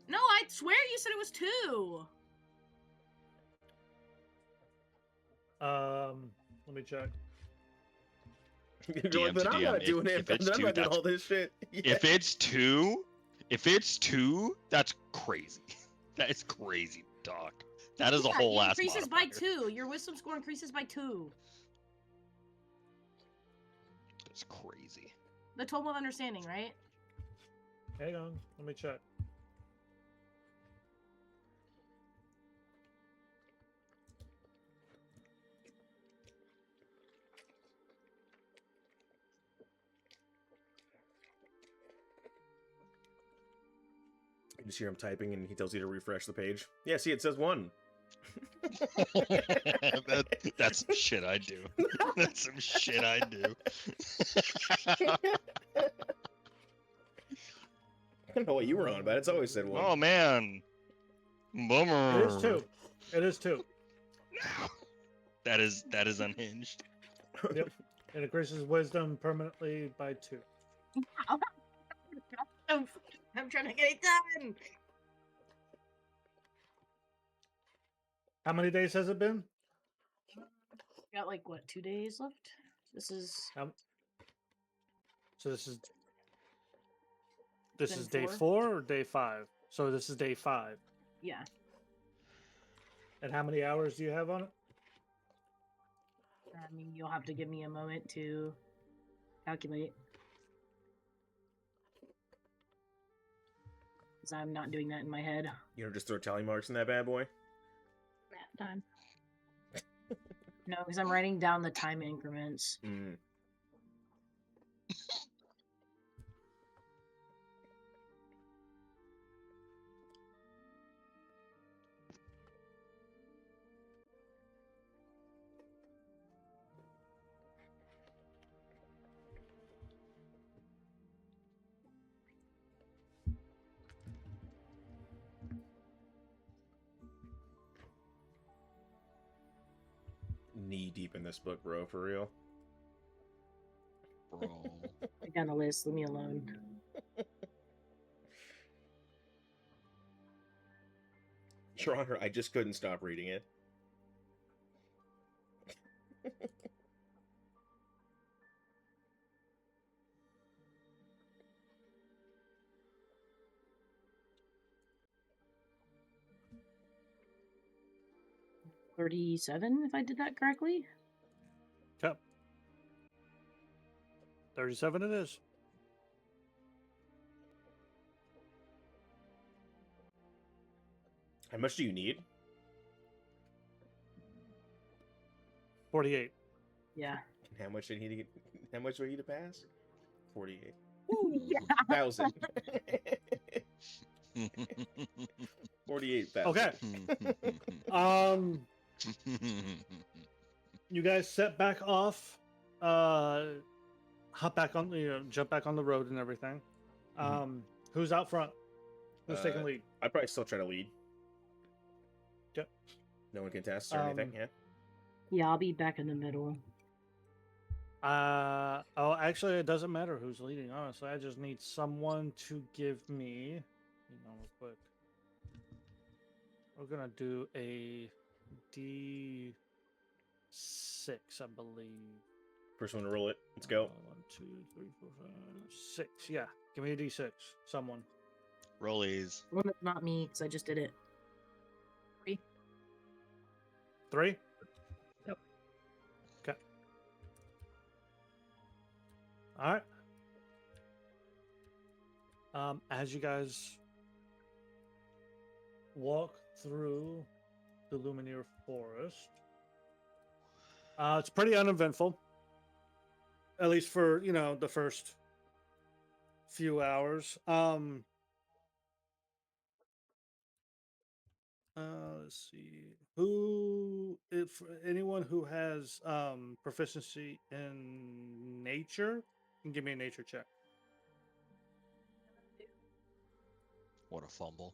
No, I swear you said it was 2. Let me check. You're DM like, but to I'm DM, not if- doing it. if it's I'm two, not doing that's- all this shit. Yeah. If it's two, that's crazy. That is crazy, dog. That is a whole it ass increases by modifier. 2. Your wisdom score increases by 2. That's crazy. The total of understanding, right? Hang on. Let me check. You just hear him typing and he tells you to refresh the page. Yeah, see, it says 1. That's some shit I do. That's some shit I do. I don't know what you were on about. It's always said one. Oh man, bummer. It is 2. It is 2. That is unhinged. Yep. It increases wisdom permanently by 2. I'm trying to get it done. How many days has it been? Got like what, 2 days left? This is So this is Been day 4? 4 or day 5? So this is day 5. yeah. And how many hours do you have on it? I mean, you'll have to give me a moment to calculate. Because I'm not doing that in my head. You know, just throw tally marks in that bad boy. Nap time. No, because I'm writing down the time increments. Mm. Knee deep in this book, bro, for real. Bro. I got a list. Leave me alone. Your Honor, I just couldn't stop reading it. $37, if I did that correctly. Yep. 37 it is. How much do you need? 48. Yeah. How much did he get? How much do I need to pass? 48. Yeah. 1,000. 48,000. Okay. You guys set back off. Hop back on the jump back on the road and everything. Who's out front? Who's taking lead? I'd probably still try to lead. Yep. No one can test or anything, yeah? Yeah, I'll be back in the middle. Oh, actually, it doesn't matter who's leading. Honestly, I just need someone to give me. Hang on, real quick. We're gonna do a D6, I believe. First one to roll it. Let's go. 1, 2, 3, 4, 5, 6. Yeah, give me a D6. Someone. Rollies. Well, it's not me, because I just did it. 3. Yep. Okay. All right. As you guys walk through the Lumineer Forest, it's pretty uneventful. At least for, the first few hours. Let's see. If anyone who has proficiency in nature can give me a nature check. What a fumble.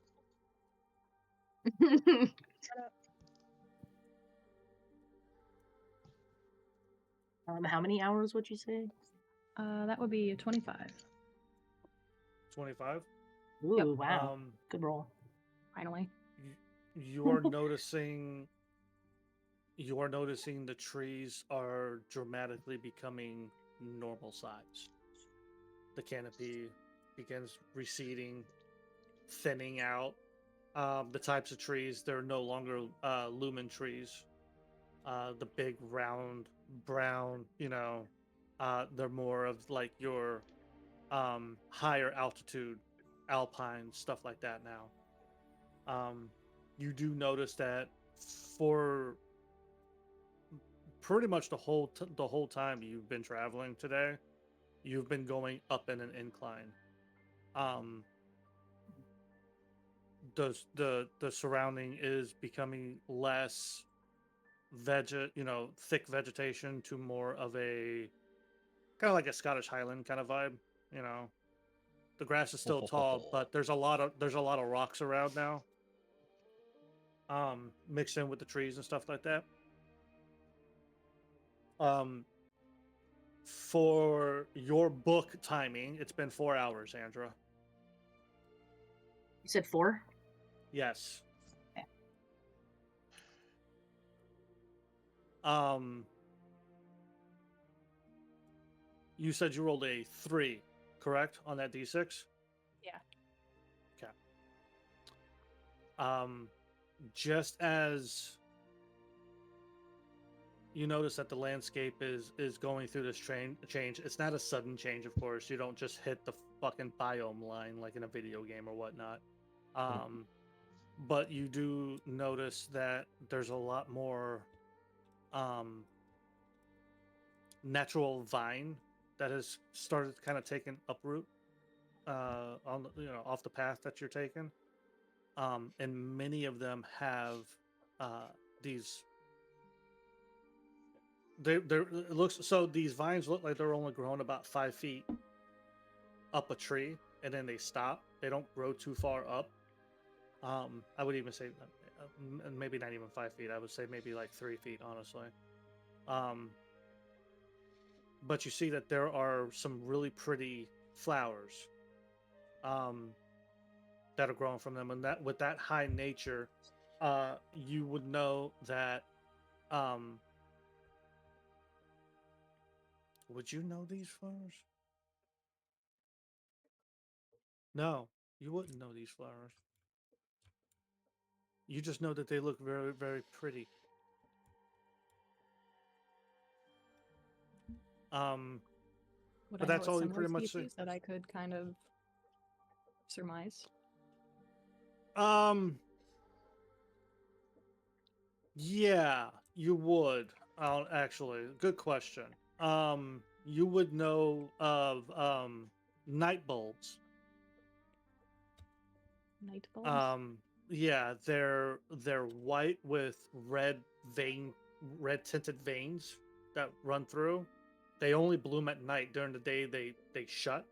How many hours would you say? That would be a 25. 25. Ooh, Yep. wow. Good roll. Finally. You are noticing the trees are dramatically becoming normal size. The canopy begins receding, thinning out. The types of trees, they're no longer lumen trees. The big round brown, they're more of like your higher altitude alpine stuff like that now. You do notice that for pretty much the whole time you've been traveling today, you've been going up in an incline. the surrounding is becoming less thick vegetation to more of a kind of like a Scottish Highland kind of vibe. You know, the grass is still tall, but there's a lot of rocks around now. Mixed in with the trees and stuff like that. For your book timing, it's been 4 hours, Andra. You said 4? Yes. Okay. You said you rolled a 3, correct, on that d6? Yeah. Okay. Just as you notice that the landscape is going through this change. It's not a sudden change, of course. You don't just hit the fucking biome line like in a video game or whatnot. But you do notice that there's a lot more natural vine that has started kind of taking uproot on off the path that you're taking. And many of them have these. It looks so. These vines look like they're only growing about 5 feet up a tree, and then they stop. They don't grow too far up. I would even say maybe not even 5 feet. I would say maybe like 3 feet, honestly. But you see that there are some really pretty flowers that are growing from them, and that with that high nature, you would know that. Would you know these flowers? No, you wouldn't know these flowers. You just know that they look very, very pretty. Would But I know that's a all you similar pretty much see. species that I could kind of surmise? Yeah, you would. Actually, good question. You would know of night bulbs. Night bulbs? Yeah, they're white with red tinted veins that run through. They only bloom at night. During the day, they shut.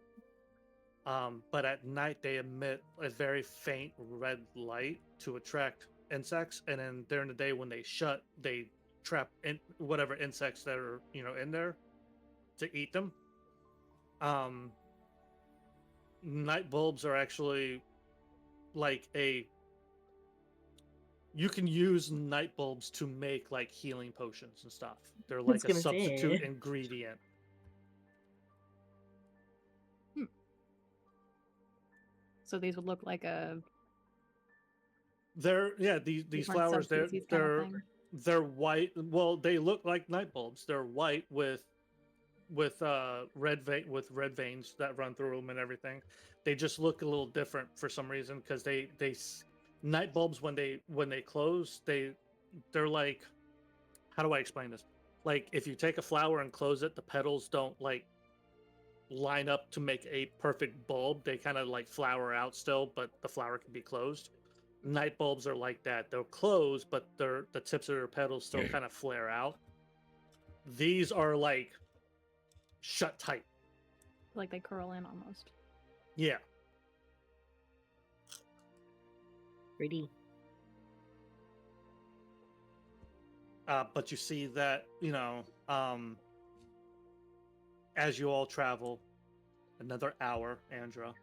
But at night they emit a very faint red light to attract insects, and then during the day when they shut, they trap in whatever insects that are in there to eat them. Night bulbs are actually like you can use night bulbs to make like healing potions and stuff. They're like a substitute ingredient. So these would look like a These different flowers subspecies kind of thing. they're white. Well, they look like night bulbs. They're white with red veins that run through them and everything. They just look a little different for some reason because night bulbs when they close, they're like, how do I explain this? Like if you take a flower and close it, the petals don't like line up to make a perfect bulb. They kind of like flower out still, but the flower can be closed. Night bulbs are like that. They'll close, but the tips of their petals still kind of flare out. These are like shut tight. Like they curl in almost. Yeah. Pretty. But you see that, as you all travel another hour, Andra,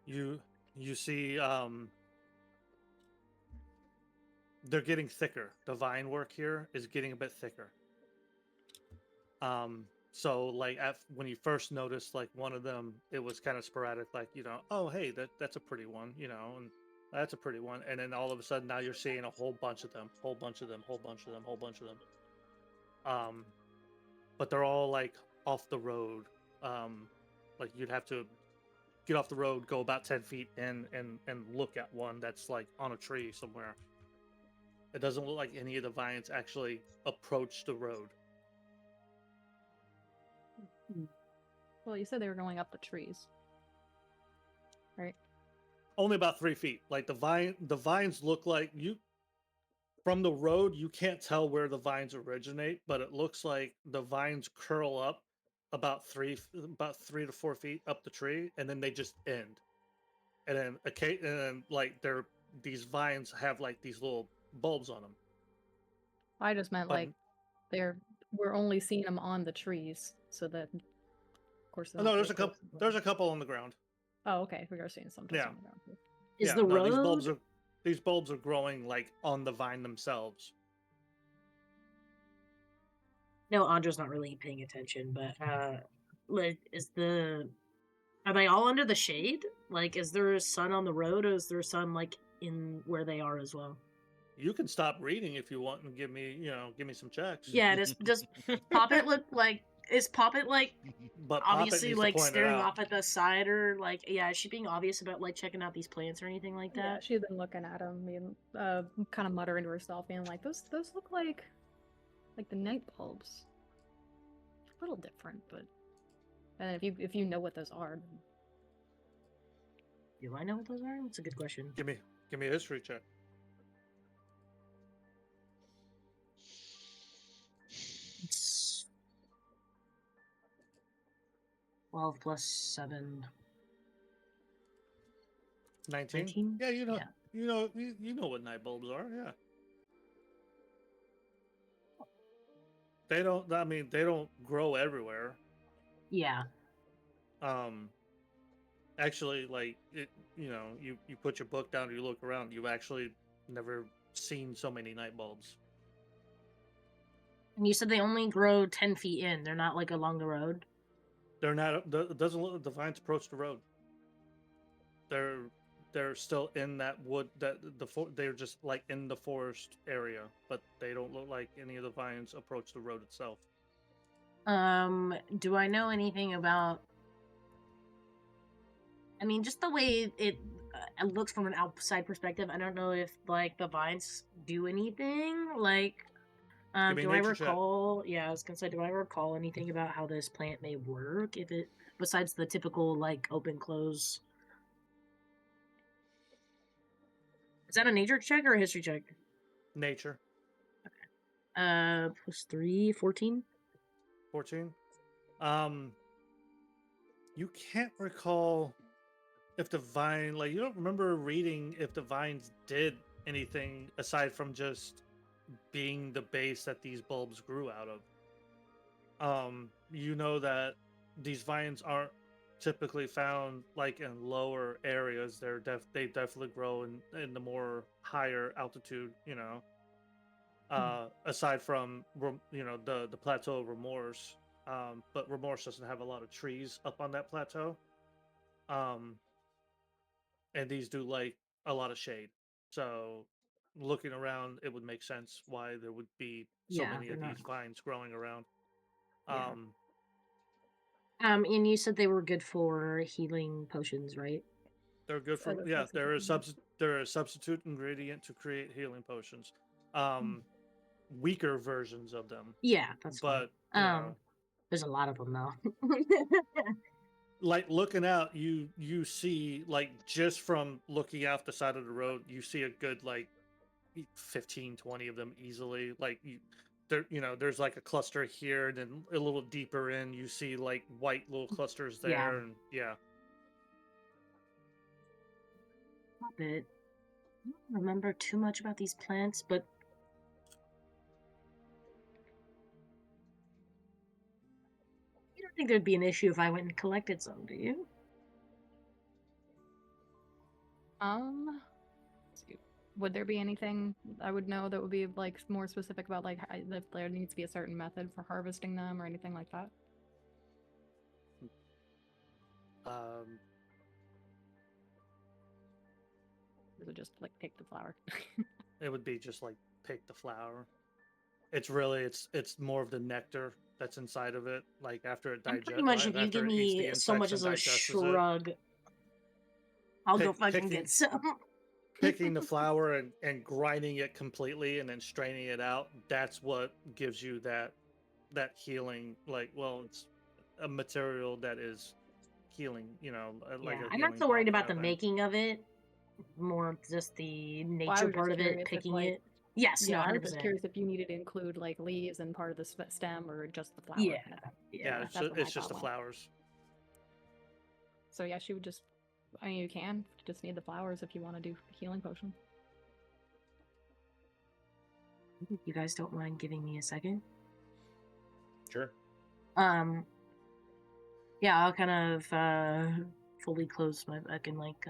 you see they're getting thicker. The vine work here is getting a bit thicker. So like when you first noticed like one of them, it was kind of sporadic, like, oh hey, that's a pretty one, and that's a pretty one. And then all of a sudden now you're seeing a whole bunch of them. But they're all like off the road. Like you'd have to get off the road, go about 10 feet and look at one that's like on a tree somewhere. It doesn't look like any of the vines actually approach the road. Well, you said they were going up the trees. right? Only about 3 feet. Like the vines look like you from the road. You can't tell where the vines originate, but it looks like the vines curl up about 3 to 4 feet up the tree, and then they just end. And then like these vines have like these little bulbs on them. I just meant But like we're only seeing them on the trees, so that of course they oh, don't no, have to get close to them. there's a couple on the ground. Oh, okay. We are seeing some Yeah. on the ground too. Is Yeah, the no, road? these bulbs are growing like on the vine themselves. No, Andra's not really paying attention, but like, are they all under the shade? Like, is there a sun on the road, or is there sun like in where they are as well? You can stop reading if you want and give me some checks. Yeah, does Poppet look like is Poppet like But Poppet obviously needs to like point it staring out. off at the side, or like, yeah, is she being obvious about like checking out these plants or anything like Yeah, that? she's been looking at them, being kind of muttering to herself, being like, "Those look like the night bulbs. A little different, but." And if you know what those are, then Do I know what those are? That's a good question. Give me a history check. It's 12 plus 7. 19? 19? Yeah, Yeah. you know what night bulbs are, yeah. They don't grow everywhere. Yeah. Actually, like you put your book down, you look around, you've actually never seen so many night bulbs. And you said they only grow 10 feet in. They're not like along the road. They're not. It doesn't look. The vines approach the road. They're still in that wood. They're just like in the forest area, but they don't look like any of the vines approach the road itself. Do I know anything about? I mean, just the way it looks from an outside perspective. I don't know if like the vines do anything. Like, Give me do I nature check. recall? Yeah, I was gonna say, do I recall anything about how this plant may work? If it besides the typical like open close. Is that a nature check or a history check? Nature. Plus 3, 14. 14. You can't recall if the vine, like, you don't remember reading if the vines did anything aside from just being the base that these bulbs grew out of. You know that these vines aren't typically found like in lower areas. They definitely grow in the more higher altitude, aside from the plateau of Remorse. But Remorse doesn't have a lot of trees up on that plateau. And these do like a lot of shade. So looking around, it would make sense why there would be so Yeah, many they're of not. these vines growing around. Yeah. And you said they were good for healing potions, right? They're good for they're a substitute ingredient to create healing potions. Weaker versions of them. Yeah, that's fine. But there's a lot of them though. like looking out, you see, like, just from looking out the side of the road, you see a good like 15, 20 of them easily. Like there's like a cluster here, and then a little deeper in you see like white little clusters there. Yeah. And yeah. Stop it. I don't remember too much about these plants, but you don't think there'd be an issue if I went and collected some, do you? let's see. Would there be anything I would know that would be like more specific about like if there needs to be a certain method for harvesting them or anything like that? Or is it just like pick the flower? It would be just like pick the flower. It's more of the nectar that's inside of it. Like after it I'm digests, pretty much, if you give me so much as a shrug, I'll go fucking get some. Picking the flower and grinding it completely and then straining it out, that's what gives you that healing. Like, well, it's a material that is healing, like Yeah, a I'm not healing so worried pot about kind the of thing. making of it. More just the Well, I nature was part just of it, curious if, picking like, it. Yes, no, yeah, I was just 100%. curious if you needed to include like leaves and part of the stem or just the flower. Yeah, Yeah, yeah. it's That's just, what my it's just the thought was. flowers. So yeah, she would just. I mean, you can just need the flowers if you want to do a healing potion. You guys don't mind giving me a second? Sure. Yeah, I'll kind of fully close my book and like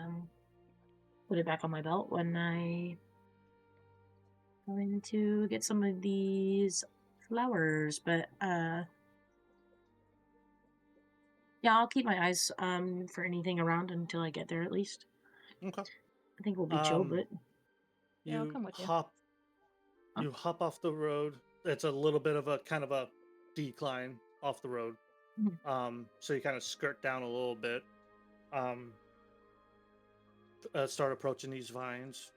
put it back on my belt when I going to get some of these flowers, but yeah, I'll keep my eyes for anything around until I get there at least. Okay. I think we'll be chill, Um, but Yeah, I'll You come with you. hop. You hop off the road. It's a little bit of a kind of a decline off the road. So you kind of skirt down a little bit. Start approaching these vines.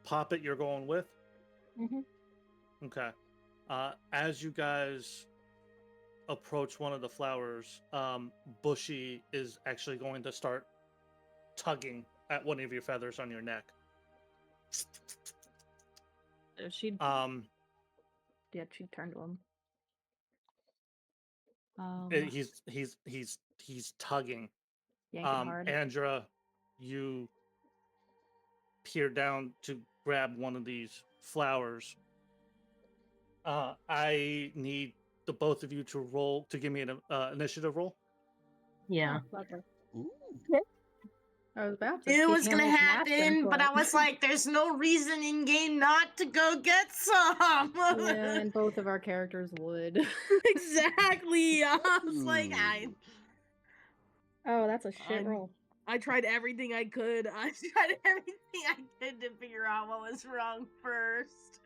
Pop it. You're going with. Okay. As you guys approach one of the flowers, Bushy is actually going to start tugging at one of your feathers on your neck. She'd Um, she'd turn to him. he's tugging. Yanking hard. Andra, you peer down to grab one of these flowers. I need the both of you to roll to give me an initiative roll. yeah. Oh, lovely. Ooh. I was about to. It was gonna almost matched him, happen, but I was like, there's no reason in game not to go get some. Yeah, and both of our characters would. Exactly. I was like, Ooh. Oh, that's a shit roll. I tried everything I could. I tried everything I could to figure out what was wrong first.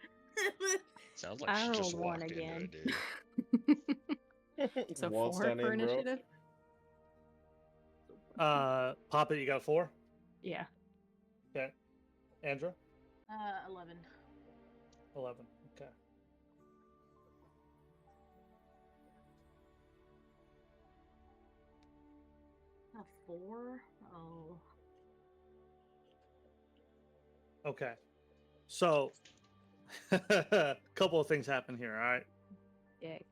Sounds like I she just rolled one walked into again. it, dude. So Waltz 4 on for in, bro. initiative. Pop it. You got a 4. Yeah. Okay. Andra, 11. 11. Okay. A 4? Oh. Okay. So, a couple of things happen here. All right. Yay.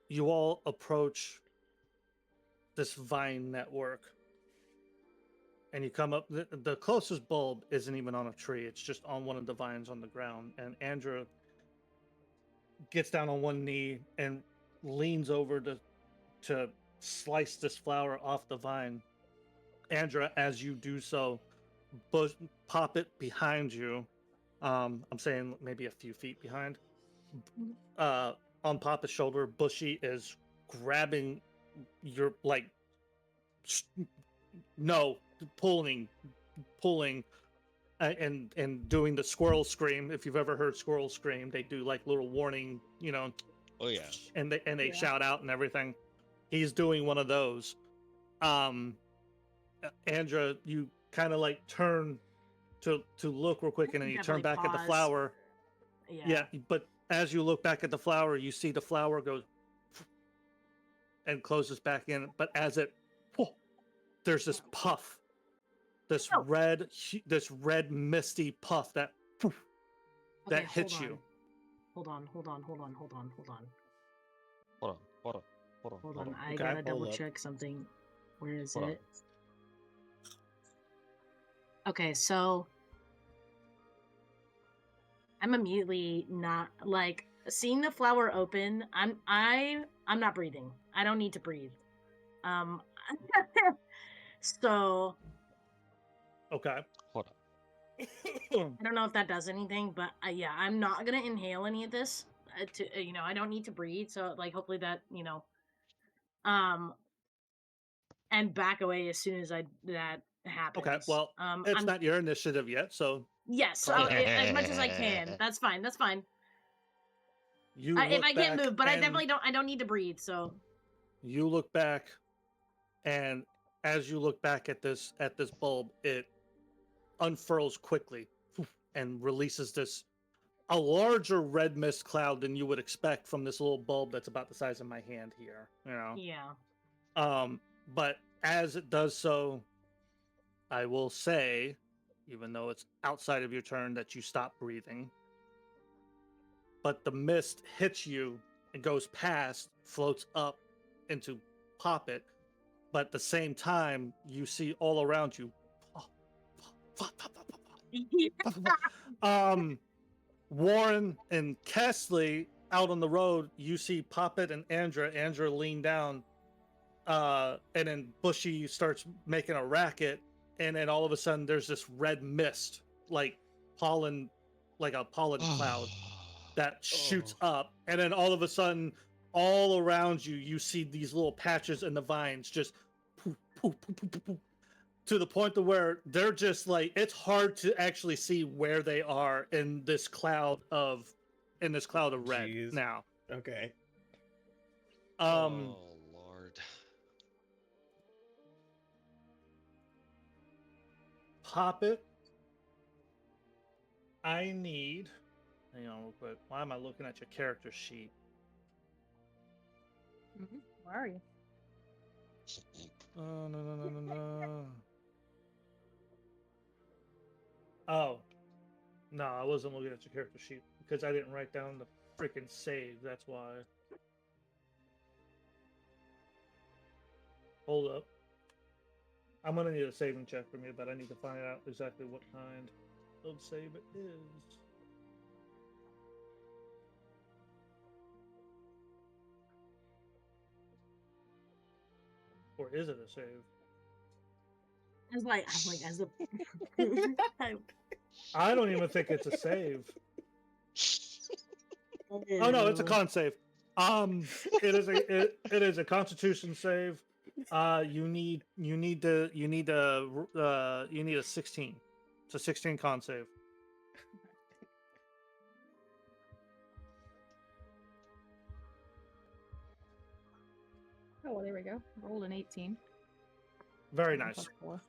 You all approach this vine network, and you come up. The closest bulb isn't even on a tree; it's just on one of the vines on the ground. And Andra gets down on one knee and leans over to slice this flower off the vine. Andra, as you do so, pop it behind you. I'm saying maybe a few feet behind. On Papa's shoulder, Bushy is grabbing your pulling, and doing the squirrel scream. If you've ever heard squirrel scream, they do like little warning, Oh yeah. and they Yeah. shout out and everything. He's doing one of those. Andra, you kind of like turn to look real quick, and then you turn Definitely back at the pause. flower. Yeah. But as you look back at the flower, you see the flower goes and closes back in. But as there's this puff, this Oh. red misty puff that Okay, hits hold you. on. Hold on. Hold on. I Okay, gotta double hold up. check something. Where is Hold on. it? Okay, so I'm immediately not like seeing the flower open. I'm not breathing. I don't need to breathe. So Okay. Hold on. I don't know if that does anything, but yeah, I'm not gonna inhale any of this. I don't need to breathe. So like, hopefully that and back away as soon as that happens. Okay. Well, it's I'm not your initiative yet, so yes, so as much as I can. That's fine. That's fine. you If look I can't back move, but I and definitely don't. I don't need to breathe. So you look back, and as you look back at this bulb, it unfurls quickly and releases a larger red mist cloud than you would expect from this little bulb that's about the size of my hand here. You know. Yeah. But as it does so, I will say, even though it's outside of your turn, that you stop breathing. But the mist hits you and goes past, floats up into Poppet. But at the same time, you see all around you. Warren and Kesley out on the road, you see Poppet and Andra. Andra lean down, and then Bushy starts making a racket, and then all of a sudden there's this red mist, like pollen, like a pollen cloud that shoots up, and then all of a sudden, all around you, you see these little patches in the vines just poof, poof, poof, poof, poof, poof, to the point to where they're just like, it's hard to actually see where they are in this cloud of red Jeez. now. Okay. Oh Lord. Poppet, I need, hang on real quick, why am I looking at your character sheet? Where are you? Oh, no. Oh, no, I wasn't looking at your character sheet because I didn't write down the freaking save. That's why. Hold up. I'm gonna need a saving check from you, but I need to find out exactly what kind of save it is. Or is it a save? I'm like, as a. I don't even think it's a save. Oh no, it's a con save. It is a Constitution save. You need a 16. It's a 16 con save. Oh, well, there we go. Rolled an 18. Very nice. Plus 4.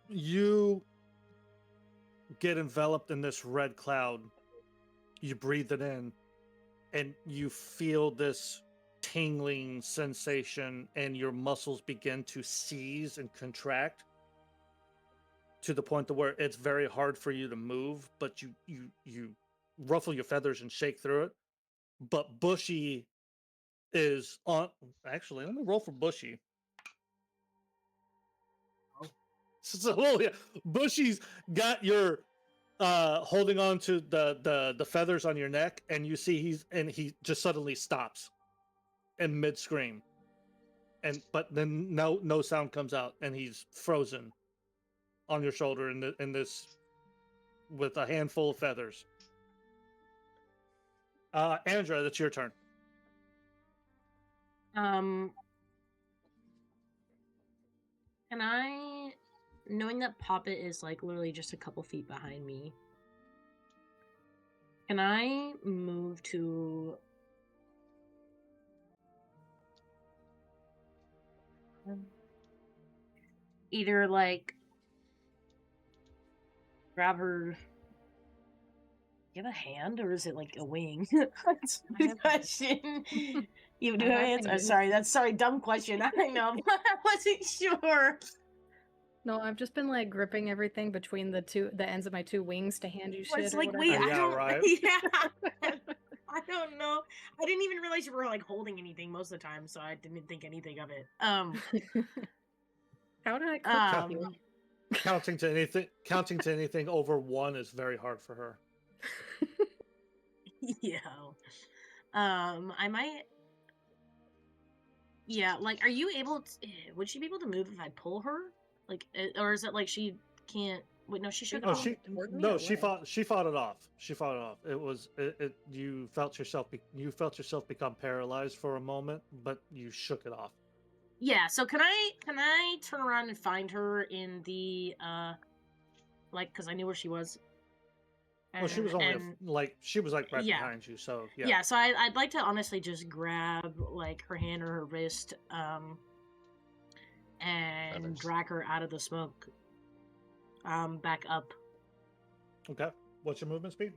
You get enveloped in this red cloud. You breathe it in, and you feel this tingling sensation, and your muscles begin to seize and contract to the point to where it's very hard for you to move, but you ruffle your feathers and shake through it. But Bushy is on. Actually, let me roll for Bushy. So yeah, Bushy's got your holding on to the feathers on your neck, and you see he just suddenly stops in mid scream, but then no sound comes out, and he's frozen on your shoulder in this with a handful of feathers. Andra, that's your turn. Can I, knowing that Poppet is like literally just a couple feet behind me, can I move to either like grab her? Do you have a hand, or is it like a wing? That's the question. You do have hands? Oh, sorry, dumb question. I know. I wasn't sure. No, I've just been like gripping everything between the ends of my two wings to hand you Well, shit. it's or like, whatever. wait, I Yeah, don't. right. Yeah, I don't know. I didn't even realize you were like holding anything most of the time, so I didn't think anything of it. How did I click you? Counting to anything over 1 is very hard for her. Yeah. I might. Yeah, like, are you able to? Would she be able to move if I pull her? Like, or is it like she can't? Wait, no, she should. Oh, she fought it off. She fought it off. It was you felt yourself become paralyzed for a moment, but you shook it off. Yeah, so can I turn around and find her in the like, because I knew where she was. Well, she was only right yeah. behind you, so yeah. Yeah, so I'd like to honestly just grab like her hand or her wrist, and Feathers. drag her out of the smoke. Back up. Okay. What's your movement speed?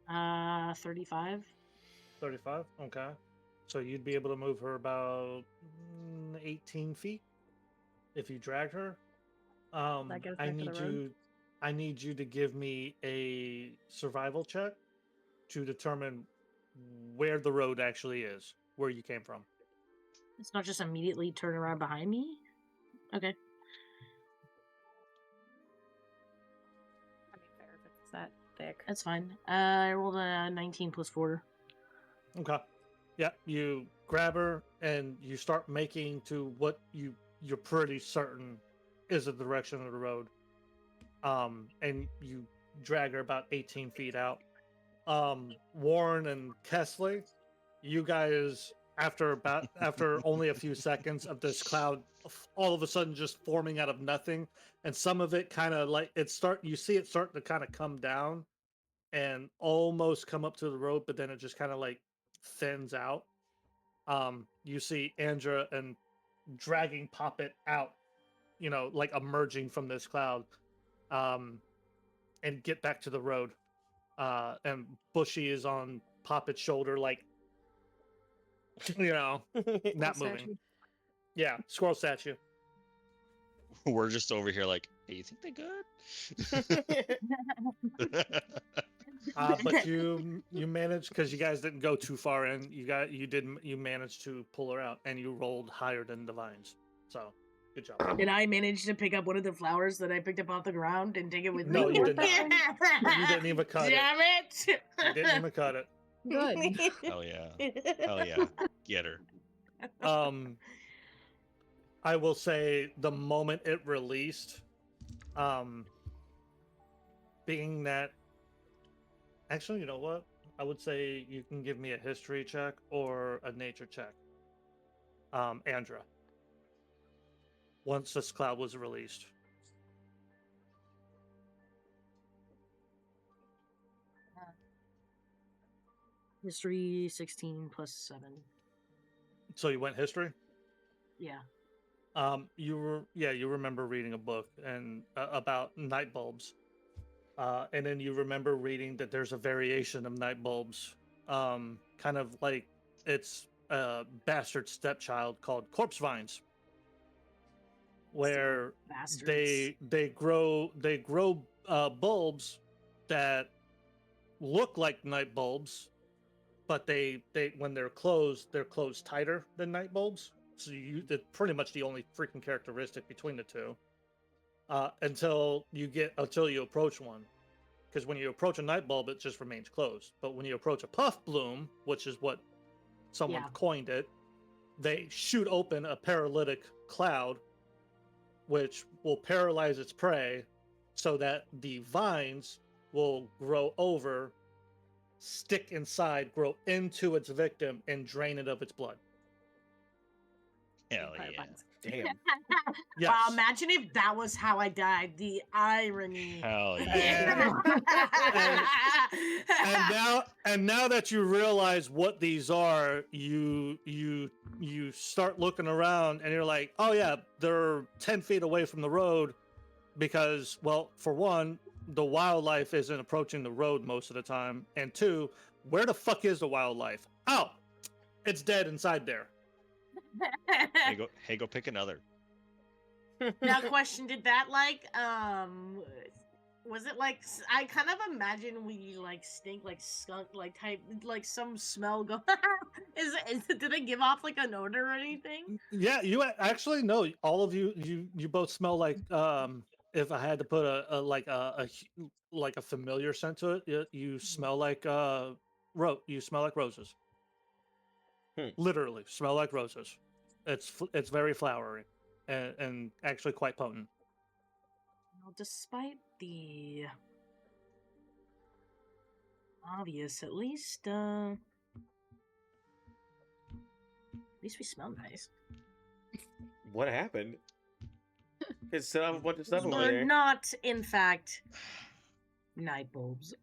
35. 35. Okay. So you'd be able to move her about 18 feet if you drag her. That gets back to the road? I need you to give me a survival check to determine where the road actually is, where you came from. It's not just immediately turn around behind me. Okay. I mean, fair if it's that thick. That's fine. I rolled a 19 plus 4. Okay. Yeah, you grab her and you start making to what you're pretty certain is the direction of the road. And you drag her about 18 feet out. Warren and Kesley, you guys after only a few seconds of this cloud all of a sudden just forming out of nothing, and some of it kind of like you see it start to kind of come down and almost come up to the road, but then it just kind of like thins out. You see Andra and dragging Poppet out, like emerging from this cloud, and get back to the road. And Bushy is on Poppet's shoulder, like, not Little moving. statue. Yeah, squirrel statue. We're just over here like, hey, you think they good? But you managed, because you guys didn't go too far in. You managed to pull her out, and you rolled higher than the vines. So good job. Did I manage to pick up one of the flowers that I picked up off the ground and take it with No, me? you did not. You didn't even cut it. Damn it! You didn't even cut it. Good. Hell yeah. Hell yeah. Get her. I will say the moment it released, being that, actually, you know what? I would say you can give me a history check or a nature check. Andra. Once this cloud was released. History 16 plus 7. So you went history? Yeah. You remember reading a book and about night bulbs. And then you remember reading that there's a variation of night bulbs, kind of like it's a bastard stepchild called corpse vines, where Bastards. they grow bulbs that look like night bulbs, but they when they're closed tighter than night bulbs. So that's pretty much the only freaking characteristic between the two. Until you approach one. Because when you approach a night bulb, it just remains closed. But when you approach a puff bloom, which is what someone coined it, they shoot open a paralytic cloud, which will paralyze its prey, so that the vines will grow over, stick inside, grow into its victim, and drain it of its blood. Hell yeah. Damn. Yes. Wow, imagine if that was how I died. The irony. Hell yeah. And now that you realize what these are, you start looking around and you're like, oh yeah, they're 10 feet away from the road, because, well, for one, the wildlife isn't approaching the road most of the time, and two, where the fuck is the wildlife? Oh, it's dead inside there. Hey, go pick another. Now, question: did that was it like I kind of imagine we like stink like skunk like type like some smell go? Did they give off like an odor or anything? Yeah, you actually no. All of you both smell like if I had to put a familiar scent to it, you smell like you smell like roses. Literally smell like roses. It's very flowery and actually quite potent. Well, despite the obvious, at least we smell nice. What happened? It's a bunch of stuff over They're there. not, in fact, night bulbs.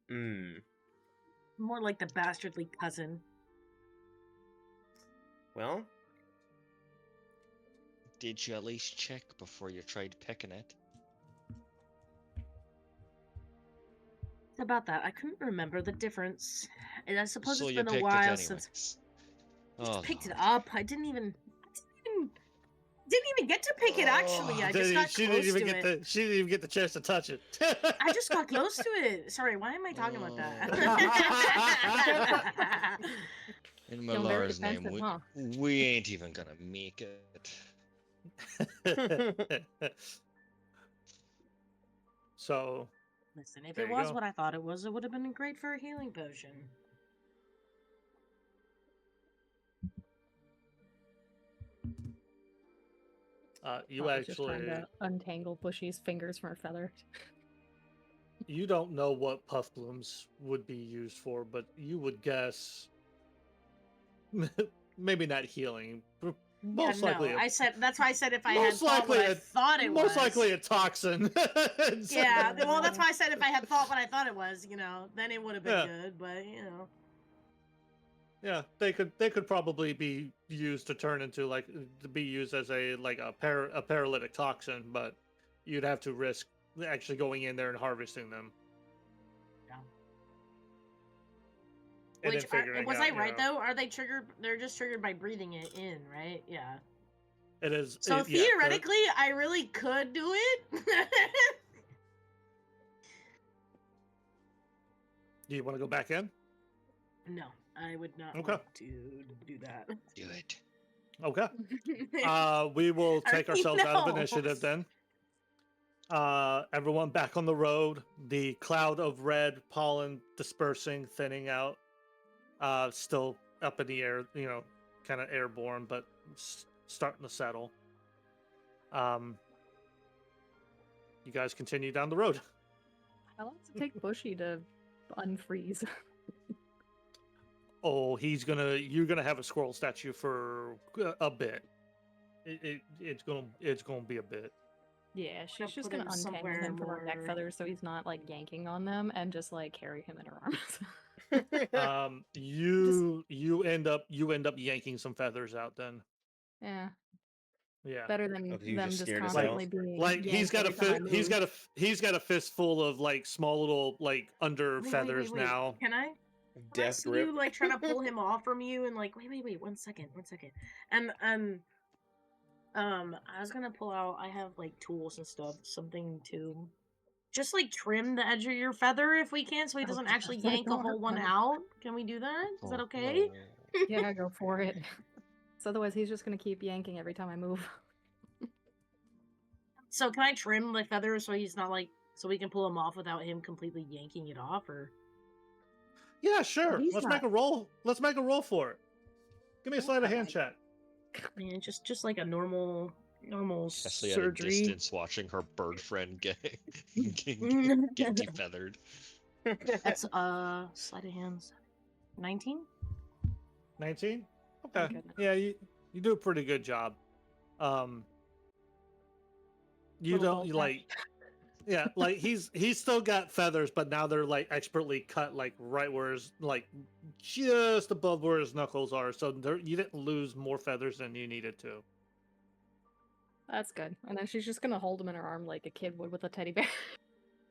More like the bastardly cousin. Well, Did you at least check before you tried picking it? About that, I couldn't remember the difference. And I suppose So it's you been a picked it while anyways. since I Oh, just picked it Lord. up. I didn't even get to pick it actually. I just got She close didn't even to get it. she didn't even get the chance to touch it. I just got close to it. Sorry, why am I talking about that? In Feeling very Malara's name, defensive, huh? we ain't even gonna make it. So Listen, if There it you was go. what I thought it was, it would have been great for a healing potion. you I was just trying actually to untangle Bushy's fingers from her feather. you don't know what puff blooms would be used for, but you would guess maybe not healing. Most likely, I said that's why I said if I had most thought what likely I thought it was. most likely a toxin. Yeah, well, that's why I said if I had thought what I thought it was, then it would have been Yeah. good. But Yeah, they could probably be used to turn into to be used as a paralytic toxin, but you'd have to risk actually going in there and harvesting them. Yeah. And Which then figuring was out, I right though? Are they triggered? They're just triggered by breathing it in, right? Yeah. It is. So yeah, theoretically, I really could do it. do you want to go back in? No, I would not Okay. want to do that. Do it. Okay. We will take Already ourselves out of know. initiative then. Everyone back on the road. The cloud of red pollen dispersing, thinning out. Still up in the air, kind of airborne, but starting to settle. You guys continue down the road. How long does it take Bushy to unfreeze? Oh, you're gonna have a squirrel statue for a bit. It's gonna be a bit. Yeah, gonna she's just put gonna him untangle somewhere him from her neck more- feathers so he's not like yanking on them, and just like carry him in her arms. You end up yanking some feathers out then. Yeah, Yeah. better than Oh, 'cause you them just just scared us constantly out. being Like he's yanked got every time I move. he's got a fistful of like small little under feathers wait. now. Can I Death see grip. you like trying to pull him off from you and like wait 1 second. And I was gonna pull out. I have like tools and stuff, something to just like trim the edge of your feather if we can, so he doesn't actually yank a whole one out. Can we do that? Is that Oh, okay? no. Yeah, go for it. So otherwise he's just gonna keep yanking every time I move. So can I trim the feather so he's not like so we can pull him off without him completely yanking it off, or? Yeah, sure. he's Let's not- make a roll. Let's make a roll for it. Give me a sleight of hand check. Man, just like a normal Especially at a surgery. distance, watching her bird friend get defeathered. That's sleight of hands. 19? 19? Oh, Okay. goodness. Yeah, you do a pretty good job. You Little don't ball like yeah, like he's still got feathers, but now they're like expertly cut like right where his like just above where his knuckles are. So you didn't lose more feathers than you needed to. That's good. And then she's just gonna hold him in her arm like a kid would with a teddy bear.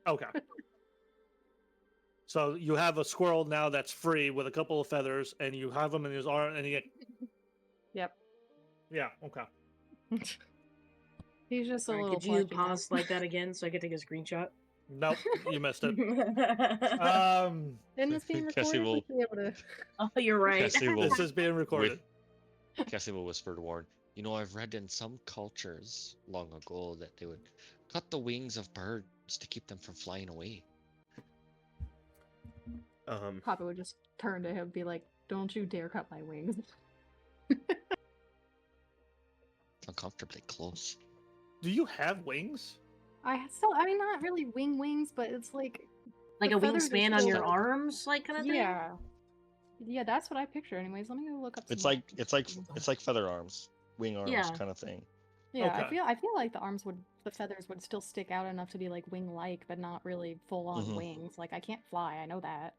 Okay. So you have a squirrel now that's free with a couple of feathers, and you have him in his arm, and you get. Yep. Yeah. Okay. He's just a Sorry, little could you plushy now. pause like that again so I could take a screenshot? Nope, you missed it. Isn't this being Cassie recorded? will- We should be able to. Oh, you're right. Cassie will, This is being recorded. Cassie will whisper to Warren, you know, I've read in some cultures long ago that they would cut the wings of birds to keep them from flying away. Papa would just turn to him and be like, "Don't you dare cut my wings." It's uncomfortably close. Do you have wings? I mean, not really wings, but it's like Like the a feathers are wingspan on still, your like- arms, like kind of thing? Yeah, that's what I picture. Anyways, let me go look up. It's some like feather arms, wing arms Yeah. kind of thing. Yeah, Okay. I feel like the feathers would still stick out enough to be like wing-like, but not really full-on Mhm. wings. Like I can't fly, I know that.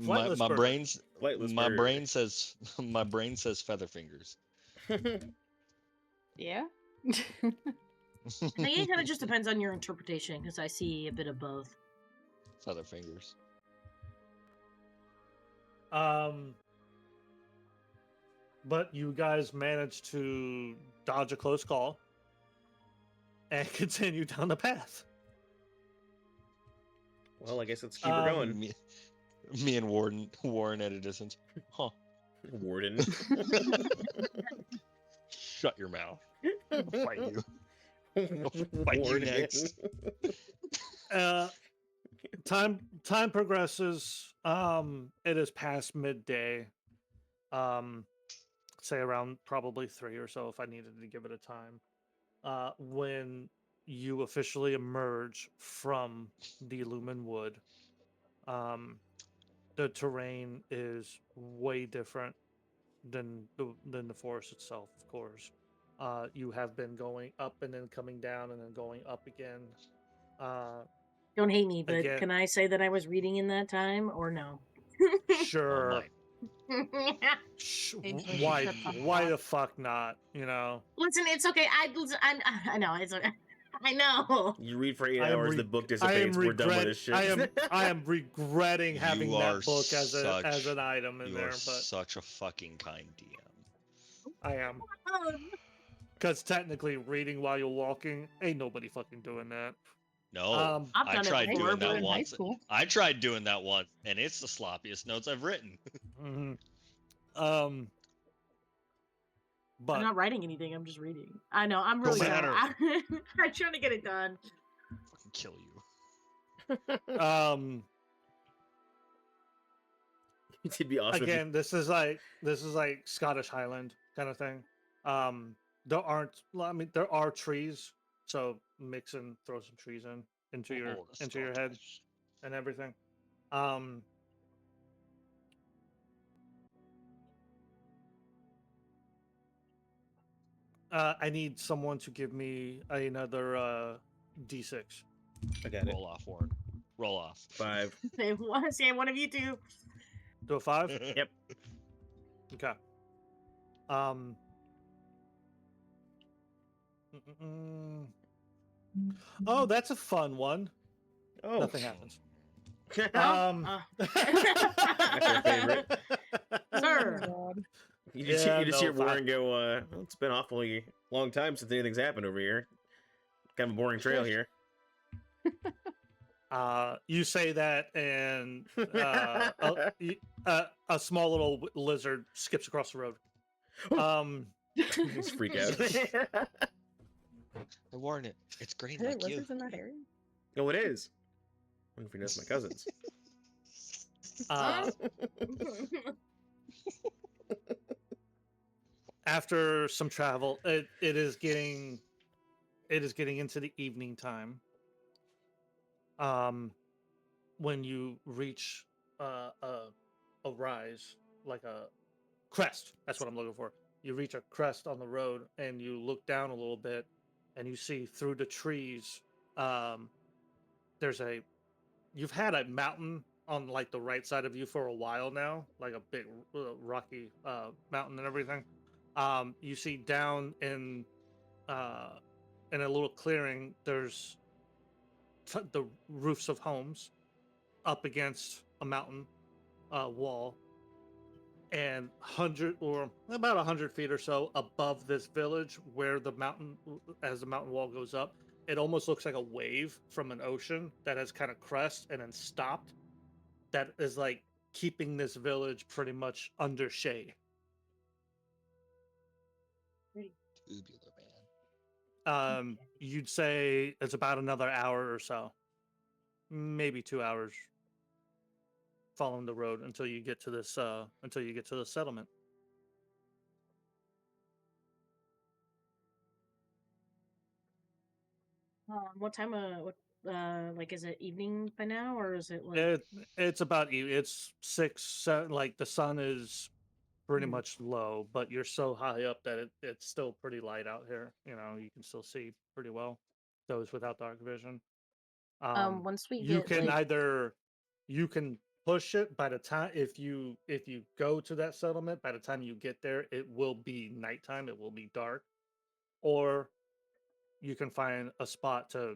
Flightless My bird. brain's Flightless my bird. brain says my brain says feather fingers. Yeah. I think it kind of just depends on your interpretation, because I see a bit of both. Feather fingers. But you guys managed to dodge a close call and continue down the path. Well, I guess let's keep her going. Me and Warren at a distance. Huh. Warden. Shut your mouth. I'll fight you. I'll fight you next. Time progresses. It is past midday. Say around probably 3 or so if I needed to give it a time. When you officially emerge from the Lumen Wood, the terrain is way different than the forest itself, of course. You have been going up and then coming down and then going up again. Don't hate me, but Again- can I say that I was reading in that time or no? Sure. Oh my. Why the fuck not? You know. Listen, it's okay. I know it's okay. I know. You read for 8 hours, the book dissipates. We're done with this shit. I am regretting having You that are book as an item in You there, are but such a fucking kind DM. I am. Because technically, reading while you're walking, ain't nobody fucking doing that. No, I've I done it tried before, doing but that in high once. school. I tried doing that once, and it's the sloppiest notes I've written. Mm-hmm. But I'm not writing anything. I'm just reading. I know. I'm really matter. I'm trying to get it done. Fucking kill you. It'd be awesome. Again, this is like Scottish Highland kind of thing. There are trees, so mix and throw some trees into your head and everything. I need someone to give me another D6. I got it. Roll off, Warren. Roll off. 5. They want to say one of you two. Do a 5? Yep. Okay. Oh, that's a fun one. Oh. Nothing happens. That's our favorite. Sir. You just hear Warren go, well, it's been awfully long time since anything's happened over here. Kind of a boring trail here. You say that, and a small little lizard skips across the road. Just freak out. I warn it. It's green Are there like you. lizards in that area? Oh, it is. I wonder if he knows my cousins. After some travel, it is getting into the evening time. When you reach a rise, like a crest, that's what I'm looking for. You reach a crest on the road, and you look down a little bit, and you see through the trees. You've had a mountain on like the right side of you for a while now, like a big rocky mountain and everything. You see down in a little clearing, there's the roofs of homes up against a mountain wall, and about 100 feet or so above this village, where the mountain, as the mountain wall goes up, it almost looks like a wave from an ocean that has kind of crest and then stopped. That is like keeping this village pretty much under shade. Tubular, man. You'd say it's about another hour or so, maybe 2 hours, following the road until you get to this settlement. What time? Like, is it evening by now, or is it like? It's about it's 6, 7. Like the sun is pretty much low, but you're so high up that it's still pretty light out here. You know, you can still see pretty well. Those without dark vision. Once we you get, can like... either push it. By the time, if you go to that settlement, by the time you get there, it will be nighttime. It will be dark. Or you can find a spot to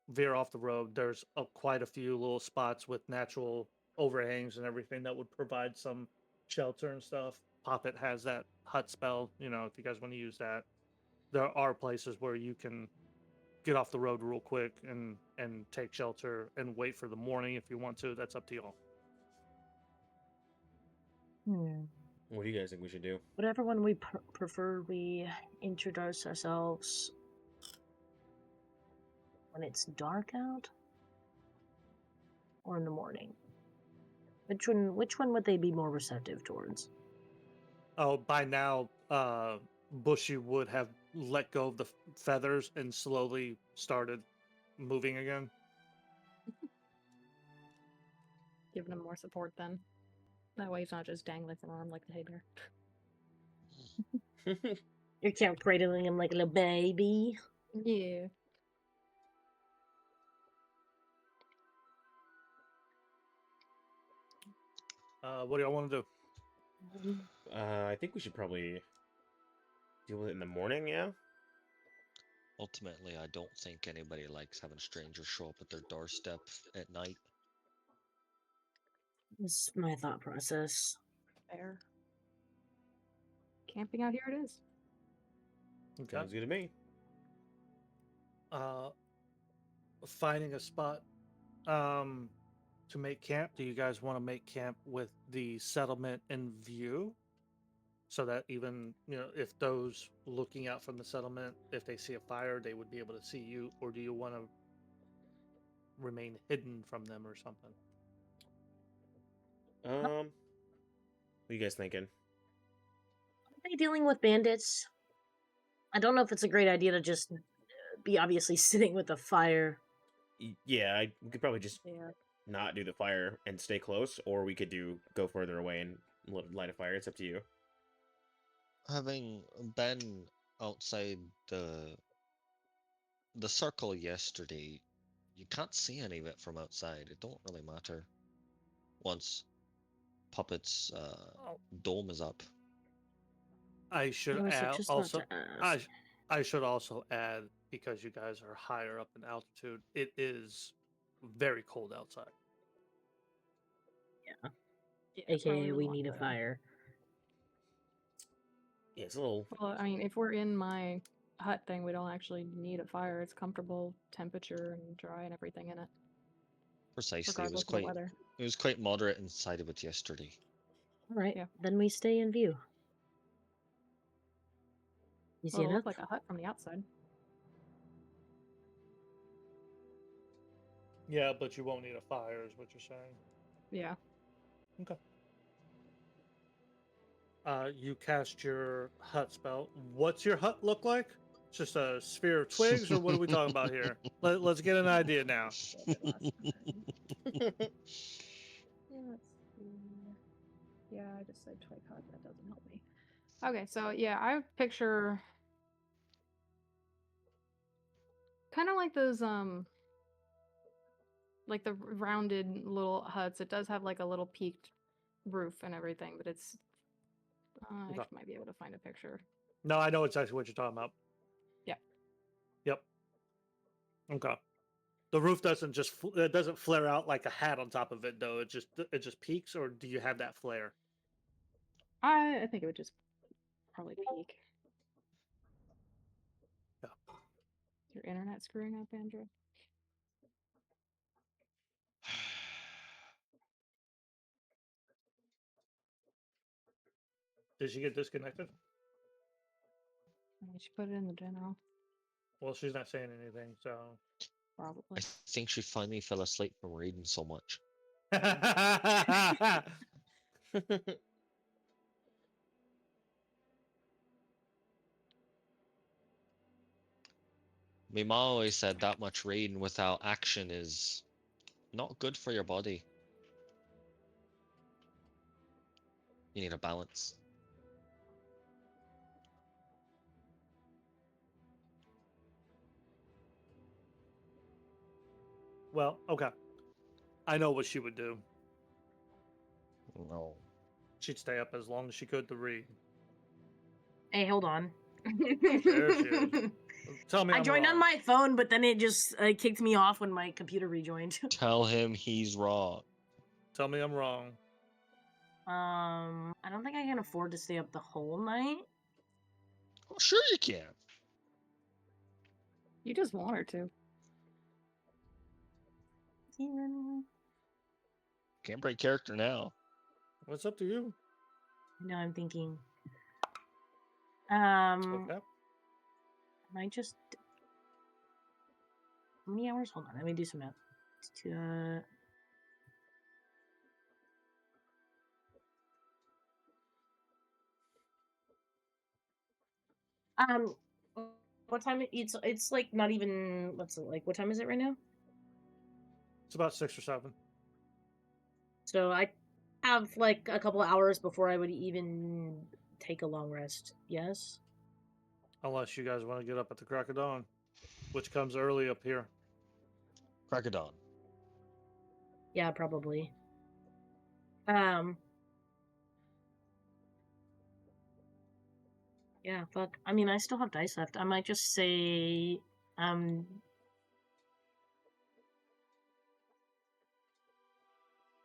veer off the road. There's quite a few little spots with natural overhangs and everything that would provide some shelter and stuff. Poppet has that hut spell, if you guys want to use that. There are places where you can get off the road real quick and take shelter and wait for the morning if you want to. That's up to y'all. What do you guys think we should do? Whatever one we prefer, we introduce ourselves when it's dark out or in the morning. Which one would they be more receptive towards? Oh, by now, Bushy would have let go of the feathers and slowly started moving again. Giving him more support then. That way he's not just dangling from arm like the hay bear. You're kind of cradling him like a little baby. Yeah. What do y'all want to do? I think we should probably deal with it in the morning, yeah? Ultimately, I don't think anybody likes having strangers show up at their doorstep at night. This is my thought process. Fair. Camping out here it is. Okay. Sounds good to me. Finding a spot to make camp. Do you guys want to make camp with the settlement in view? So that even, if those looking out from the settlement, if they see a fire, they would be able to see you? Or do you want to remain hidden from them or something? What are you guys thinking? Are they dealing with bandits? I don't know if it's a great idea to just be obviously sitting with a fire. Yeah, we could probably just Yeah. not do the fire and stay close, or we could go further away and light a fire. It's up to you. Having been outside the circle yesterday, you can't see any of it from outside. It don't really matter once Puppet's dome is up. I should I was add just about also. to ask. I should also add, because you guys are higher up in altitude, it is very cold outside. Yeah. Yeah, AKA, probably we want need a to- fire. Yeah, it's a little. Well, I mean, if we're in my hut thing, we don't actually need a fire. It's comfortable temperature and dry and everything in it, Precisely, regardless of the weather. it was quite moderate inside of it yesterday. All right, Yeah. then we stay in view. Easy Well, it'll enough. look like a hut from the outside. Yeah, but you won't need a fire, is what you're saying. Yeah. Okay. You cast your hut spell. What's your hut look like? Just a sphere of twigs, or what are we talking about here? Let's get an idea now. Yeah, let's see. Yeah, I just said twig hut. That doesn't help me. Okay, so yeah, I picture kind of like those like the rounded little huts. It does have like a little peaked roof and everything, but it's I Okay. might be able to find a picture. No, I know exactly what you're talking about. Yeah. Yep. Okay. The roof doesn't it doesn't flare out like a hat on top of it, though. It just peaks, or do you have that flare? I think it would just probably peak. Yeah. Is your internet screwing up, Andra? Did she get disconnected? We should put it in the general, Well, she's not saying anything, so. probably. I think she finally fell asleep from reading so much. My mom always said that much reading without action is not good for your body. You need a balance. Well, okay. I know what she would do. No. She'd stay up as long as she could to read. Hey, hold on. There she is. Tell me I I'm joined on wrong. my phone, but then it just kicked me off when my computer rejoined. Tell him he's wrong. Tell me I'm wrong. I don't think I can afford to stay up the whole night. Oh, sure you can. You just want her to. Can't break character now. What's up to you? No, I'm thinking. Okay. I just. How many hours? Hold on, let me do some math. What time? It's like not even. What's it like? What time is it right now? It's about 6 or 7. So I have like a couple hours before I would even take a long rest. Yes. Unless you guys want to get up at the crack of dawn, which comes early up here. Crack of dawn. Yeah, probably. Yeah, fuck. I mean, I still have dice left. I might just say,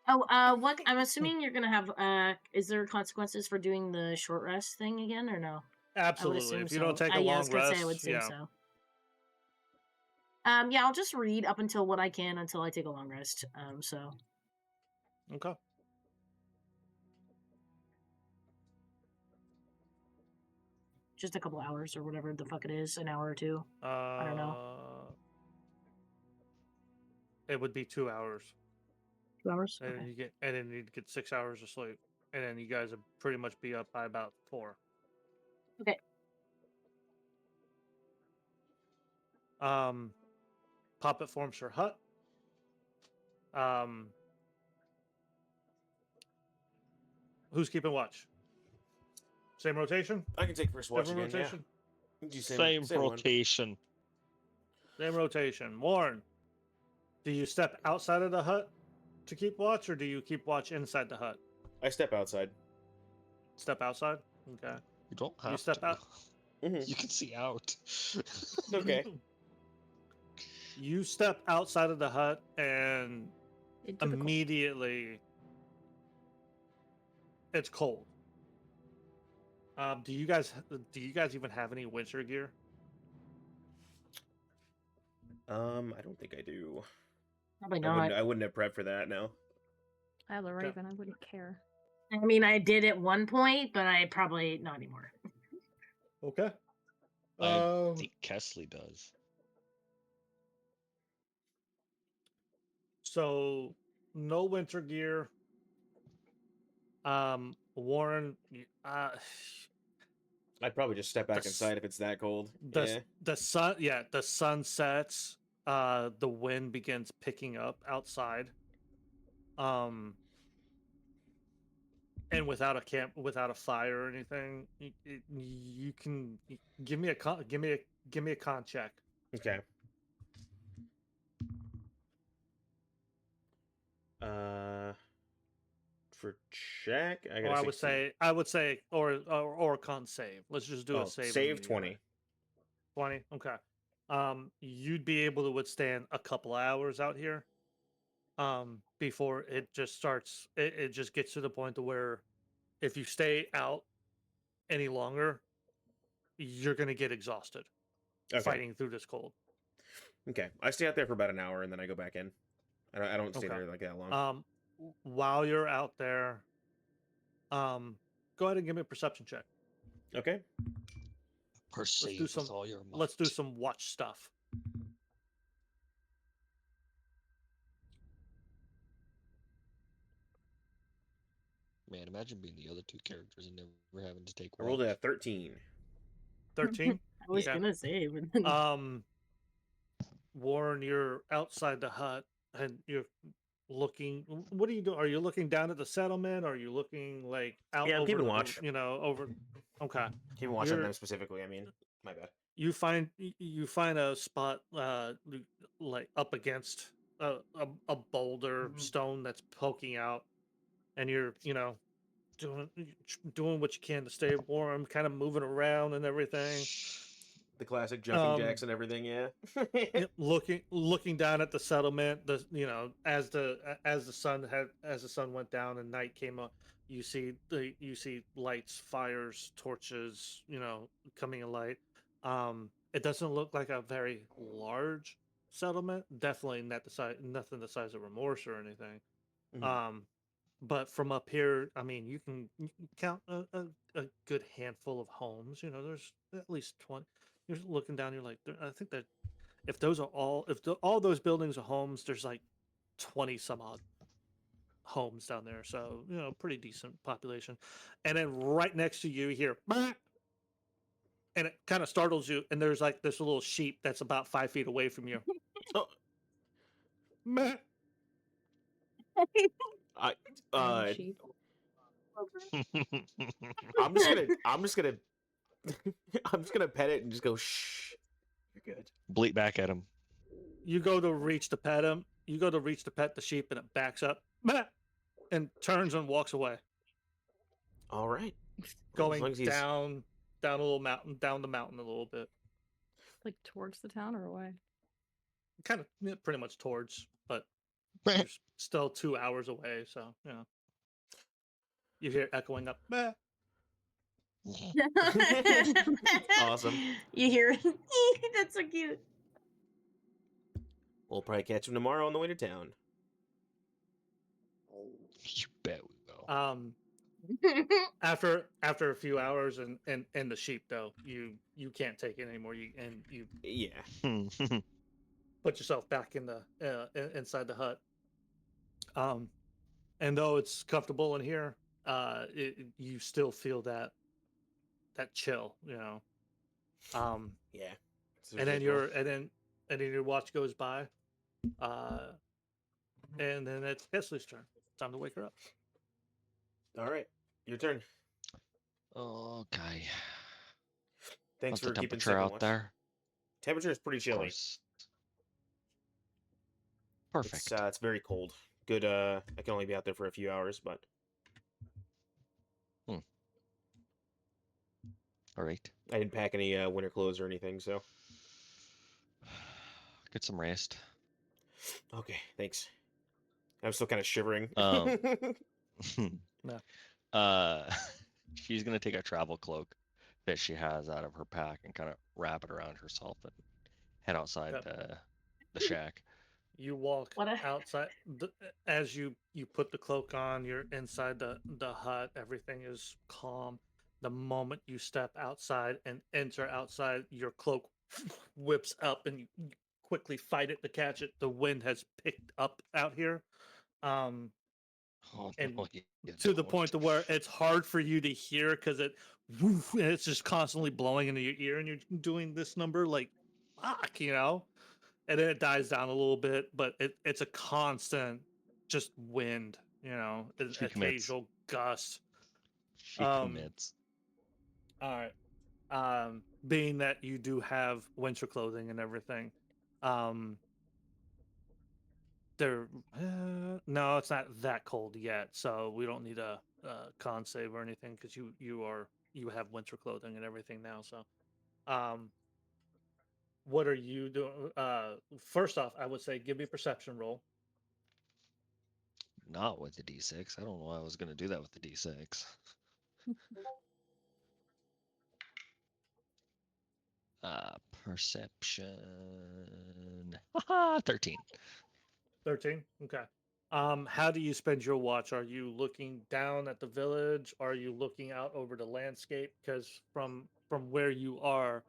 what? I'm assuming you're gonna have, is there consequences for doing the short rest thing again, or no? Absolutely. assume If you don't so. take a Yeah, I long was gonna rest, say I would assume yeah. so. Yeah, I'll just read up until what I can until I take a long rest. So. Okay. Just a couple hours or whatever the fuck it is, an hour or two. I don't know. It would be 2 hours. 2 hours? And Okay. then you get 6 hours of sleep. And then you guys would pretty much be up by about 4. Okay. Puppet forms her hut. Who's keeping watch? Same rotation? I can take first watch Different again. rotation? Yeah. Do Same one. rotation. Same rotation. Warren, do you step outside of the hut to keep watch, or do you keep watch inside the hut? I step outside. Step outside? Okay. You don't have You step to. out. You can see out. Okay. You step outside of the hut and Into the cold. immediately it's cold. Do you guys even have any winter gear? I don't think I do. Probably I not. wouldn't have prepped for that. No. I have a raven. I wouldn't care. I mean, I did at one point, but I probably not anymore. Okay. I think Kesley does. So no winter gear. Warren, I'd probably just step back inside if it's that cold. the sun sets. The wind begins picking up outside. And without a fire or anything, you can give me a con check. Okay. For check, I got. I would say, or a con save. Let's just do a save. Save 20. 20. Okay. You'd be able to withstand a couple hours out here. Before it just starts. It just gets to the point to where, if you stay out any longer, you're gonna get exhausted fighting through this cold. Okay, I stay out there for about an hour and then I go back in. I don't stay there like that long. While you're out there, go ahead and give me a perception check. Okay. Perceive with all your might. Let's do some watch stuff. Man, imagine being the other two characters and never having to take I watch. rolled a 13. 13? I was gonna say, but then... Warren, you're outside the hut and you're looking. What are you doing? Are you looking down at the settlement? Or are you looking like out? Yeah, I'm over keeping the, watch. over. Okay. Keeping watch on them specifically. I mean, my bad. You find a spot like up against a boulder stone that's poking out, and you're doing what you can to stay warm, kind of moving around and everything. The classic jumping Um, jacks and everything. Yeah. Yep, looking down at the settlement, as the sun went down and night came up, you see lights, fires, torches, coming in light. It doesn't look like a very large settlement. Definitely not the size, nothing the size of Remorse or anything. Mhm. But from up here, I mean, you can count a good handful of homes. There's at least 20. You're looking down, you're like, I think that if those are all those buildings are homes, there's like 20 some odd homes down there. So, pretty decent population. And then right next to you, you hear, "Bah!" And it kind of startles you. And there's like this little sheep that's about 5 feet away from you. Oh, "Bah!" I Tiny sheep. I'm just gonna I'm just gonna I'm just gonna pet it and just go shh. You're good. Bleat back at him. You go to reach to pet him. You go to reach to pet the sheep, and it backs up, "Bah!" and turns and walks away, All right. going as long as he's down a little mountain, down the mountain a little bit, Like towards the town or away? kind of pretty much towards, but you're still 2 hours away. So you hear echoing up. "Bah!" awesome. You hear it? That's so cute. We'll probably catch him tomorrow on the way to town. You bet we will. After a few hours and the sheep though, you can't take it anymore. You Yeah. put yourself back in the inside the hut. And though it's comfortable in here, you still feel that chill, Yeah. and then your watch goes by, and then it's Kesley's turn. Time to wake her up. All right. Your turn. Okay. Thanks What's the for keeping temperature second out watch. there? Temperature is pretty Of chilly. course. Perfect. It's very cold. Good. I can only be out there for a few hours, but All right. I didn't pack any winter clothes or anything. So Get some rest. okay. Thanks. I'm still kind of shivering. No. She's gonna take a travel cloak that she has out of her pack and kind of wrap it around herself and head outside Yep. the shack. You walk outside as you put the cloak on. You're inside the hut. Everything is calm. The moment you step outside and enter outside, your cloak whips up, and you quickly fight it to catch it. The wind has picked up out here, Oh, and no, you to the don't. point to where it's hard for you to hear because it's just constantly blowing into your ear, and you're doing this number like fuck, and then it dies down a little bit, but it's a constant just wind, an She commits. occasional gust. She commits. All right. Being that you do have winter clothing and everything, there no, it's not that cold yet, so we don't need a con save or anything because you have winter clothing and everything now. So, what are you doing? First off, I would say give me a perception roll. Not with the D6. I don't know why I was gonna do that with the D6. Perception. 13. 13. Okay. How do you spend your watch? Are you looking down at the village? Are you looking out over the landscape? Because from where you are,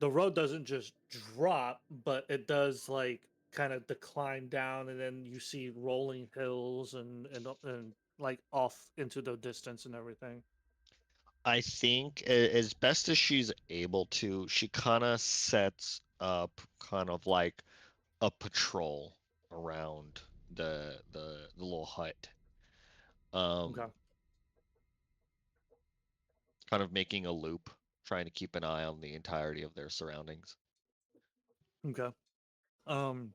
the road doesn't just drop, but it does like kind of decline down, and then you see rolling hills and like off into the distance and everything. I think as best as she's able to, she kind of sets up kind of like a patrol around the little hut. Okay. Kind of making a loop, trying to keep an eye on the entirety of their surroundings. Okay. Um,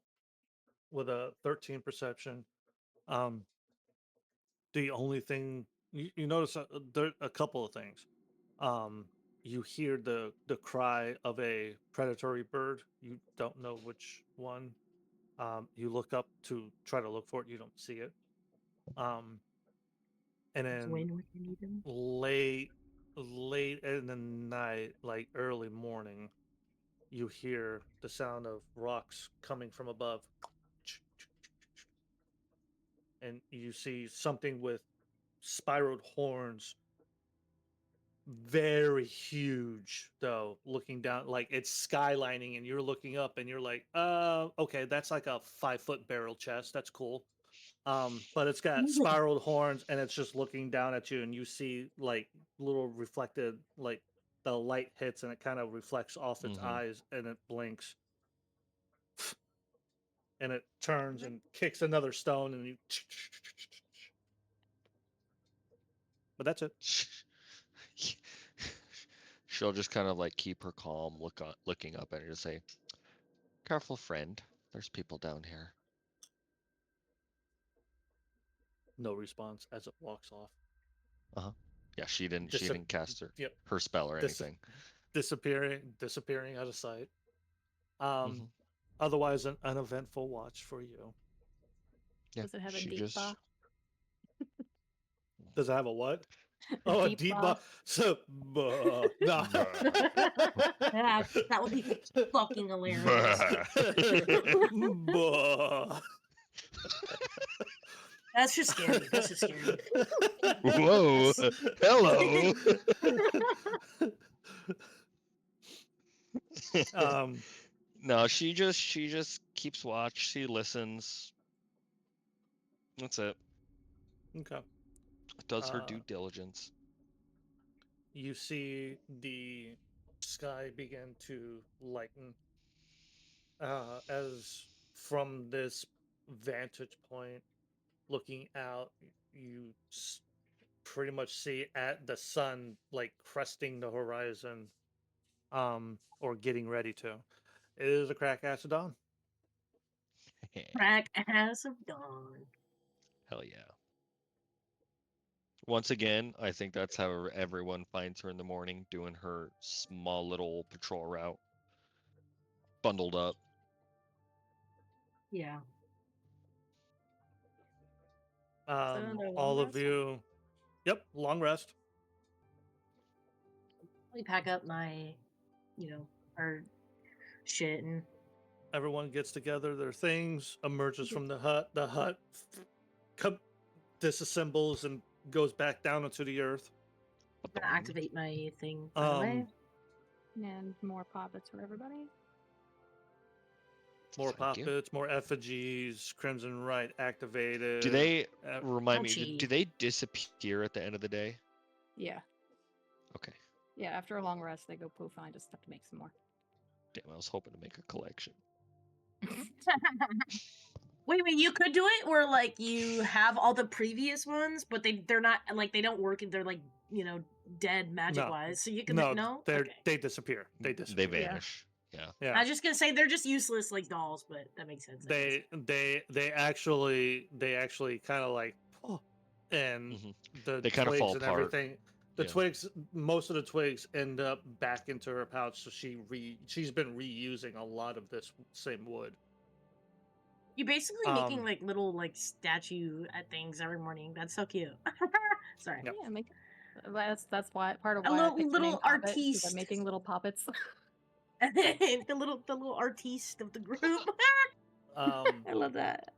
with a 13 perception, um, the only thing you notice there a couple of things. Um, you hear the cry of a predatory bird. You don't know which one. You look up to try to look for it. You don't see it. And then When would you need them? late in the night, like early morning, you hear the sound of rocks coming from above, and you see something with spiraled horns, very huge though, looking down, like it's skylining, and you're looking up and you're like, okay, that's like a 5-foot barrel chest, that's cool. But it's got spiraled horns, and it's just looking down at you, and you see like little reflected, like the light hits and it kind of reflects off its eyes, and it blinks, and it turns and kicks another stone, and you but that's it. She'll just kind of like keep her calm, looking up at her and say, "Careful, friend. There's people down here." No response as it walks off. Yeah, she didn't cast Yep. her spell or anything. disappearing out of sight. Otherwise an uneventful watch for you. Yeah, Does it have a she deep just bar? Does it have a what? Oh, a deep bar. So, no. That would be fucking hilarious. That's just scary. That's just scary. Whoa. Hello. No, she just keeps watch. She listens. That's it. Okay. Does her due diligence. You see the sky begin to lighten as from this vantage point looking out, you pretty much see at the sun like cresting the horizon, or getting ready to. It is a crack ass of dawn. Crack ass of dawn. Hell yeah. Once again, I think that's how everyone finds her in the morning, doing her small little patrol route. Bundled up. Yeah. All of you. Yep, long rest. We pack up my, our shit, and Everyone gets together their things, emerges from the hut. The hut disassembles and goes back down into the earth. I'm gonna activate my thing, by the way. And more poppets for everybody. More poppets, more effigies, Crimson Rite activated. Do they remind me? Do they disappear at the end of the day? Yeah. Okay. Yeah, after a long rest, they go poof, and I just have to make some more. Damn, I was hoping to make a collection. Wait, you could do it where like you have all the previous ones, but they're not like they don't work and they're like dead magic wise. So you can they disappear. They disappear. They vanish. Yeah. I was just gonna say they're just useless like dolls, but that makes sense. They actually kind of like and the they kind of fall and apart. Everything. The twigs, most of the twigs end up back into her pouch, so she's been reusing a lot of this same wood. You're basically making like little like statue things every morning. That's so cute. Sorry. Yep. Yeah, that's why part of a why little, I picked little artiste. I'm making little puppets. the little artiste of the group. I love that.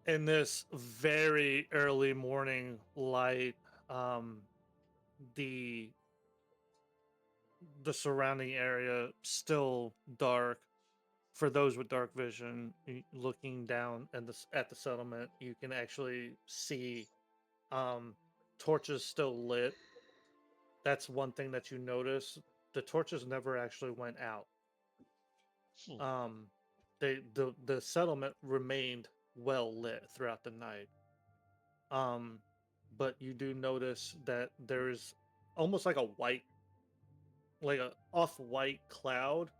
In this very early morning light, the surrounding area still dark. For those with dark vision, looking down at the settlement, you can actually see torches still lit. That's one thing that you notice. The torches never actually went out. The settlement remained well lit throughout the night. But you do notice that there's almost like a off-white cloud,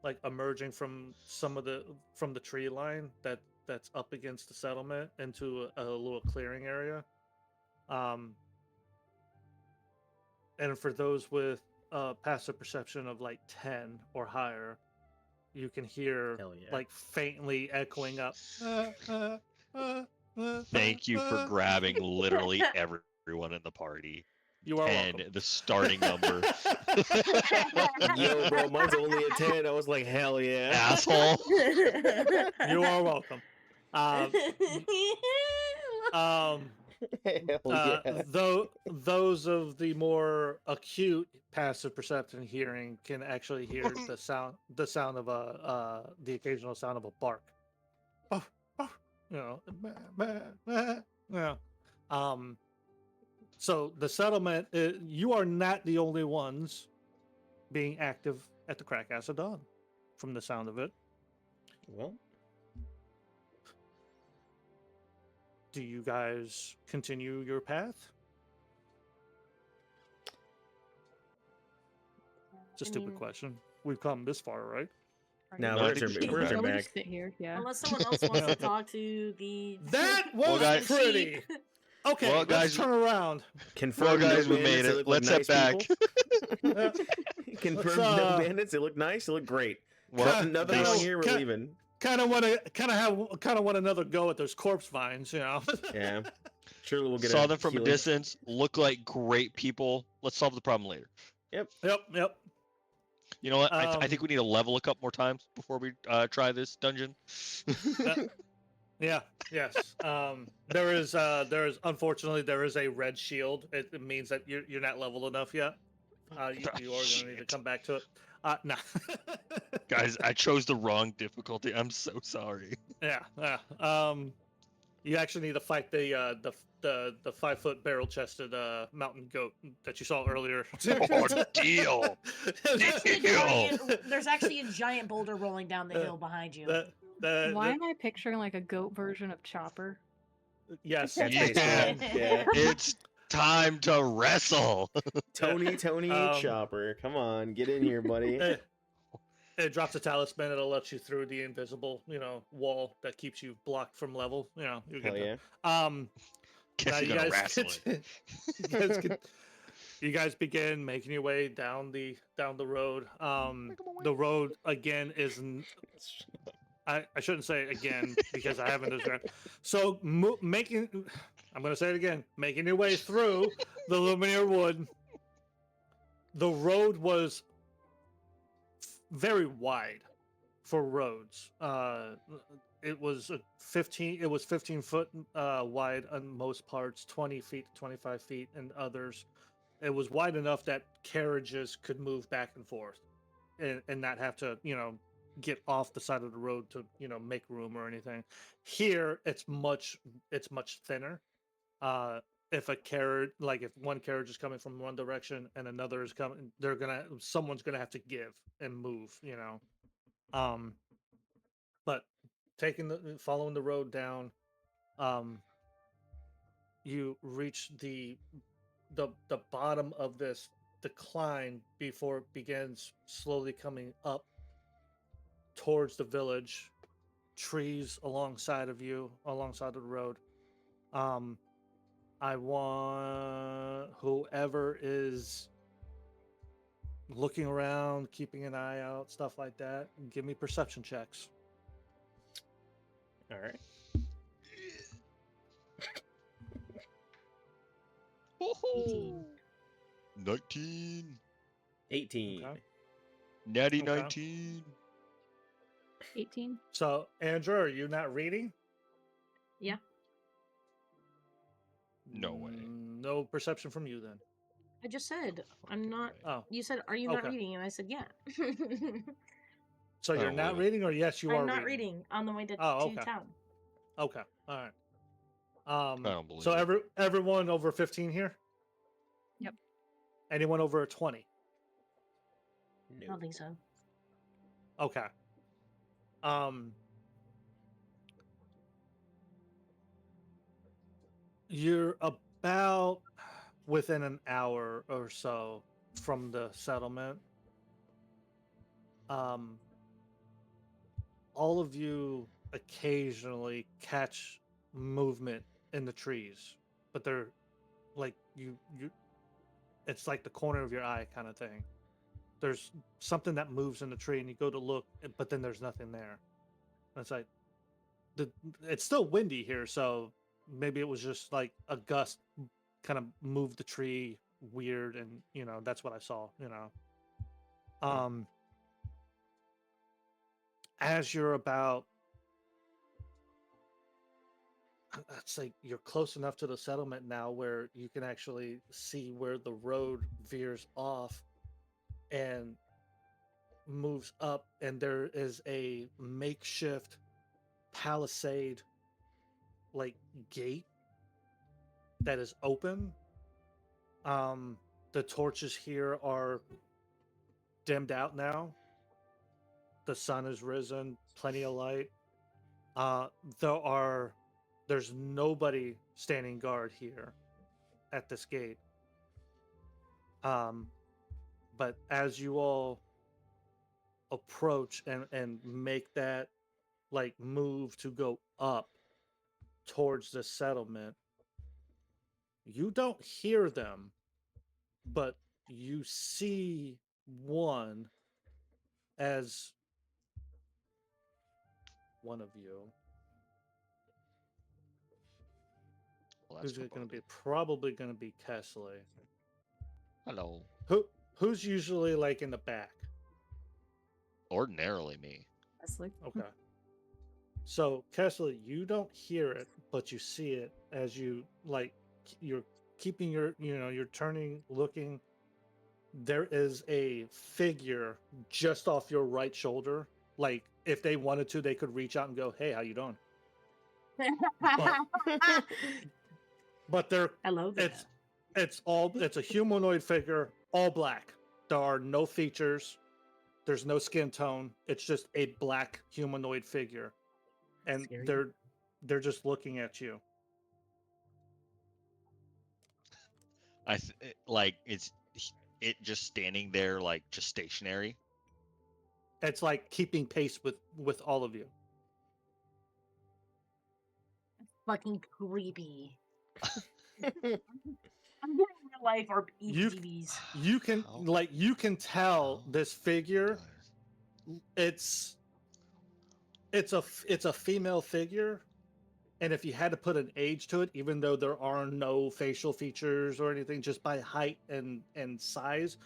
like emerging from the tree line that's up against the settlement into a little clearing area. And for those with a passive perception of like 10 or higher, you can hear Hell yeah. like faintly echoing up. Thank you for grabbing literally everyone in the party. You are 10, welcome. the starting number. Yo, bro, mine's only a 10. I was like, hell yeah. Asshole. You are welcome. Um, Hell yeah. though those of the more acute passive perception hearing can actually hear the sound of the occasional sound of a bark. You know, so the settlement, you are not the only ones being active at the Crack Acid Dawn, from the sound of it. Well, Do you guys continue your path? It's a stupid question. We've come this far, right? no, No, I we're think we should turn go back. Don't we back. just sit here? Yeah. Unless someone else wants to talk to the That was guys- pretty. Okay, Well, let's guys- turn around. Confirm Well, guys, no we made bandits, they it. look Let's like head nice back. people. Confirm Let's, no bandits, they look nice, they look great. Well, Nothing they wrong s- here, we're leaving. Kind of want another go at those corpse vines, you know. Yeah. Surely we'll get saw a them from a healing. distance. Look like great people. Let's solve the problem later. Yep. You know what? I Um, think we need to level a couple more times before we try this dungeon. Yeah. Yes. There is unfortunately there is a red shield. It means that you're not leveled enough yet. You are going to need to Shit. come back to it. Nah. Guys, I chose the wrong difficulty. I'm so sorry. Yeah. You actually need to fight the 5-foot barrel chested mountain goat that you saw earlier. Oh, deal. There's actually a giant boulder rolling down the hill behind you. Why am I picturing like a goat version of Chopper? Yes. That's Yeah. basically it. Yeah. It's time to wrestle. Tony, Chopper. Come on, get in here, buddy. It drops a talisman. It'll let you through the invisible, wall that keeps you blocked from level. You're Hell good. yeah. Guess Now you're gonna wrestle it. you guys begin making your way down the road. The road again is. I shouldn't say it again because I haven't described. So making. I'm going to say it again. Making your way through the Lumineer Wood. The road was very wide for roads. It was 15 foot wide on most parts, 20 feet to 25 feet in others. It was wide enough that carriages could move back and forth and not have to, get off the side of the road to, make room or anything. Here it's much thinner. If one carriage is coming from one direction and another is coming, someone's gonna have to give and move, but following the road down, you reach the bottom of this decline before it begins slowly coming up towards the village. Trees alongside of the road. I want whoever is looking around, keeping an eye out, stuff like that, give me perception checks. All right. 19. 18. Okay. Natty Okay. 19. 18. So, Andrew, are you not reading? Yeah. No way. No perception from you then. I just said I'm not. Oh, You said, "Are you not Okay. reading?" And I said, "Yeah." so you're Oh, not really? reading, or yes, you are I'm not reading? reading on the way to Oh, okay. town. Okay, all right. I don't believe So it. everyone over 15 here. Yep. Anyone over 20? I don't think so. Okay. You're about within an hour or so from the settlement. All of you occasionally catch movement in the trees, but they're like you it's like the corner of your eye kind of thing. there's something that moves in the tree, and you go to look, but then there's nothing there. And it's like it's still windy here, so maybe it was just like a gust kind of moved the tree weird, and that's what I saw. As you're about, I'd say you're close enough to the settlement now where you can actually see where the road veers off and moves up, and there is a makeshift palisade like gate that is open. The torches here are dimmed out now. The sun has risen, plenty of light. There's nobody standing guard here at this gate. But as you all approach and make that like move to go up towards the settlement, you don't hear them, but you see one as one of you. Well, that's Who's it going to be? foreboding. Probably going to be Kesley. Hello. Who's usually like in the back? Ordinarily me. Leslie. Okay. So Kesley, you don't hear it, but you see it as you like you're keeping you're turning, looking. There is a figure just off your right shoulder. Like if they wanted to, they could reach out and go, "Hey, how you doing?" But I love that. it's a humanoid figure, all black. There are no features. There's no skin tone. It's just a black humanoid figure, and Scary. they're just looking at you. Like it's it just standing there, like just stationary. It's like keeping pace with all of you. Fucking creepy. I'm getting real life or EVs. You can tell this figure. It's a female figure, and if you had to put an age to it, even though there are no facial features or anything, just by height and size,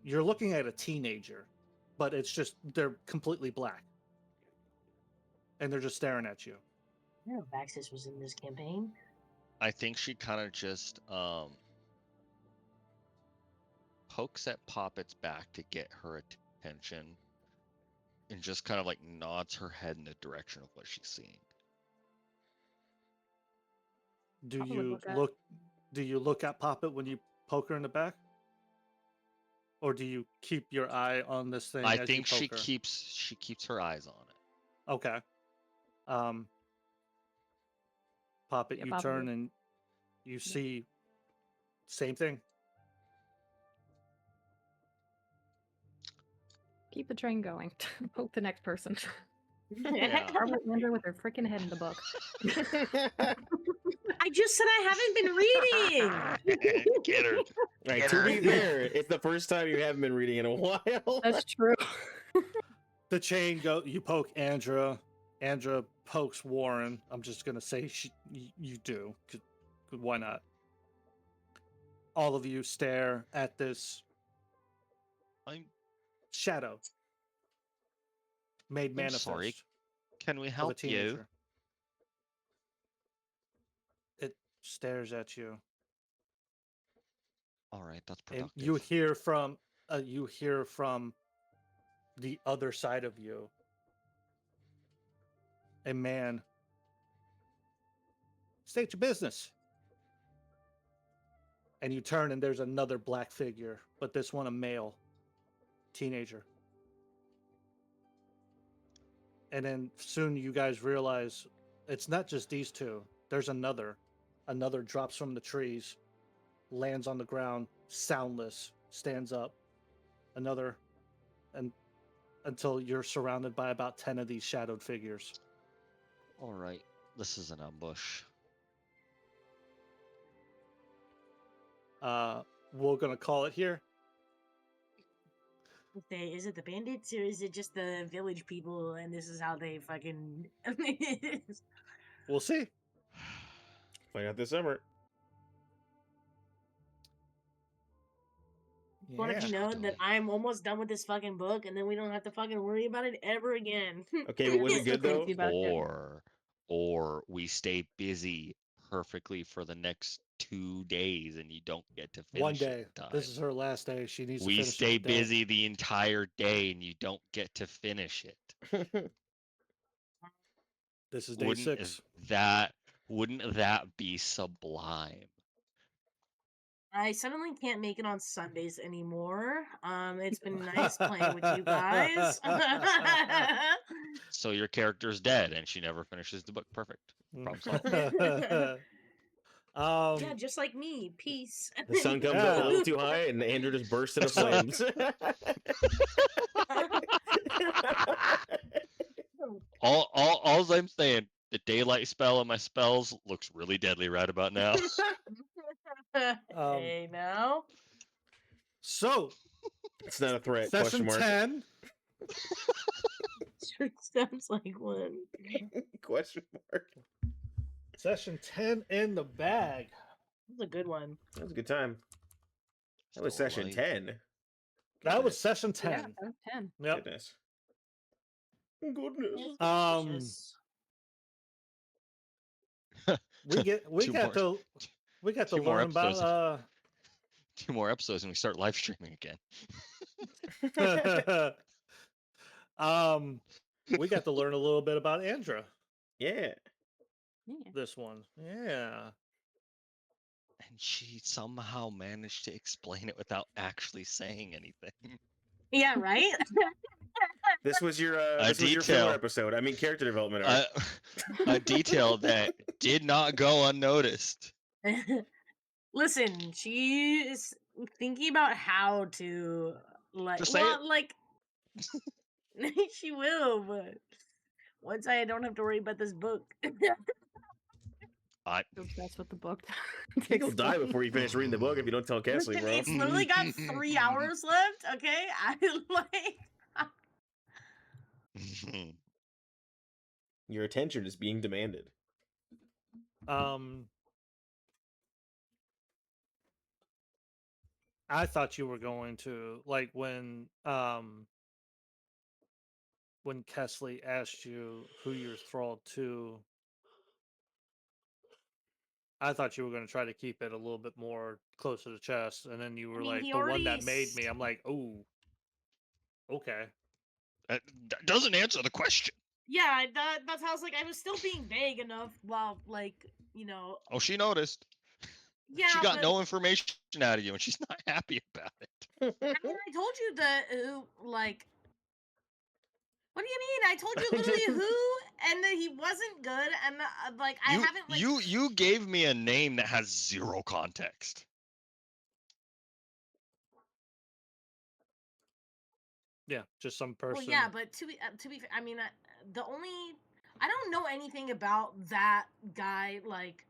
you're looking at a teenager. But it's just they're completely black, and they're just staring at you. I know Baxis was in this campaign. I think she kind of just pokes at Poppet's back to get her attention, and just kind of like nods her head in the direction of what she's seeing. Do Papa would you look at- look? Do you look at Poppet when you poke her in the back, or do you keep your eye on this thing? I as think you she poke her? keeps her eyes on it. Okay. Poppet, Yeah, you Papa turn would. and you see same thing. Keep the train going. Poke the next person. Yeah. Probably Andra with her freaking head in the book. I just said I haven't been reading. Get her. Right, Get to her. be fair, it's the first time you haven't been reading in a while. That's true. The chain go. You poke Andra. Andra pokes Warren. I'm just gonna say you do. 'Cause why not? All of you stare at this I'm shadow made manifest sorry. Can we of a help you? teenager. It stares at you, All right, that's and productive. you hear from the other side of you a man. State your business. And you turn and there's another black figure, but this one a male teenager. And then soon you guys realize it's not just these two. There's another. Another drops from the trees, lands on the ground, soundless, stands up. Another, and until you're surrounded by about 10 of these shadowed figures. All right, this is an ambush. We're gonna call it here. say, is it the bandits or is it just the village people and this is how they fucking We'll see. Find out this summer. want it to Yeah. be known that I'm almost done with this fucking book and then we don't have to fucking worry about it ever again. Okay, but was it good though? Crazy about it. Or we stay busy perfectly for the next 2 days and you don't get to finish One it day. in time. This is her last day. She needs to We finish stay it today. busy the entire day and you don't get to finish it. This is day 6. Wouldn't that be sublime? I suddenly can't make it on Sundays anymore. It's been nice playing with you guys. So your character's dead and she never finishes the book. Perfect. Problem solved. Yeah, just like me. Peace. The sun comes up a little too high, and Andrew just bursts into flames. all I'm saying, the daylight spell on my spells looks really deadly right about now. Hey, now. So, It's not a threat. session Question mark. 10. Sounds like one. Question mark. Session 10 in the bag. That's a good one. That was a good time. That was Still session alive. 10. That was session 10. Yeah, that was 10. Yep. Goodness. Goodness. Delicious. We got Two to more learn episodes. about 2 more episodes and we start live streaming again. we got to learn a little bit about Andra. Yeah. Yeah. This one. Yeah. And she somehow managed to explain it without actually saying anything. Yeah, right? This was your A this was your detail. filler episode. I mean, character development arc. A detail that did not go unnoticed. Listen, she's thinking about how to like Just say well, like she will, but once I don't have to worry about this book. That's what the book I think you'll die explains. before you finish reading the book if you don't tell Kesley, Listen, bro. it's literally got 3 hours left, okay? I like Your attention is being demanded. I thought you were going to like when Kesley asked you who you're thralled to. I thought you were going to try to keep it a little bit more close to the chest, and then you were mean, like, he the one already that made me. I'm like, oh, okay. That doesn't answer the question. yeah, that's how I was like, I was still being vague enough while like, you know. Oh, she noticed. Yeah, She got but, no information out of you, and she's not happy about it. I mean, I told you like. What do you mean? I told you literally who, and that he wasn't good, and like I haven't like. You gave me a name that has 0 context. Yeah, just some person. Well, yeah, but to be fair, I mean, I don't know anything about that guy, like,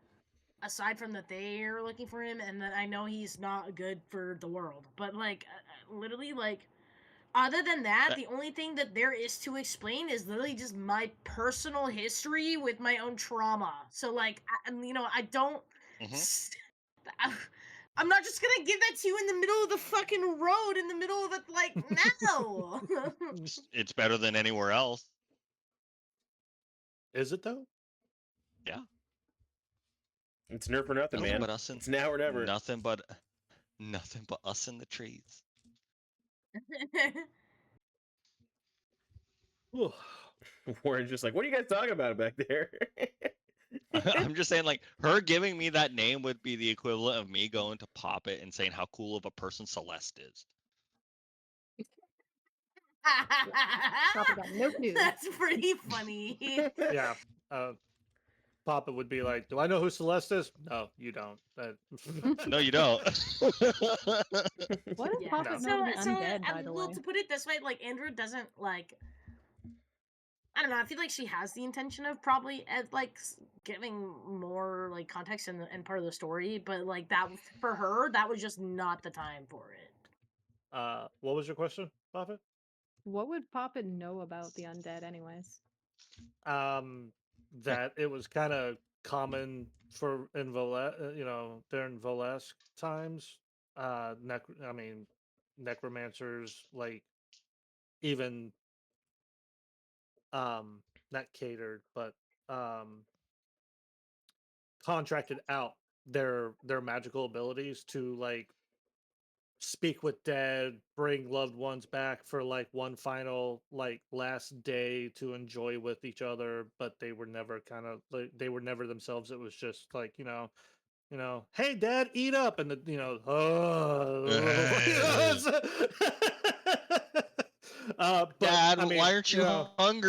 aside from that they're looking for him, and that I know he's not good for the world. But like, literally, like, other than that, the only thing that there is to explain is literally just my personal history with my own trauma. So like, I don't. I'm not just gonna give that to you in the middle of the fucking road, in the middle of it, like, no. It's better than anywhere else. Is it though? Yeah. It's nerf or nothing, man. But us It's now or never. Nothing but us in the trees. Warren's just like, what are you guys talking about back there? I'm just saying, like, her giving me that name would be the equivalent of me going to Pop It and saying how cool of a person Celeste is. Papa got no clue. That's pretty funny. Yeah. Papa would be like, do I know who Celeste is? No, you don't. No, you don't. What Yeah. if Papa No. know the undead, by the well, way? to put it this way, like, Andrew doesn't, like, I don't know, I feel like she has the intention of probably, like, giving more, like, context and part of the story, but, like, that, for her, that was just not the time for it. What was your question? Prophet? What would Poppet know about the undead, anyways? That it was kind of common for in during Valesque times. I mean, necromancers, like, even not catered, but um contracted out their magical abilities to, like, speak with dead, bring loved ones back for, like, one final, like, last day to enjoy with each other, but they were never kind of like, they were never themselves. It was just like, hey dad, eat up, and but Dad, I mean, why aren't you hungry?